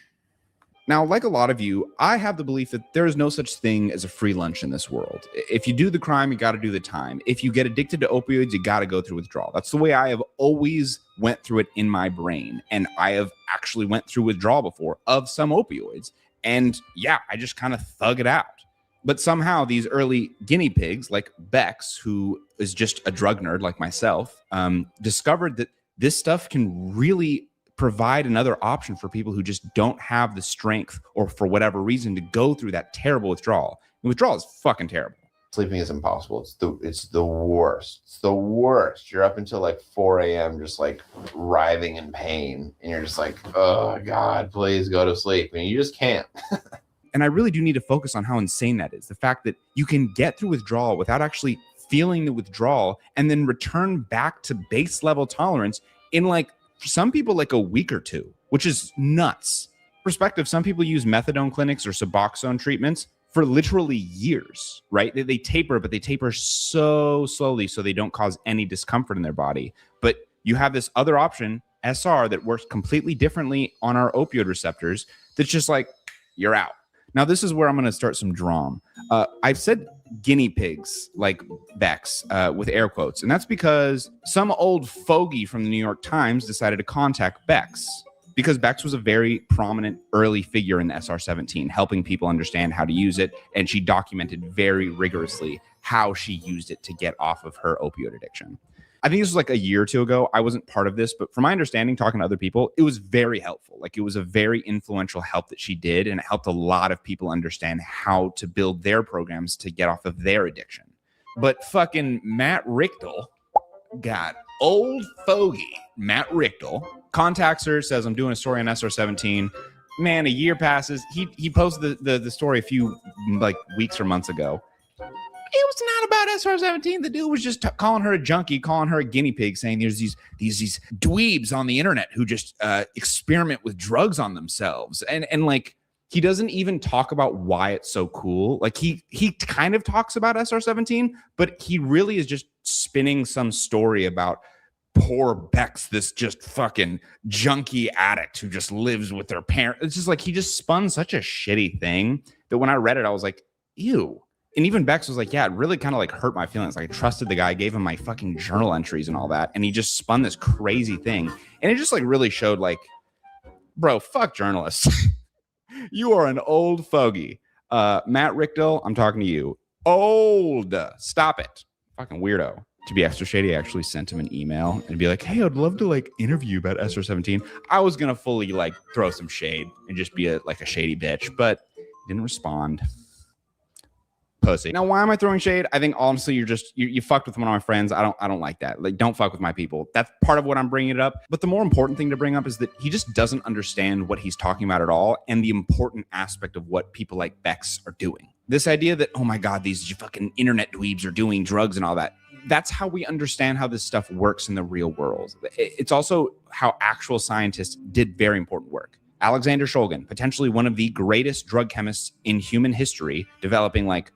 Now, like a lot of you, I have the belief that there is no such thing as a free lunch in this world. If you do the crime, you got to do the time. If you get addicted to opioids, you got to go through withdrawal. That's the way I have always went through it in my brain. And I have actually went through withdrawal before of some opioids. And yeah, I just kind of thug it out. But somehow these early guinea pigs like Bex, who is just a drug nerd like myself, discovered that this stuff can really provide another option for people who just don't have the strength or for whatever reason to go through that terrible withdrawal. And withdrawal is fucking terrible. Sleeping is impossible. It's the worst. It's the worst. You're up until like 4 a.m. just like writhing in pain. And you're just like, oh God, please go to sleep. And you just can't. And I really do need to focus on how insane that is. The fact that you can get through withdrawal without actually feeling the withdrawal and then return back to base level tolerance in like, for some people, like a week or two, which is nuts. Perspective, some people use methadone clinics or Suboxone treatments for literally years, right? They taper, but they taper so slowly so they don't cause any discomfort in their body. But you have this other option, SR, that works completely differently on our opioid receptors that's just like, you're out. Now, this is where I'm going to start some drama. I've said guinea pigs like Bex, with air quotes. And that's because some old fogey from the New York Times decided to contact Bex, because Bex was a very prominent early figure in the SR-17, helping people understand how to use it. And she documented very rigorously how she used it to get off of her opioid addiction. I think this was like a year or two ago. I wasn't part of this, but from my understanding, talking to other people, it was very helpful. Like, it was a very influential help that she did, and it helped a lot of people understand how to build their programs to get off of their addiction. But fucking Matt Richtel, got old fogey Matt Richtel, contacts her, says, I'm doing a story on SR-17. Man, a year passes. He posted the story a few like weeks or months ago. It was not about SR-17. The dude was just calling her a junkie, calling her a guinea pig, saying there's these dweebs on the internet who just experiment with drugs on themselves. And like, he doesn't even talk about why it's so cool. Like, he kind of talks about SR-17, but he really is just spinning some story about poor Bex, this just fucking junkie addict who just lives with their parents. It's just like, he just spun such a shitty thing that when I read it, I was like, ew. And even Bex was like, yeah, it really kind of like hurt my feelings. Like, I trusted the guy, gave him my fucking journal entries and all that. And he just spun this crazy thing. And it just like really showed like, bro, fuck journalists. You are an old fogey. Matt Richtel, I'm talking to you. Old. Stop it. Fucking weirdo. To be extra shady, I actually sent him an email and be like, hey, I'd love to like interview about SR-17. I was going to fully like throw some shade and just be a shady bitch, but didn't respond. Pussy. Now, why am I throwing shade? I think honestly, you fucked with one of my friends. I don't like that. Like, don't fuck with my people. That's part of what I'm bringing it up. But the more important thing to bring up is that he just doesn't understand what he's talking about at all, and the important aspect of what people like Bex are doing. This idea that, oh my God, these fucking internet dweebs are doing drugs and all that. That's how we understand how this stuff works in the real world. It's also how actual scientists did very important work. Alexander Shulgin, potentially one of the greatest drug chemists in human history, developing like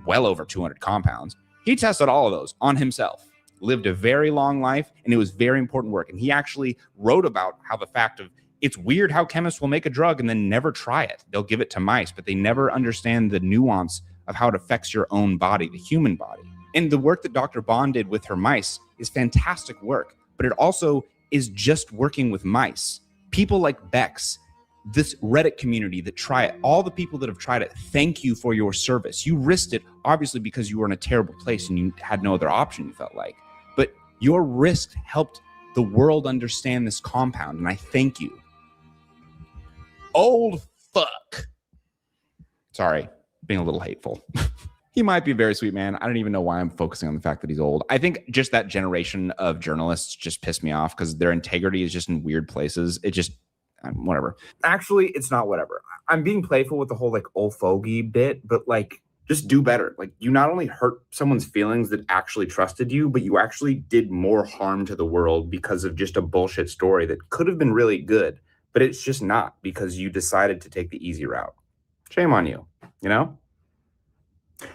well over 200 compounds. He tested all of those on himself, lived a very long life, and it was very important work. And he actually wrote about how the fact of, it's weird how chemists will make a drug and then never try it. They'll give it to mice, but they never understand the nuance of how it affects your own body, the human body. And the work that Dr. Bond did with her mice is fantastic work, but it also is just working with mice. People like Bex, this Reddit community that try it, all the people that have tried it, thank you for your service. You risked it, obviously, because you were in a terrible place and you had no other option, you felt like. But your risk helped the world understand this compound, and I thank you. Old fuck. Sorry, being a little hateful. He might be a very sweet man. I don't even know why I'm focusing on the fact that he's old. I think just that generation of journalists just pissed me off because their integrity is just in weird places. It just, whatever. Actually, it's not whatever. I'm being playful with the whole like old fogey bit, but like, just do better. Like, you not only hurt someone's feelings that actually trusted you, but you actually did more harm to the world because of just a bullshit story that could have been really good, but it's just not because you decided to take the easy route. Shame on you, you know?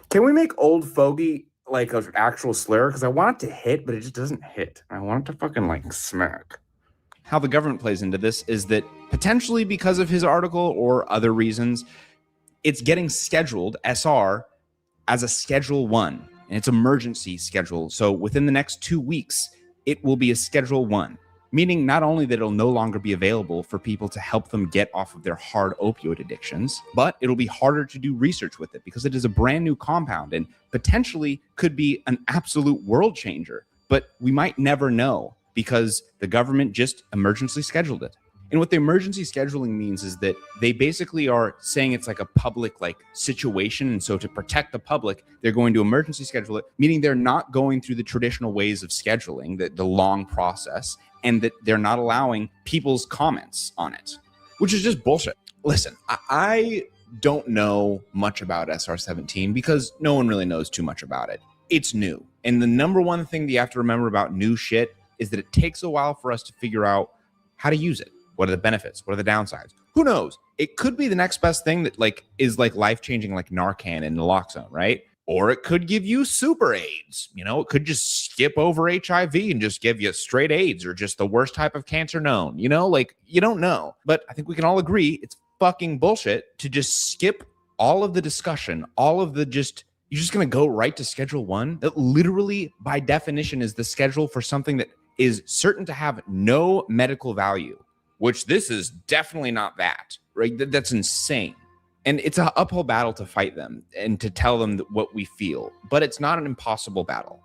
Can we make old fogey like an actual slur? Because I want it to hit, but it just doesn't hit. I want it to fucking like smack. How the government plays into this is that potentially because of his article or other reasons, it's getting scheduled, SR, as a Schedule 1, and it's emergency schedule. So within the next 2 weeks, it will be a Schedule 1, meaning not only that it'll no longer be available for people to help them get off of their hard opioid addictions, but it'll be harder to do research with it because it is a brand new compound and potentially could be an absolute world changer. But we might never know because the government just emergency scheduled it. And what the emergency scheduling means is that they basically are saying it's like a public like situation. And so to protect the public, they're going to emergency schedule it, meaning they're not going through the traditional ways of scheduling, the long process, and that they're not allowing people's comments on it, which is just bullshit. Listen, I don't know much about SR-17 because no one really knows too much about it. It's new. And the number one thing that you have to remember about new shit is that it takes a while for us to figure out how to use it. What are the benefits? What are the downsides? Who knows? It could be the next best thing that like is like life-changing, like Narcan and naloxone, right? Or it could give you super AIDS. You know, it could just skip over HIV and just give you straight AIDS or just the worst type of cancer known. You know, like you don't know. But I think we can all agree it's fucking bullshit to just skip all of the discussion, all of the just You're just going to go right to Schedule 1? That literally, by definition, is the schedule for something that is certain to have no medical value, which this is definitely not that, right? That's insane. And it's an uphill battle to fight them and to tell them what we feel, but it's not an impossible battle.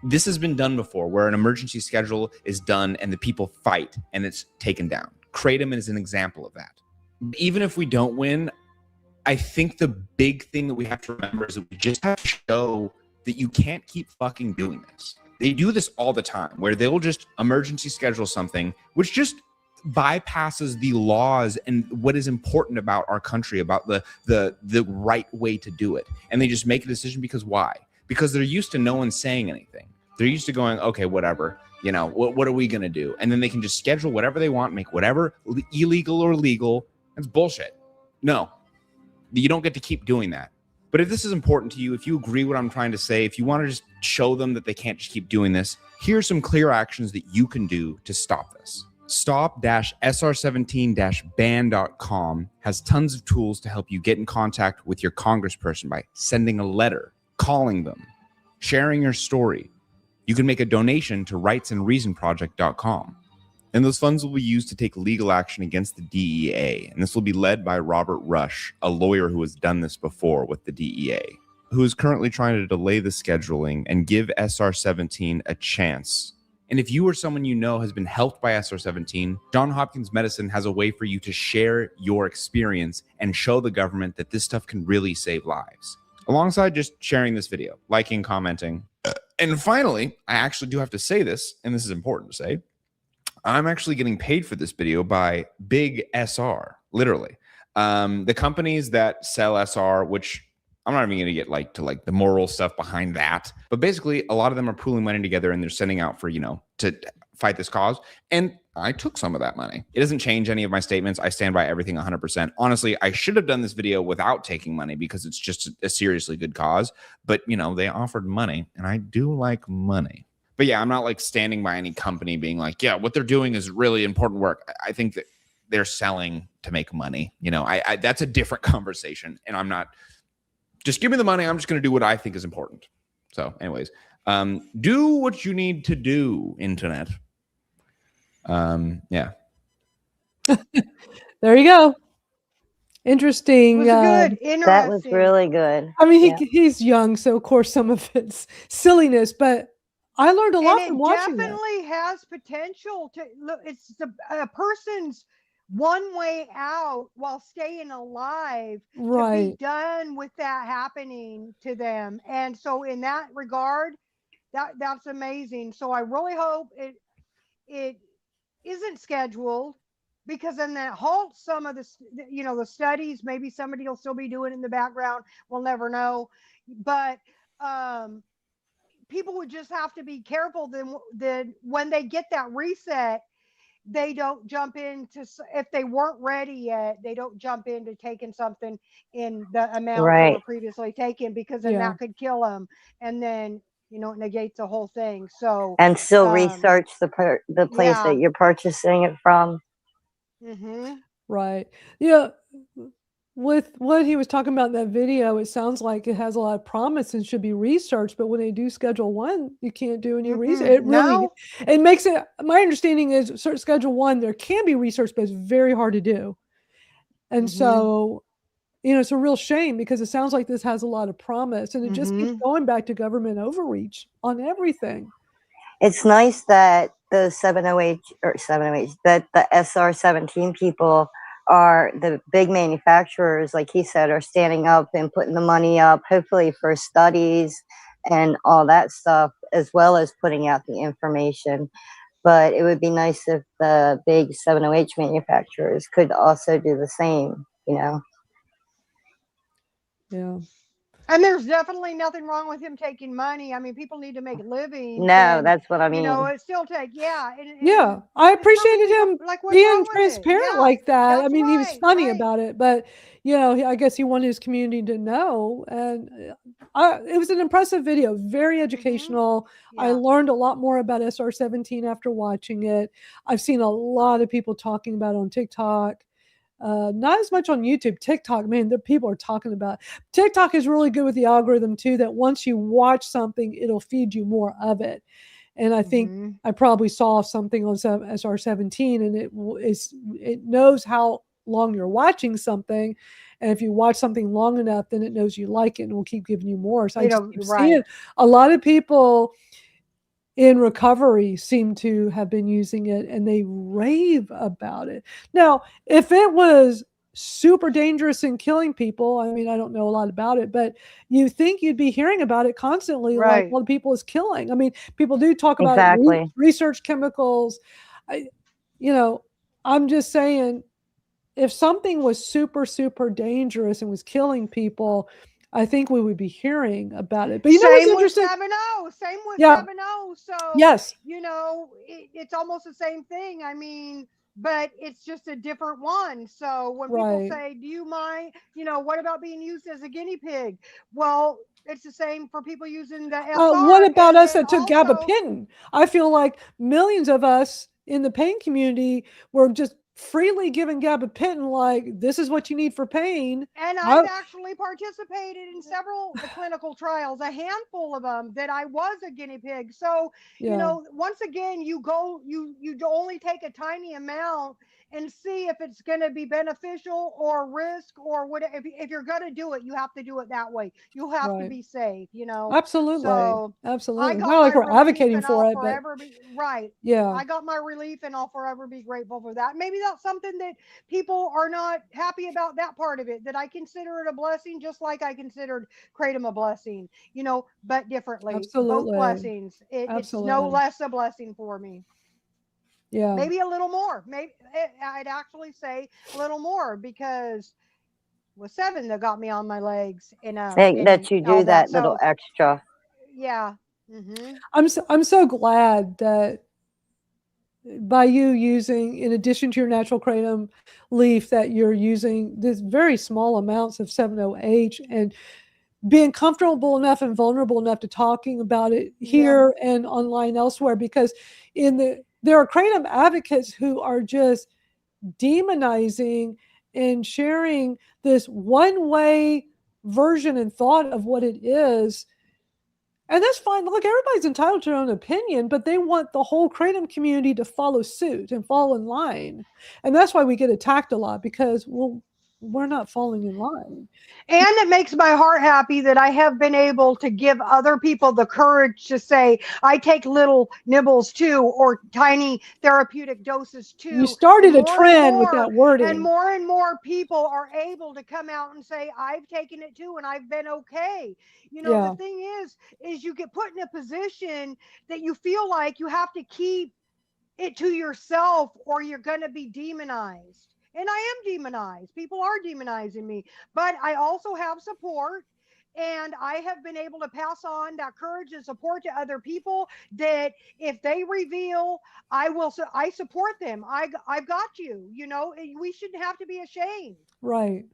This has been done before, where an emergency schedule is done and the people fight and it's taken down. Kratom is an example of that. Even if we don't win, I think the big thing that we have to remember is that we just have to show that you can't keep fucking doing this. They do this all the time, where they'll just emergency schedule something, which just bypasses the laws and what is important about our country, about the right way to do it. And they just make a decision because why? Because they're used to no one saying anything. They're used to going, okay, whatever, you know, what are we going to do? And then they can just schedule whatever they want, make whatever illegal or legal. That's bullshit. No, you don't get to keep doing that. But if this is important to you, if you agree what I'm trying to say, if you want to just show them that they can't just keep doing this, here's some clear actions that you can do to stop this. Stop-SR17-ban.com has tons of tools to help you get in contact with your congressperson by sending a letter, calling them, sharing your story. You can make a donation to rightsandreasonproject.com. And those funds will be used to take legal action against the DEA. And this will be led by Robert Rush, a lawyer who has done this before with the DEA, who is currently trying to delay the scheduling and give SR17 a chance. And if you or someone you know has been helped by SR17, Johns Hopkins Medicine has a way for you to share your experience and show the government that this stuff can really save lives. Alongside just sharing this video, liking, commenting. And finally, I actually do have to say this, and this is important to say, I'm actually getting paid for this video by Big SR, literally. The companies that sell SR, which I'm not even going to get to the moral stuff behind that, but basically a lot of them are pooling money together and they're sending out for, to fight this cause. And I took some of that money. It doesn't change any of my statements. I stand by everything 100%. Honestly, I should have done this video without taking money because it's just a seriously good cause. But, they offered money and I do like money. But yeah, I'm not standing by any company being like, yeah, what they're doing is really important work. I think that they're selling to make money. That's a different conversation. And I'm not, just give me the money. I'm just going to do what I think is important. So anyways, do what you need to do, internet. Yeah. There you go. Interesting. Good. That was really good. I mean, he's young, so of course some of it's silliness, but I learned a lot from watching it. It definitely has potential to look. It's a person's one way out while staying alive, right? To be done with that happening to them, and so in that regard, that's amazing. So I really hope it isn't scheduled, because then that halts some of the the studies. Maybe somebody will still be doing it in the background. We'll never know, but people would just have to be careful then when they get that reset, they don't jump into, if they weren't ready yet, they don't jump into taking something in the amount they were previously taken, because then that could kill them, and then it negates the whole thing. So and still research the place that you're purchasing it from. Mm-hmm. Right. Yeah. With what he was talking about in that video, it sounds like it has a lot of promise and should be researched. But when they do Schedule 1, you can't do any research. It really, it makes it. My understanding is Schedule 1, there can be research, but it's very hard to do. And so, it's a real shame, because it sounds like this has a lot of promise, and it just keeps going back to government overreach on everything. It's nice that the 708 that the SR17 people are the big manufacturers, like he said, are standing up and putting the money up, hopefully for studies and all that stuff, as well as putting out the information. But it would be nice if the big 708 manufacturers could also do the same, Yeah. And there's definitely nothing wrong with him taking money. I mean, people need to make a living. No, that's what I mean. It still takes, I appreciated him being transparent like that. That's I mean, he was funny about it, but I guess he wanted his community to know. And it was an impressive video, very educational. I learned a lot more about SR17 after watching it. I've seen a lot of people talking about it on TikTok. Not as much on YouTube. TikTok, man, the people are talking about. TikTok is really good with the algorithm too, that once you watch something, it'll feed you more of it. And I think I probably saw something on SR17, and it knows how long you're watching something. And if you watch something long enough, then it knows you like it and will keep giving you more. So I just keep seeing a lot of people in recovery seem to have been using it, and they rave about it. Now, if it was super dangerous and killing people, I mean, I don't know a lot about it, but you think you'd be hearing about it constantly, like all the people is killing. I mean, people do talk about it, research chemicals. I'm just saying, if something was super, super dangerous and was killing people, I think we would be hearing about it. But you know what's interesting? Same with 7-0. So, yes, it's almost the same thing. I mean, but it's just a different one. So when people say, do you mind, what about being used as a guinea pig? Well, it's the same for people using the SR. What about us that took gabapentin? I feel like millions of us in the pain community were just freely given gabapentin, like, this is what you need for pain. And I've actually participated in several clinical trials, a handful of them, that I was a guinea pig. So, once again, you only take a tiny amount and see if it's going to be beneficial or risk or whatever. If you're going to do it, you have to do it that way. You have to be safe, Absolutely. So absolutely. Not like we're advocating for it, but I got my relief, and I'll forever be grateful for that. Maybe that's something that people are not happy about, that part of it, that I consider it a blessing, just like I considered Kratom a blessing, but differently. Absolutely. Both blessings. It's no less a blessing for me. Yeah. Maybe a little more. Maybe I'd actually say a little more, because it was 7 that got me on my legs. That you do that little extra. Yeah. I'm so glad that by you using, in addition to your natural kratom leaf, that you're using this very small amounts of 7-OH and being comfortable enough and vulnerable enough to talking about it here and online elsewhere, because there are kratom advocates who are just demonizing and sharing this one-way version and thought of what it is. And that's fine. Look, everybody's entitled to their own opinion, but they want the whole kratom community to follow suit and fall in line. And that's why we get attacked a lot, because, we're not falling in line. And it makes my heart happy that I have been able to give other people the courage to say, I take little nibbles too, or tiny therapeutic doses too. You started a trend with that wording. And more people are able to come out and say, I've taken it too, and I've been okay. The thing is you get put in a position that you feel like you have to keep it to yourself, or you're going to be demonized. And I am demonized. People are demonizing me, but I also have support, and I have been able to pass on that courage and support to other people, that if they reveal, I support them. I've got you, we shouldn't have to be ashamed. Right.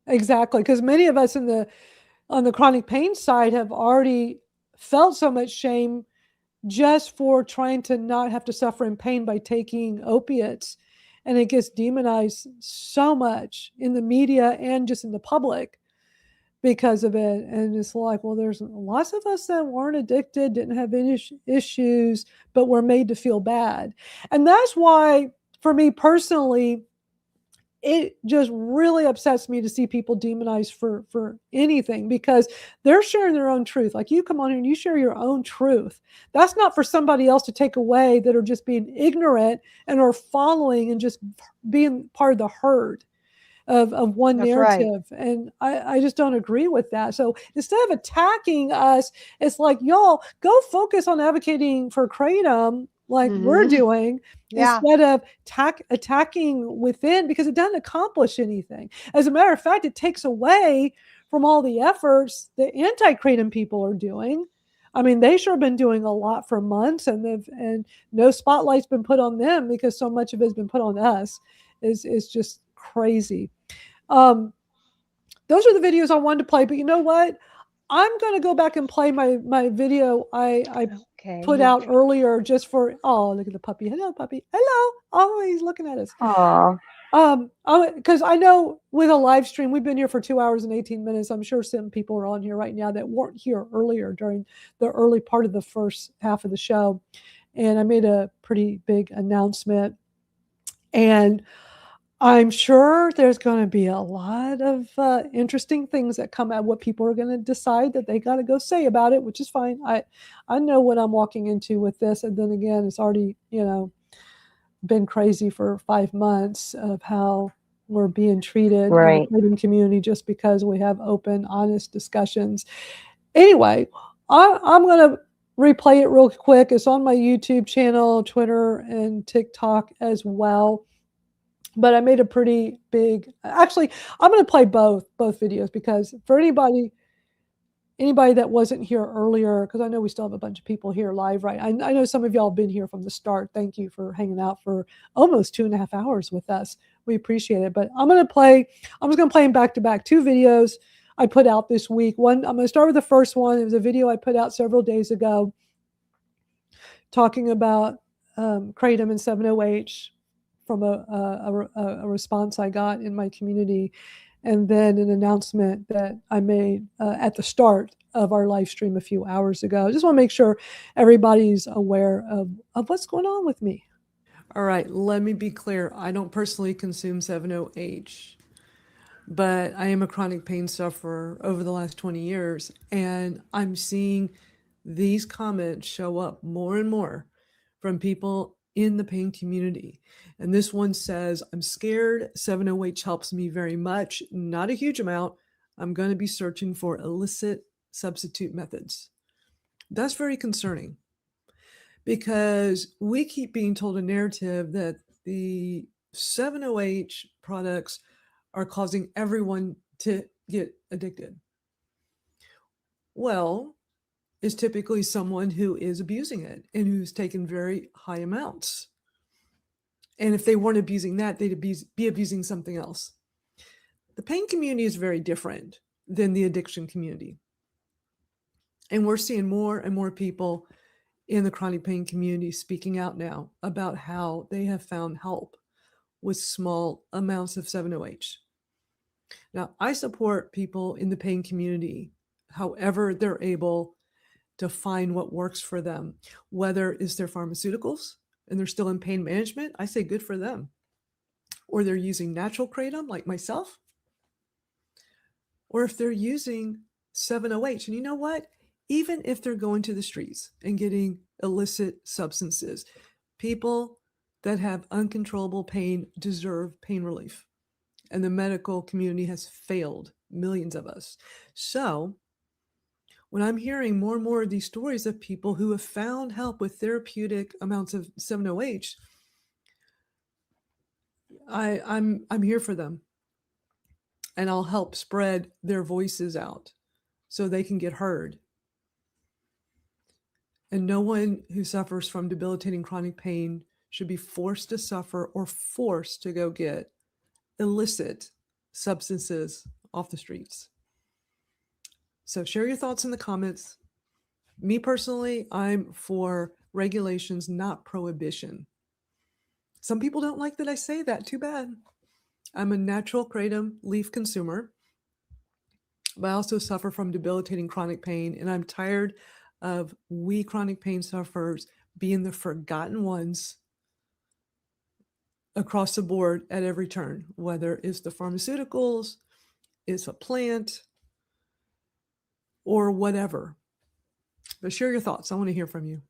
Exactly. Because many of us on the chronic pain side have already felt so much shame just for trying to not have to suffer in pain by taking opiates. And it gets demonized so much in the media and just in the public because of it. And it's like, well, there's lots of us that weren't addicted, didn't have any issues, but were made to feel bad. And that's why, for me personally, it just really upsets me to see people demonized for anything, because they're sharing their own truth. Like, you come on here and you share your own truth. That's not for somebody else to take away, that are just being ignorant and are following and just being part of the herd of one narrative. Right. And I just don't agree with that. So instead of attacking us, it's like, y'all go focus on advocating for kratom, like we're doing, instead of attacking within, because it doesn't accomplish anything. As a matter of fact, it takes away from all the efforts the anti-kratom people are doing. I mean, they sure have been doing a lot for months, and no spotlight's been put on them, because so much of it has been put on us. Is just crazy. Those are the videos I wanted to play, but you know what? I'm going to go back and play my video I put out earlier, just for, oh, look at the puppy. Hello, puppy. Hello. Oh, he's looking at us. Aww. Because I know with a live stream, we've been here for 2 hours and 18 minutes. I'm sure some people are on here right now that weren't here earlier during the early part of the first half of the show. And I made a pretty big announcement. And I'm sure there's going to be a lot of interesting things that come out, what people are going to decide that they got to go say about it, which is fine. I know what I'm walking into with this. And then again, it's already, been crazy for 5 months of how we're being treated Right. in the trading community just because we have open, honest discussions. Anyway, I'm going to replay it real quick. It's on my YouTube channel, Twitter, and TikTok as well. But I made a pretty big, actually, I'm going to play both videos because for anybody that wasn't here earlier, because I know we still have a bunch of people here live, right? I know some of y'all have been here from the start. Thank you for hanging out for almost 2.5 hours with us. We appreciate it. But I'm just going to play them back to back. 2 videos I put out this week. One, I'm going to start with the first one. It was a video I put out several days ago talking about Kratom and 7-OH from a response I got in my community. And then an announcement that I made at the start of our live stream a few hours ago. I just want to make sure everybody's aware of what's going on with me. All right, let me be clear. I don't personally consume 7-OH, but I am a chronic pain sufferer over the last 20 years, and I'm seeing these comments show up more and more from people in the pain community. And this one says, I'm scared. 7-OH helps me very much, not a huge amount. I'm going to be searching for illicit substitute methods. That's very concerning because we keep being told a narrative that the 7-OH products are causing everyone to get addicted. Well, it's typically someone who is abusing it and who's taken very high amounts. And if they weren't abusing that, they'd be abusing something else. The pain community is very different than the addiction community. And we're seeing more and more people in the chronic pain community speaking out now about how they have found help with small amounts of 7-OH. Now, I support people in the pain community, however they're able to find what works for them, whether it's their pharmaceuticals and they're still in pain management, I say good for them. Or they're using natural kratom like myself, or if they're using 7-OH. And you know what? Even if they're going to the streets and getting illicit substances, people that have uncontrollable pain deserve pain relief. And the medical community has failed millions of us. So when I'm hearing more and more of these stories of people who have found help with therapeutic amounts of 7-OH, I'm here for them. And I'll help spread their voices out so they can get heard. And no one who suffers from debilitating chronic pain should be forced to suffer or forced to go get illicit substances off the streets. So share your thoughts in the comments. Me personally, I'm for regulations, not prohibition. Some people don't like that I say that. Too bad. I'm a natural kratom leaf consumer, but I also suffer from debilitating chronic pain, and I'm tired of we chronic pain sufferers being the forgotten ones across the board at every turn, whether it's the pharmaceuticals, it's a plant, or whatever. But share your thoughts. I want to hear from you.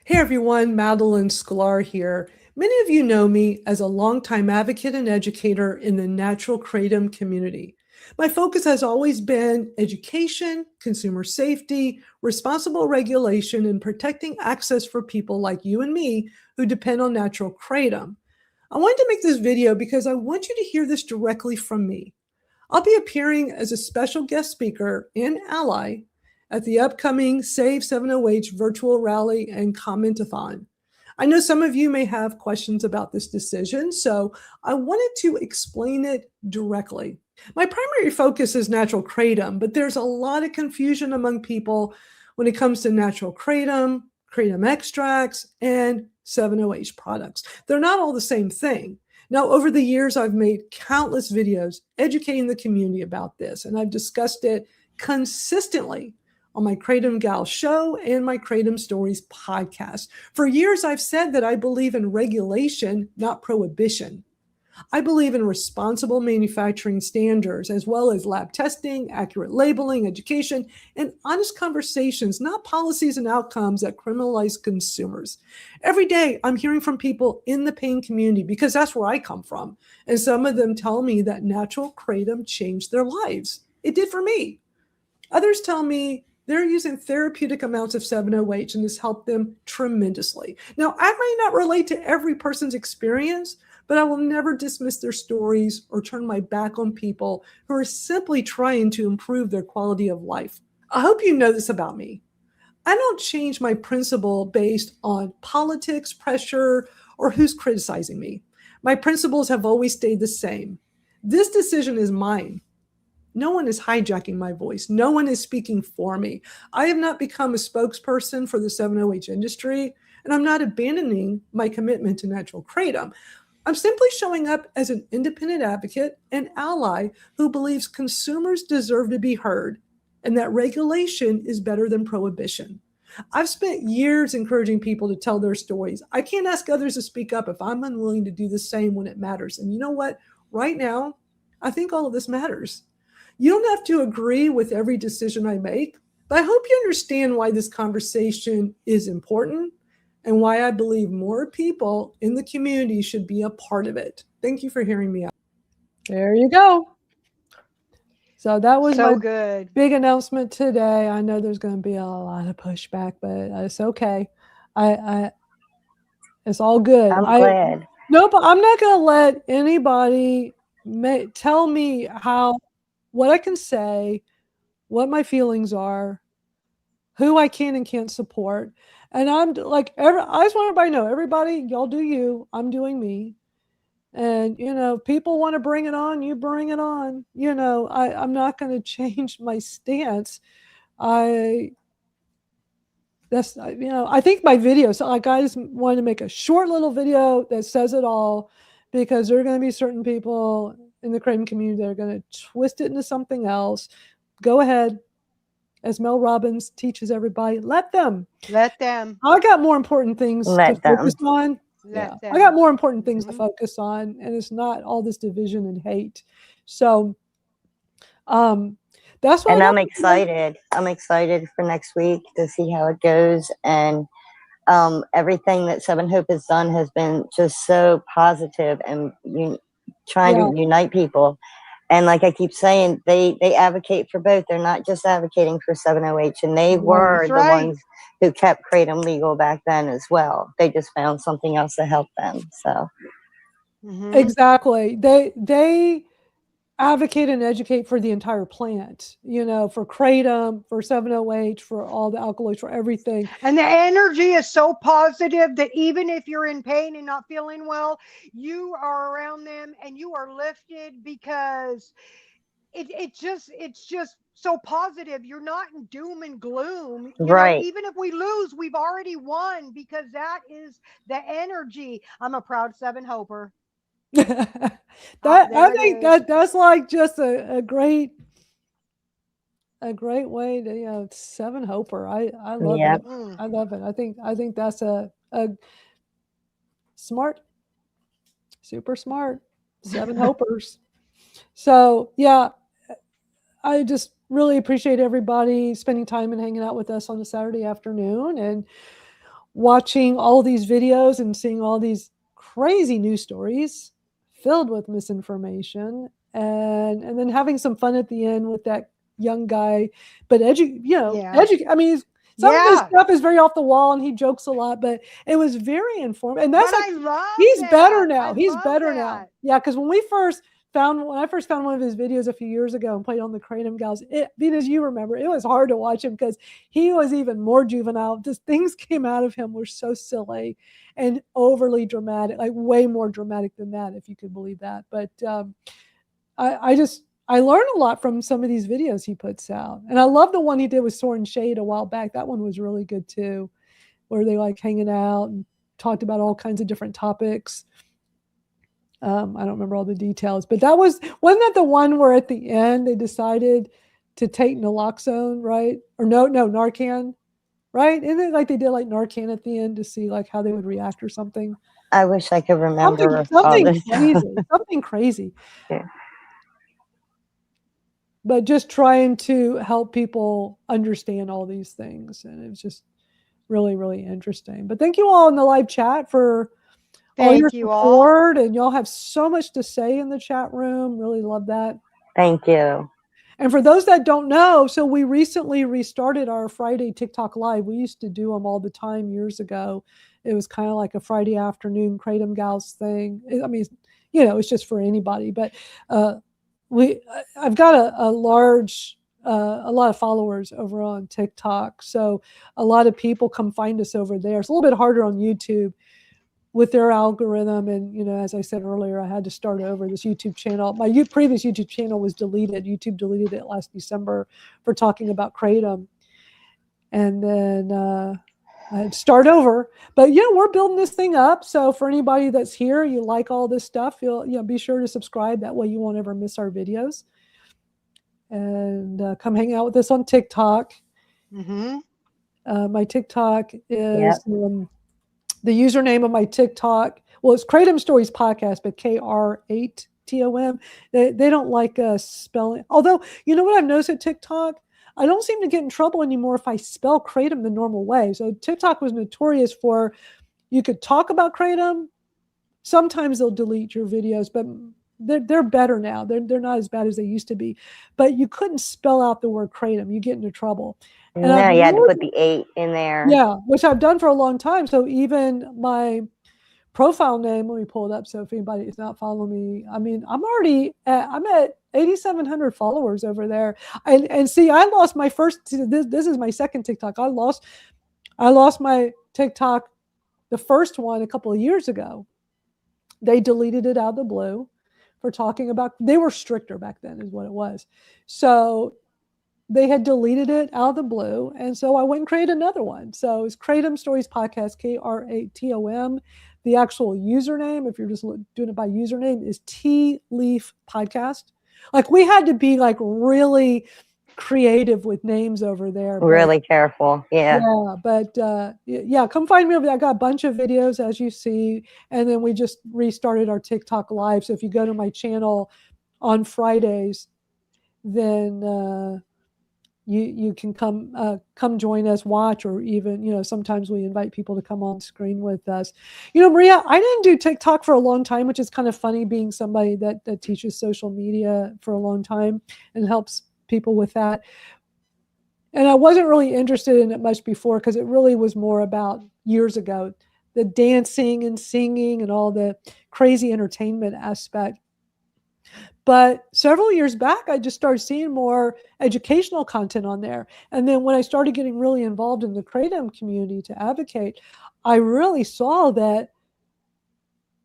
Hey everyone, Madalyn Sklar here. Many of you know me as a longtime advocate and educator in the natural kratom community. My focus has always been education, consumer safety, responsible regulation, and protecting access for people like you and me who depend on natural kratom. I wanted to make this video because I want you to hear this directly from me. I'll be appearing as a special guest speaker and ally at the upcoming Save 7-OH Virtual Rally and Comment-a-Thon. I know some of you may have questions about this decision, so I wanted to explain it directly. My primary focus is natural kratom, but there's a lot of confusion among people when it comes to natural kratom, kratom extracts, and 7-OH products. They're not all the same thing. Now, over the years, I've made countless videos educating the community about this, and I've discussed it consistently on my Kratom Gals show and my Kratom Stories podcast. For years, I've said that I believe in regulation, not prohibition. I believe in responsible manufacturing standards, as well as lab testing, accurate labeling, education, and honest conversations, not policies and outcomes that criminalize consumers. Every day, I'm hearing from people in the pain community because that's where I come from. And some of them tell me that natural Kratom changed their lives. It did for me. Others tell me they're using therapeutic amounts of 7-OH and this helped them tremendously. Now, I may not relate to every person's experience, but I will never dismiss their stories or turn my back on people who are simply trying to improve their quality of life. I hope you know this about me. I don't change my principle based on politics, pressure, or who's criticizing me. My principles have always stayed the same. This decision is mine. No one is hijacking my voice. No one is speaking for me. I have not become a spokesperson for the 7-OH industry, and I'm not abandoning my commitment to natural Kratom. I'm simply showing up as an independent advocate and ally who believes consumers deserve to be heard and that regulation is better than prohibition. I've spent years encouraging people to tell their stories. I can't ask others to speak up if I'm unwilling to do the same when it matters. And you know what? Right now, I think all of this matters. You don't have to agree with every decision I make, but I hope you understand why this conversation is important and why I believe more people in the community should be a part of it. Thank you for hearing me out. There you go. So that was So my good. big announcement today. I know there's going to be a lot of pushback, but it's okay. It's all good. I'm glad. No, but I'm not going to let anybody tell me what I can say, what my feelings are, who I can and can't support. And I'm like, I just want everybody to know, everybody, y'all do you, I'm doing me. And, people want to bring it on, you bring it on. I'm not going to change my stance. I think my video, so like I just wanted to make a short little video that says it all, because there are going to be certain people in the Kratom community that are going to twist it into something else. Go ahead. As Mel Robbins teaches everybody, let them. Let them. I got more important things to focus on. Let them. I got more important things to focus on, and it's not all this division and hate. So that's what. And I'm excited. I'm excited for next week to see how it goes. And everything that Seven Hope has done has been just so positive and trying to unite people. And like I keep saying, they advocate for both. They're not just advocating for 7-OH, and they were the ones who kept Kratom legal back then as well. They just found something else to help them. So exactly, they advocate and educate for the entire plant. For Kratom, for 7-OH, for all the alkaloids, for everything. And the energy is so positive that even if you're in pain and not feeling well, you are around them and you are lifted, because it's just so positive. You're not in doom and gloom. Even if we lose, we've already won, because that is the energy. I'm a proud 7 Hoper. I think that's like just a great way to 7 Hoper. I love it. I love it. I think that's a smart, super smart 7 Hopers. So I just really appreciate everybody spending time and hanging out with us on a Saturday afternoon and watching all these videos and seeing all these crazy news stories filled with misinformation, and then having some fun at the end with that young guy. But I mean, some of his stuff is very off the wall and he jokes a lot, but it was very informative. And that's he's better now. He's better now. Yeah, because when I first found one of his videos a few years ago and played on the Kratom Gals, as you remember, it was hard to watch him because he was even more juvenile. Just things came out of him were so silly and overly dramatic, like way more dramatic than that, if you could believe that. But I learned a lot from some of these videos he puts out. And I love the one he did with Soren Shade a while back. That one was really good too, where they like hanging out and talked about all kinds of different topics. I don't remember all the details, but wasn't that the one where at the end they decided to take naloxone, right? Or no, Narcan, right? Isn't it like they did like Narcan at the end to see like how they would react or something? I wish I could remember Something crazy. Something crazy. Yeah. But just trying to help people understand all these things. And it's just really, really interesting. But thank you all in the live chat for all your support. And y'all have so much to say in the chat room. Really love that. Thank you. And for those that don't know, so we recently restarted our Friday TikTok Live. We used to do them all the time years ago. It was kind of like a Friday afternoon Kratom Gals thing. I mean, it's just for anybody. But I've got a lot of followers over on TikTok. So a lot of people come find us over there. It's a little bit harder on YouTube with their algorithm. And, as I said earlier, I had to start over this YouTube channel. My previous YouTube channel was deleted. YouTube deleted it last December for talking about Kratom. And then I had to start over. But, we're building this thing up. So for anybody that's here, you like all this stuff, be sure to subscribe. That way you won't ever miss our videos. And come hang out with us on TikTok. My TikTok is... the username of my TikTok, well, it's Kratom Stories Podcast, but KR8TOM. They don't like spelling. Although, you know what I've noticed at TikTok? I don't seem to get in trouble anymore if I spell Kratom the normal way. So TikTok was notorious for, you could talk about Kratom. Sometimes they'll delete your videos, but they're better now. They're not as bad as they used to be. But you couldn't spell out the word Kratom. You get into trouble. And no, you had to put the 8 in there. Yeah, which I've done for a long time. So even my profile name, let me pull it up. So if anybody is not following me, I mean, I'm at 8,700 followers over there. And see, I lost my first. This is my second TikTok. I lost my TikTok, the first one, a couple of years ago. They deleted it out of the blue for talking about. They were stricter back then, is what it was. So they had deleted it out of the blue. And so I went and created another one. So it's Kratom Stories Podcast, KR8TOM. The actual username, if you're just doing it by username, is Tea Leaf Podcast. Like, we had to be like really creative with names over there. Really careful. Yeah. Yeah. But come find me over there. I got a bunch of videos, as you see. And then we just restarted our TikTok Live. So if you go to my channel on Fridays, then you can come join us, watch, or even, sometimes we invite people to come on screen with us. Maria, I didn't do TikTok for a long time, which is kind of funny, being somebody that teaches social media for a long time and helps people with that. And I wasn't really interested in it much before, because it really was more about years ago, the dancing and singing and all the crazy entertainment aspect. But several years back, I just started seeing more educational content on there. And then when I started getting really involved in the Kratom community to advocate, I really saw that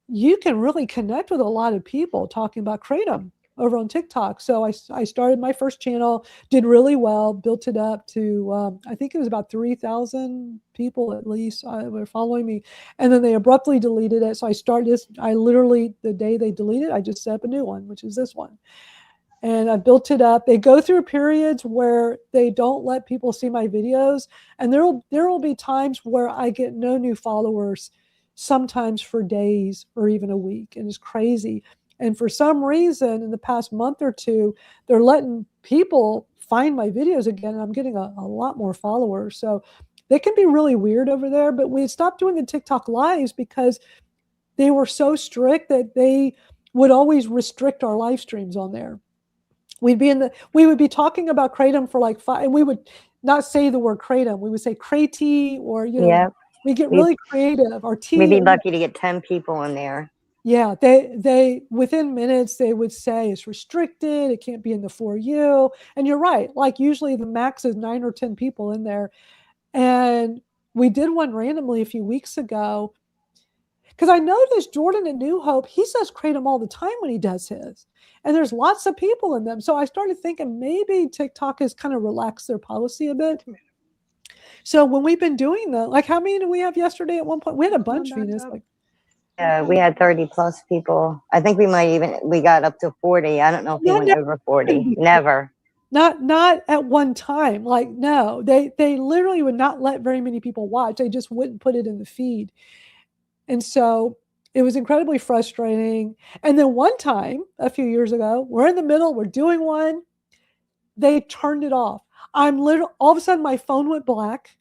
you can really connect with a lot of people talking about Kratom over on TikTok. So I started my first channel, did really well, built it up to, I think it was about 3,000 people at least were following me. And then they abruptly deleted it. So I literally, the day they deleted it, I just set up a new one, which is this one. And I built it up. They go through periods where they don't let people see my videos. And there will be times where I get no new followers, sometimes for days or even a week. And it's crazy. And for some reason, in the past month or two, they're letting people find my videos again. And I'm getting a lot more followers. So they can be really weird over there. But we stopped doing the TikTok lives because they were so strict that they would always restrict our live streams on there. We would be talking about Kratom for like 5, and we would not say the word Kratom. We would say Krati, or, we get really creative. Our tea. We'd be lucky to get 10 people in there. Yeah, they within minutes they would say it's restricted, it can't be in the For You. And you're right, like usually the max is 9 or 10 people in there. And we did one randomly a few weeks ago, because I noticed Jordan at New Hope, he says Kratom all the time when he does his. And there's lots of people in them. So I started thinking maybe TikTok has kind of relaxed their policy a bit. So when we've been doing that, like how many did we have yesterday at one point? We had a bunch, Venus. We had 30 plus people. I think we got up to 40. I don't know if we went over 40. Never. Not at one time. Like, no, they literally would not let very many people watch. They just wouldn't put it in the feed. And so it was incredibly frustrating. And then one time, a few years ago, we're in the middle, we're doing one. They turned it off. All of a sudden my phone went black.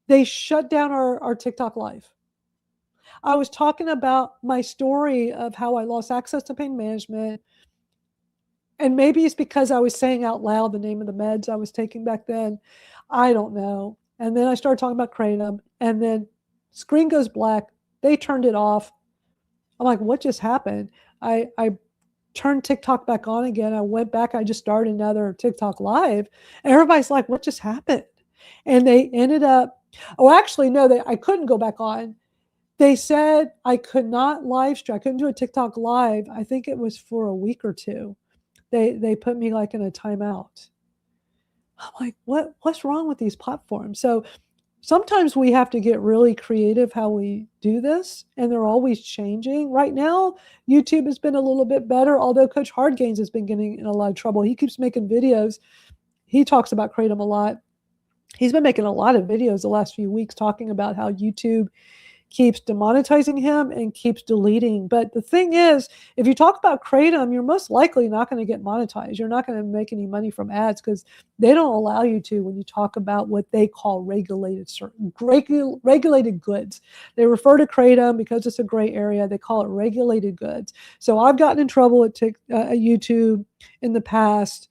They shut down our TikTok live. I was talking about my story of how I lost access to pain management. And maybe it's because I was saying out loud the name of the meds I was taking back then. I don't know. And then I started talking about Kratom, and then screen goes black. They turned it off. I'm like, what just happened? I turned TikTok back on again. I went back. I just started another TikTok live. And everybody's like, what just happened? And they ended up, actually, no, I couldn't go back on. They said I could not live stream. I couldn't do a TikTok live. I think it was for a week or two. They put me like in a timeout. I'm like, what's wrong with these platforms? So sometimes we have to get really creative how we do this, and they're always changing. Right now, YouTube has been a little bit better, although Coach Hardgains has been getting in a lot of trouble. He keeps making videos. He talks about Kratom a lot. He's been making a lot of videos the last few weeks talking about how YouTube keeps demonetizing him and keeps deleting. But the thing is, if you talk about Kratom, you're most likely not going to get monetized. You're not going to make any money from ads because they don't allow you to when you talk about what they call regulated goods. They refer to Kratom because it's a gray area. They call it regulated goods. So I've gotten in trouble at YouTube in the past.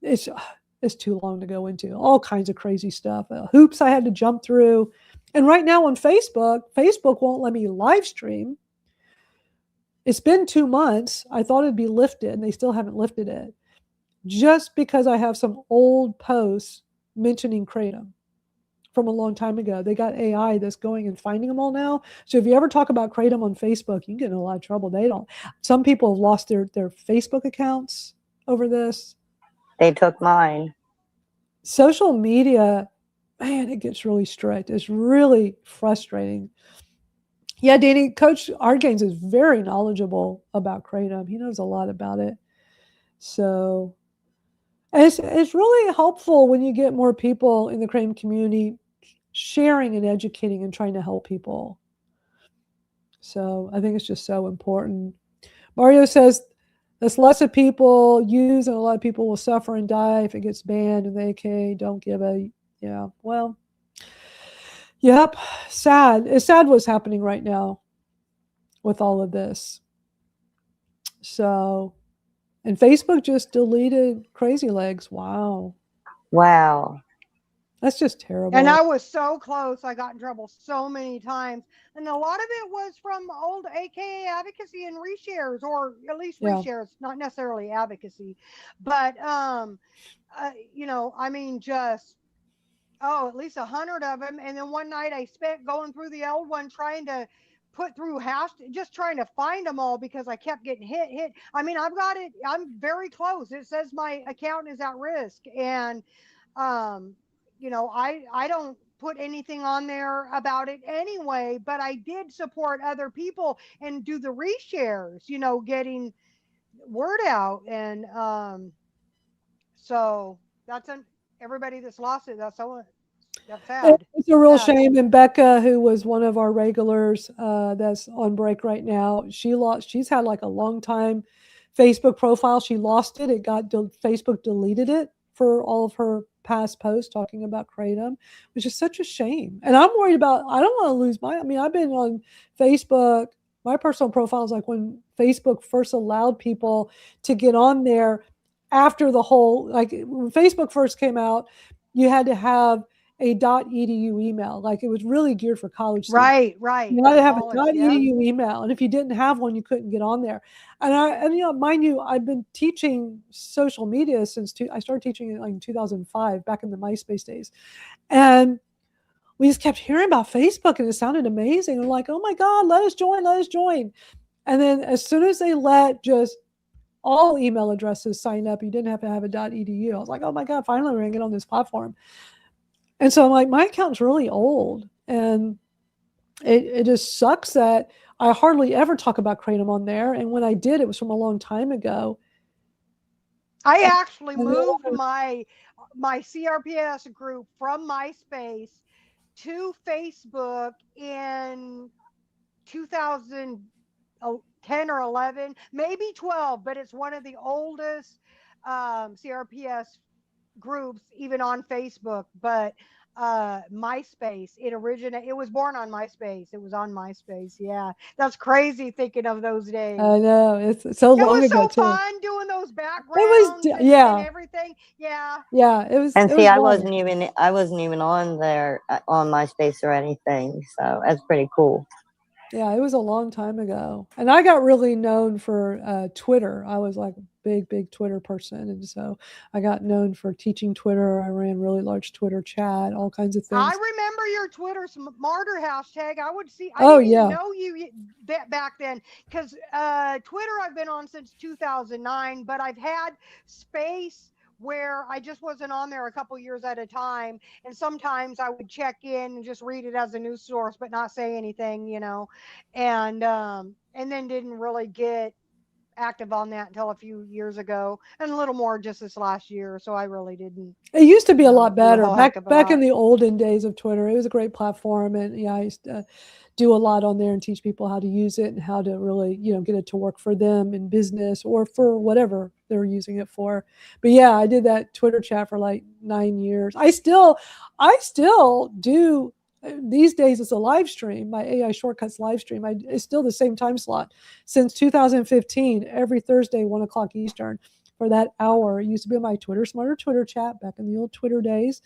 It's too long to go into. All kinds of crazy stuff. Hoops I had to jump through. And right now on Facebook won't let me live stream. It's been 2 months. I thought it'd be lifted, and they still haven't lifted it. Just because I have some old posts mentioning Kratom from a long time ago. They got AI that's going and finding them all now. So if you ever talk about Kratom on Facebook, you get in a lot of trouble. Some people have lost their Facebook accounts over this. They took mine. Social media, man, it gets really strict. It's really frustrating. Yeah, Danny, Coach Hardgains is very knowledgeable about Kratom. He knows a lot about it. So it's really helpful when you get more people in the Kratom community sharing and educating and trying to help people. So I think it's just so important. Mario says, there's lots of people use, and a lot of people will suffer and die if it gets banned, and they don't give a, yeah, well, yep, sad. It's sad what's happening right now with all of this. So, and Facebook just deleted Crazy Legs. Wow. That's just terrible. And I was so close. I got in trouble so many times. And a lot of it was from old AKA advocacy and reshares, or at least reshares, not necessarily advocacy. But, I mean, just, at least 100 of them. And then one night I spent going through the old one, trying to put through just trying to find them all because I kept getting hit. I mean, I've got it. I'm very close. It says my account is at risk. And, I don't put anything on there about it anyway, but I did support other people and do the reshares, getting word out. And so that's everybody that's lost it. That's sad. It's a real shame. And Becca, who was one of our regulars that's on break right now, she's had like a long time Facebook profile. She lost it. Facebook deleted it for all of her past posts talking about Kratom, which is such a shame. And I'm worried about, I don't want to lose I've been on Facebook. My personal profile is like when Facebook first allowed people to get on there after the whole, like when Facebook first came out, you had to have a .edu email. Like it was really geared for college students. Right. You had to have a .edu email. And if you didn't have one, you couldn't get on there. And mind you, I've been teaching social media since I started teaching it like in 2005, back in the MySpace days. And we just kept hearing about Facebook and it sounded amazing. I'm like, oh my God, let us join. And then as soon as they let just all email addresses sign up, you didn't have to have a .edu. I was like, oh my God, finally we're gonna get on this platform. And so I'm like, my account's really old. And it just sucks that I hardly ever talk about Kratom on there. And when I did, it was from a long time ago. I actually moved my CRPS group from MySpace to Facebook in 2010 or 11, maybe 12, but it's one of the oldest CRPS groups even on Facebook. But MySpace, it was born on MySpace. It was on MySpace. Yeah, that's crazy thinking of those days. I know, it's so long ago. It was so fun doing those backgrounds and everything. Yeah. Yeah, it was. And it see, was I fun. wasn't even on there on MySpace or anything. So that's pretty cool. Yeah, it was a long time ago. And I got really known for Twitter. I was like a big Twitter person. And so I got known for teaching Twitter. I ran really large Twitter chat, all kinds of things. I remember your Twitter martyr hashtag. I would see. I didn't even know you back then, because Twitter I've been on since 2009, but I've had space where I just wasn't on there a couple years at a time. And sometimes I would check in and just read it as a news source, but not say anything, and then didn't really get active on that until a few years ago, and a little more just this last year. So I really didn't. It used to be a lot better back in the olden days of Twitter. It was a great platform, and yeah, I used to do a lot on there and teach people how to use it and how to really, get it to work for them in business or for whatever they're using it for. But yeah, I did that Twitter chat for like 9 years. I still do. These days it's a live stream. My AI Shortcuts live stream. It's still the same time slot since 2015. Every Thursday, 1 o'clock Eastern, for that hour. It used to be on my Twitter Smarter Twitter chat back in the old Twitter days.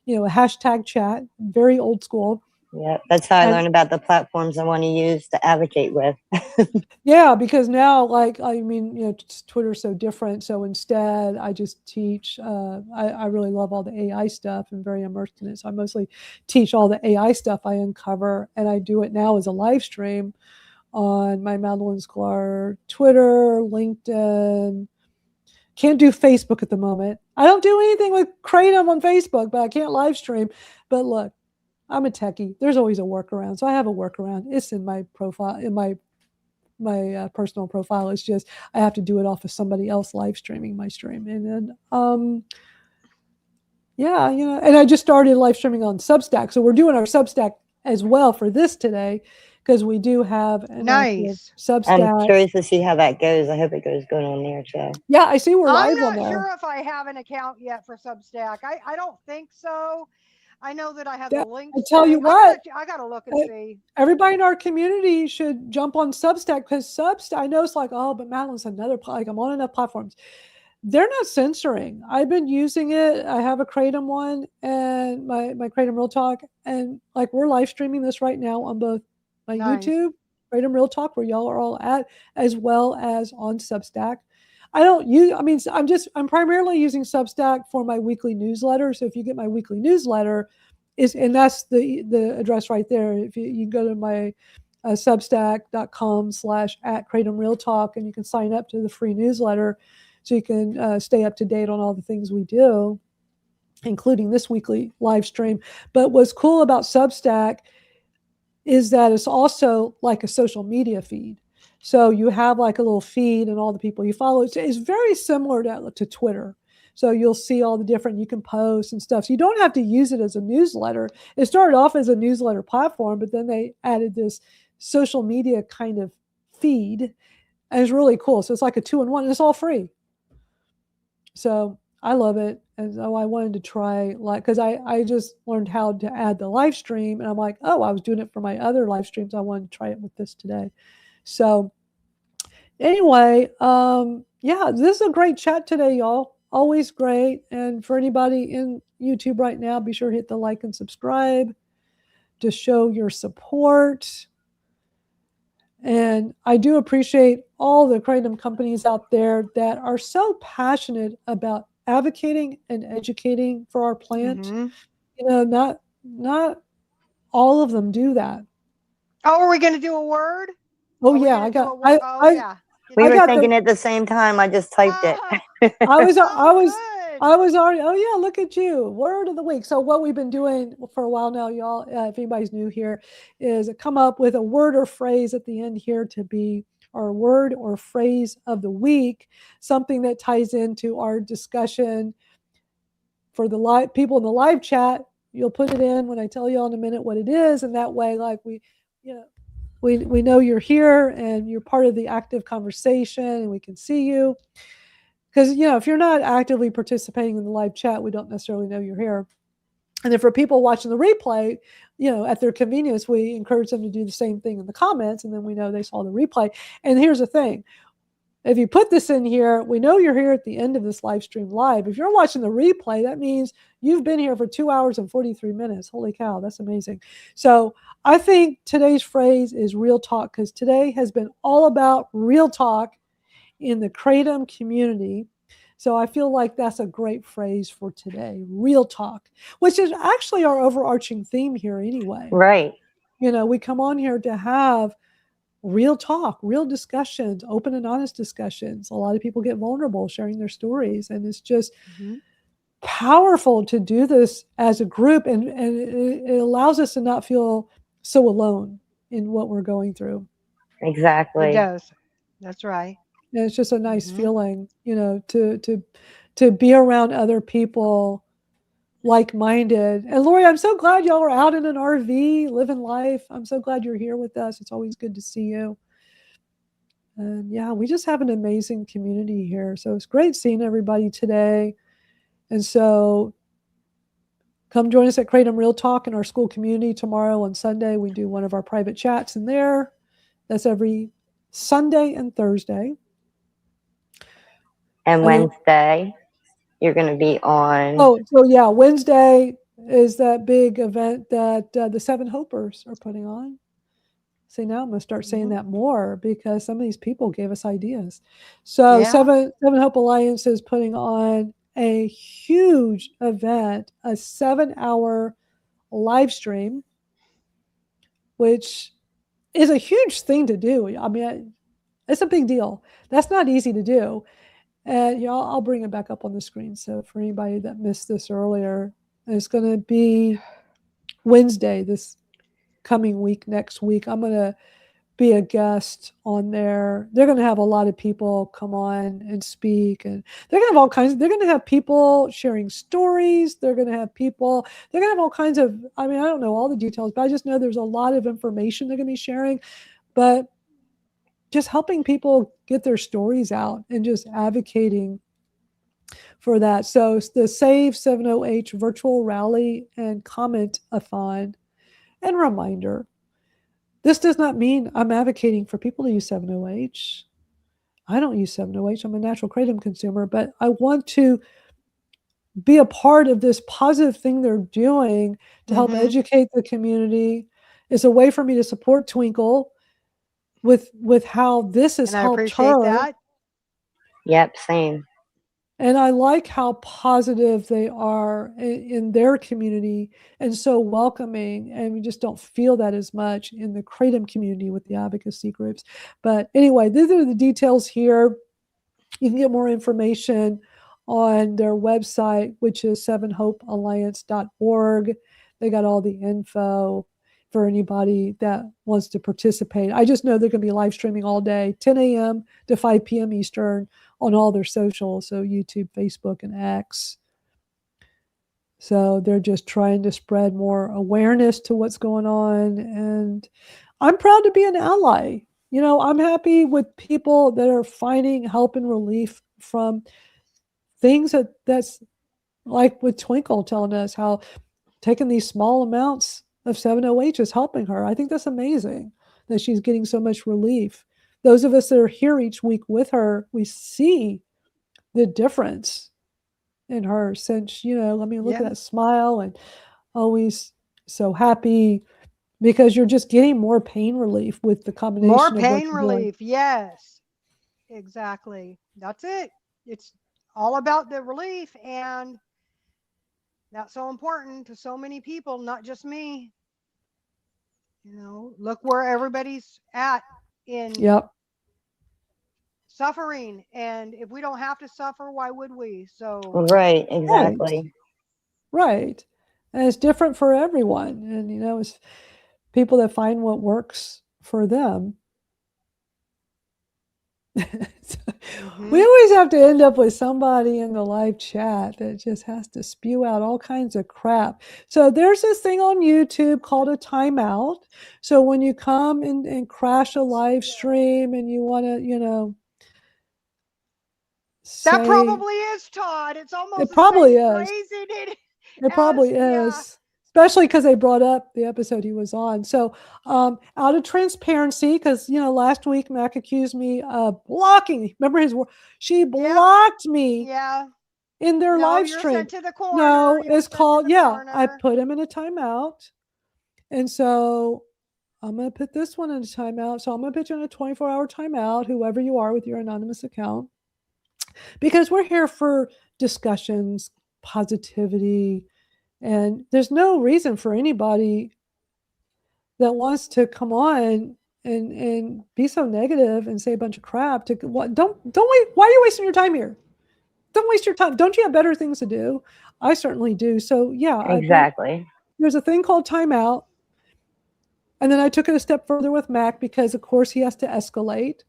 A hashtag chat, very old school. Yeah, that's how I learned about the platforms I want to use to advocate with. Yeah, because now, Twitter's so different. So instead, I just teach. I really love all the AI stuff and very immersed in it. So I mostly teach all the AI stuff I uncover, and I do it now as a live stream on my Madalyn Sklar Twitter, LinkedIn. Can't do Facebook at the moment. I don't do anything with Kratom on Facebook, but I can't live stream. But look, I'm a techie. There's always a workaround. So I have a workaround. It's in my profile, in my personal profile. It's just I have to do it off of somebody else live streaming my stream. And then, and I just started live streaming on Substack. So we're doing our Substack as well for this today, because we do have an Substack. I'm curious to see how that goes. I hope it goes good on there too. Yeah, I see we're live on there. I'm not sure if I have an account yet for Substack. I don't think so. I know that I have the link. I tell you what, I gotta look and see. Everybody in our community should jump on Substack, because Substack, I know it's like, oh, but Madalyn's another, like I'm on enough platforms. They're not censoring. I've been using it. I have a Kratom one and my Kratom Real Talk, and like we're live streaming this right now on both my YouTube, Kratom Real Talk, where y'all are all at, as well as on Substack. I'm primarily using Substack for my weekly newsletter. So if you get my weekly newsletter, and that's the address right there. If you go to my substack.com/@KratomRealTalk, and you can sign up to the free newsletter, so you can stay up to date on all the things we do, including this weekly live stream. But what's cool about Substack is that it's also like a social media feed. So you have like a little feed and all the people you follow. It's very similar to Twitter. So you'll see all the different, you can post and stuff. So you don't have to use it as a newsletter. It started off as a newsletter platform, but then they added this social media kind of feed. And it's really cool. So it's like a 2-in-1, and it's all free. So I love it. And so I wanted to try, because I just learned how to add the live stream. And I'm like, oh, I was doing it for my other live streams. I wanted to try it with this today. So anyway, this is a great chat today, y'all. Always great. And for anybody in YouTube right now, be sure to hit the like and subscribe to show your support. And I do appreciate all the Kratom companies out there that are so passionate about advocating and educating for our plant. Mm-hmm. Not all of them do that. Oh, are we going to do a word? Oh yeah, I got. We were thinking at the same time. I just typed it. I was I was already, oh yeah, look at you. Word of the week. So what we've been doing for a while now, y'all, if anybody's new here, is come up with a word or phrase at the end here to be our word or phrase of the week, something that ties into our discussion. For the live people in the live chat, you'll put it in when I tell you all in a minute what it is, and that way, like we know you're here and you're part of the active conversation, and we can see you. Because if you're not actively participating in the live chat, we don't necessarily know you're here. And then for people watching the replay, at their convenience, we encourage them to do the same thing in the comments, and then we know they saw the replay. And here's the thing. If you put this in here, we know you're here at the end of this live stream live. If you're watching the replay, that means you've been here for 2 hours and 43 minutes. Holy cow, that's amazing. So I think today's phrase is real talk, because today has been all about real talk in the Kratom community. So I feel like that's a great phrase for today, real talk, which is actually our overarching theme here anyway. Right. We come on here to have real talk, real discussions, open and honest discussions. A lot of people get vulnerable sharing their stories, and it's just powerful to do this as a group, and it allows us to not feel so alone in what we're going through. Exactly. It does. That's right. And it's just a nice feeling, to be around other people like-minded. And Lori, I'm so glad y'all are out in an RV living life. I'm so glad you're here with us. It's always good to see you. And yeah, we just have an amazing community here. So it's great seeing everybody today. And so come join us at Kratom Real Talk in our school community tomorrow on Sunday. We do one of our private chats in there. That's every Sunday and Thursday. And Wednesday, you're going to be on. Oh, so yeah, Wednesday is that big event that the Seven Hopers are putting on. See, now I'm going to start saying that more because some of these people gave us ideas. So Seven Hope Alliance is putting on a huge event, a 7-hour live stream, which is a huge thing to do. I mean, it's a big deal. That's not easy to do. And I'll bring it back up on the screen. So for anybody that missed this earlier, it's going to be Wednesday this coming week, next week. I'm going to be a guest on there. They're going to have a lot of people come on and speak, and they're going to have all kinds. They're going to have people sharing stories. They're going to have people. They're going to have all kinds of. I mean, I don't know all the details, but I just know there's a lot of information they're going to be sharing. But just helping people get their stories out and just advocating for that. So it's the Save 70H Virtual Rally and Comment-a-Thon. And reminder, this does not mean I'm advocating for people to use 70H. I don't use 70H. I'm a natural Kratom consumer, but I want to be a part of this positive thing they're doing to help educate the community. It's a way for me to support Twinkle with how this has helped her. That. Yep, same. And I like how positive they are in their community and so welcoming. And we just don't feel that as much in the Kratom community with the advocacy groups. But anyway, these are the details here. You can get more information on their website, which is 7hopealliance.org. They got all the info for anybody that wants to participate. I just know they're going to be live streaming all day, 10 a.m. to 5 p.m. Eastern on all their socials, so YouTube, Facebook, and X. So they're just trying to spread more awareness to what's going on. And I'm proud to be an ally. I'm happy with people that are finding help and relief from things that's like with Twinkle telling us how taking these small amounts of 7OH is helping her. I think that's amazing that she's getting so much relief. Those of us that are here each week with her, we see the difference in her since, look at that smile and always so happy because you're just getting more pain relief with the combination more of pain relief. Yes, exactly. That's it. It's all about the relief, and that's so important to so many people, not just me. Look where everybody's at in suffering. And if we don't have to suffer, why would we? So Right, exactly. Right. And it's different for everyone. And, you know, it's people that find what works for them. We always have to end up with somebody in the live chat that just has to spew out all kinds of crap. So there's this thing on YouTube called a timeout. So when you come and crash a live stream and you want to, you know, that probably is, Todd. It's almost it probably the same is. phrasing It probably is. Especially because they brought up the episode he was on. So out of transparency, because, you know, last week Mac accused me of blocking. Remember his word? She blocked me in their live you're stream. Sent to the corner. No, You're it's sent called, to the corner. I put him in a timeout. And so I'm going to put this one in a timeout. So I'm going to put you in a 24-hour timeout, whoever you are with your anonymous account. Because we're here for discussions, positivity, and there's no reason for anybody that wants to come on and be so negative and say a bunch of crap. Why are you wasting your time here? Don't waste your time. Don't you have better things to do? I certainly do. So yeah, exactly. There's a thing called timeout, and then I took it a step further with Mac because of course he has to escalate,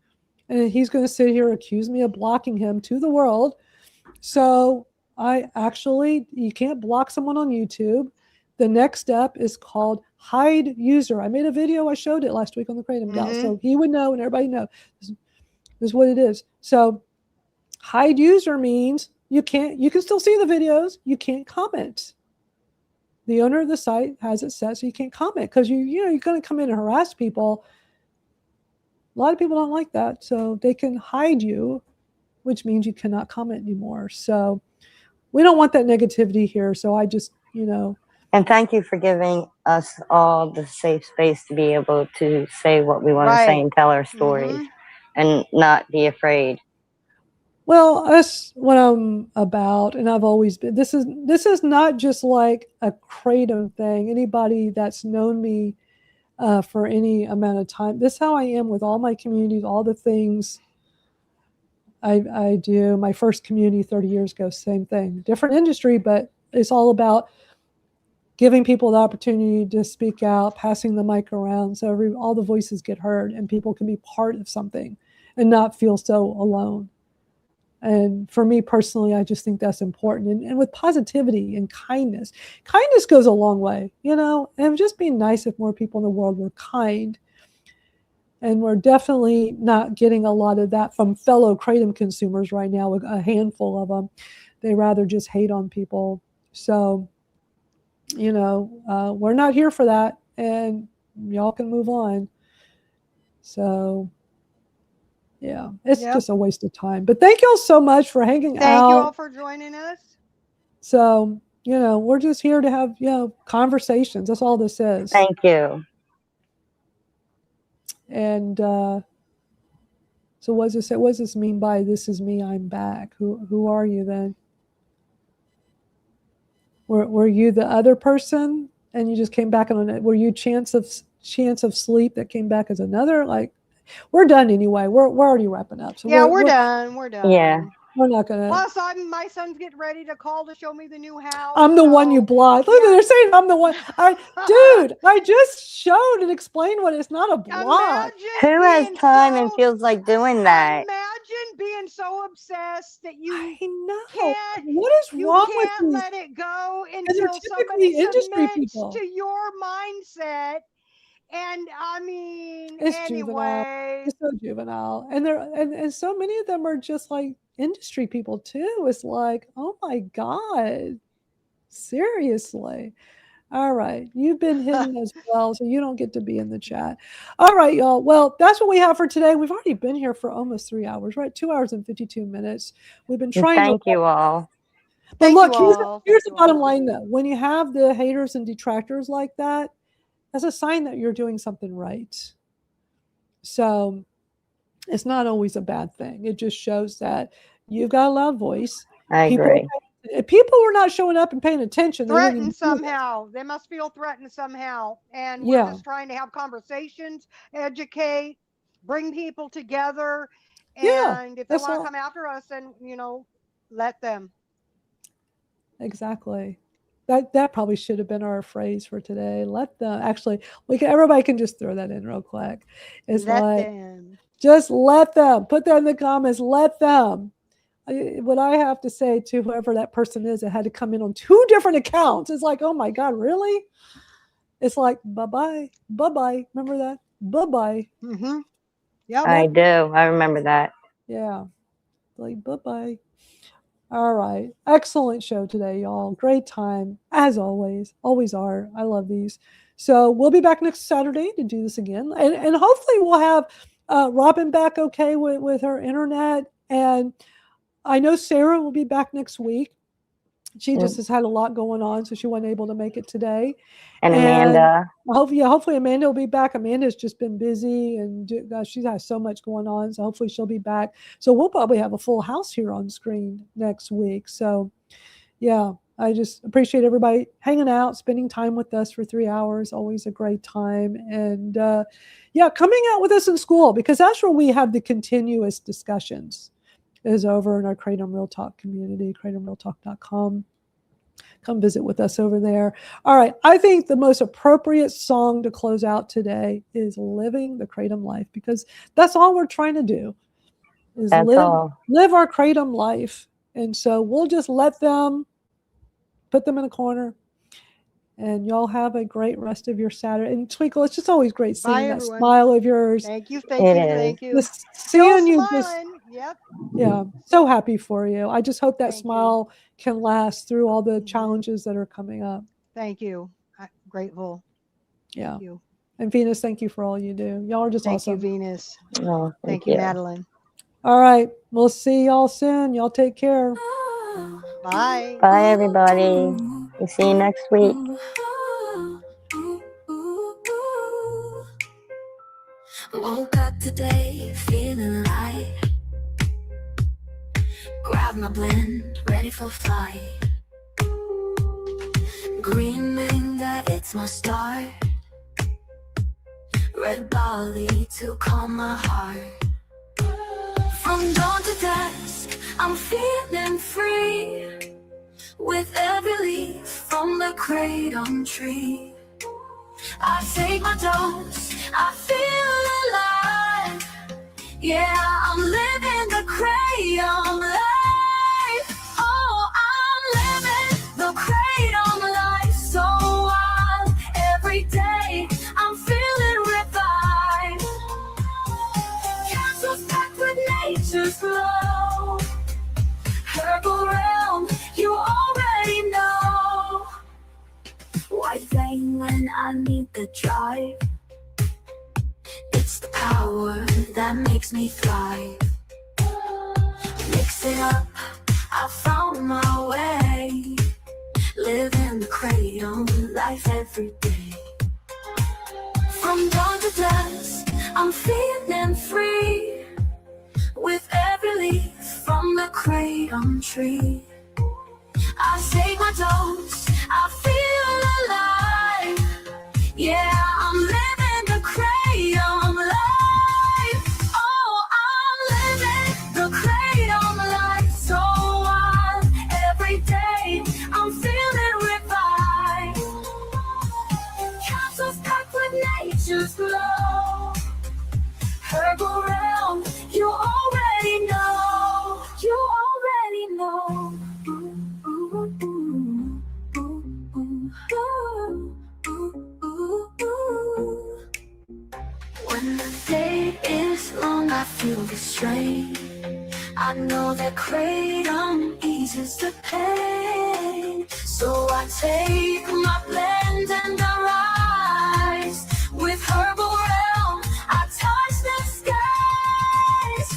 and he's going to sit here accuse me of blocking him to the world. So you can't block someone on YouTube. The next step is called hide user. I made a video. I showed it last week on the Kratom Gals. So he would know and everybody know. This is what it is. So hide user means you can still see the videos. You can't comment. The owner of the site has it set so you can't comment because you're going to come in and harass people. A lot of people don't like that. So they can hide you, which means you cannot comment anymore. So we don't want that negativity here. So I just, And thank you for giving us all the safe space to be able to say what we want to say and tell our stories and not be afraid. Well, that's what I'm about, and I've always been. This is not just like a Kratom thing. Anybody that's known me for any amount of time, this is how I am with all my communities, all the things I do. My first community 30 years ago, same thing, different industry, but it's all about giving people the opportunity to speak out, passing the mic around so all the voices get heard and people can be part of something and not feel so alone. And for me personally, I just think that's important. And with positivity and kindness goes a long way, and just being nice if more people in the world were kind. And we're definitely not getting a lot of that from fellow Kratom consumers right now, a handful of them. They rather just hate on people. So, we're not here for that, and y'all can move on. So, yeah, it's just a waste of time. But thank you all so much for hanging out. Thank you all for joining us. So, we're just here to have, conversations. That's all this is. Thank you. And so what does this mean by this is me, I'm back? Who are you then? Were you the other person and you just came back on it? Were you chance of sleep that came back as another? Like, we're done anyway. We're already wrapping up. So we're done. We're done. Yeah. We're not gonna. Plus, my son's getting ready to call to show me the new house. I'm the one you blocked. Look, they're saying I'm the one. Dude, I just showed and explained what it's not a block. Who has time and feels like doing that? Imagine being so obsessed that you can't. What is wrong with you? Let it go until somebody submits to your mindset. And I mean, it's anyway, juvenile. It's so juvenile, and and so many of them are just like industry people too. It's like, oh my God, seriously. All right, you've been hidden as well, so you don't get to be in the chat. All right, y'all. Well, that's what we have for today. We've already been here for almost 3 hours, right? 2 hours and 52 minutes. We've been trying. Thank you all. But look, here's the bottom line, though. When you have the haters and detractors like that, that's a sign that you're doing something right. So it's not always a bad thing. It just shows that you've got a loud voice. I agree. If people were not showing up and paying attention, threatened somehow. They must feel threatened somehow. And we're just trying to have conversations, educate, bring people together, And if they that's want to all. come after us, then, let them. Exactly. That probably should have been our phrase for today. Let them. Actually, everybody can just throw that in real quick. It's Let like, them. just let them. Put that in the comments. Let them. What I have to say to whoever that person is that had to come in on 2 different accounts, it's like, oh my God, really? It's like, bye-bye. Bye-bye. Remember that? Bye-bye. Mm-hmm. Yep. I do. I remember that. Yeah. Like, bye-bye. All right. Excellent show today, y'all. Great time, as always. Always are. I love these. So we'll be back next Saturday to do this again. And hopefully we'll have Robin back okay with her internet. And I know Sarah will be back next week. She just has had a lot going on, so she wasn't able to make it today. And Amanda. Hopefully Amanda will be back. Amanda's just been busy, and gosh, she has so much going on. So hopefully she'll be back. So we'll probably have a full house here on screen next week. So yeah, I just appreciate everybody hanging out, spending time with us for 3 hours. Always a great time. And coming out with us in school, because that's where we have the continuous discussions, is over in our Kratom Real Talk community, kratomrealtalk.com. Come visit with us over there. All right. I think the most appropriate song to close out today is Living the Kratom Life, because that's all we're trying to do, is live our Kratom life. And so we'll just let them, put them in a corner, and y'all have a great rest of your Saturday. And Twinkle, it's just always great seeing that everyone. smile of yours. Thank you. Thank you. Just seeing you Yep. Yeah, so happy for you. I just hope that smile can last through all the challenges that are coming up. Thank you. I'm grateful. Yeah. Thank you. And Venus, thank you for all you do. Y'all are just awesome. Thank you, Venus. Oh, thank you, Madalyn. All right. We'll see y'all soon. Y'all take care. Bye. Bye, everybody. We'll see you next week. Woke up today feeling light. Grab my blend, ready for flight. Dreaming that it's my start. Red barley to calm my heart. From dawn to dusk, I'm feeling free. With every leaf from the kratom tree, I take my dose, I feel alive. Yeah, I'm living the kratom life. Oh, I'm living the kratom life. So wild, every day I'm feeling revived. Castles packed with nature's glow. Herbal realm, you already know. White flame when I need the drive. It's the power that makes me thrive. Mix it up, I found my way. Living the kratom life every day. From dawn to dusk, I'm feeling free. With every leaf from the kratom tree, I take my dose, I feel alive. Yeah, I'm living the kratom life. Oh, I'm living the kratom life. So wild, every day I'm feeling revived. Capsules packed with nature's glow. Herbal realm, you already know. You already know. When the day is long, I feel the strain. I know that kratom eases the pain. So I take my blend and I rise. With herbal realm, I touch the skies.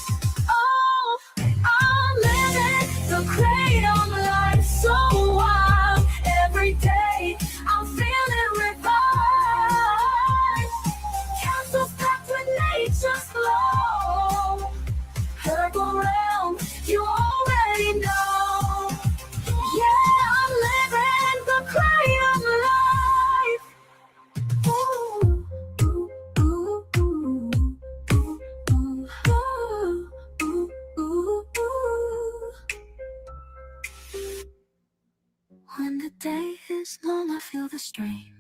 Oh, I'm living the kratom life. So wild, every day I'm feeling revived. Capsules packed with nature's glow. Herbal realm, you already know. Yeah, I'm living the kratom life. dream.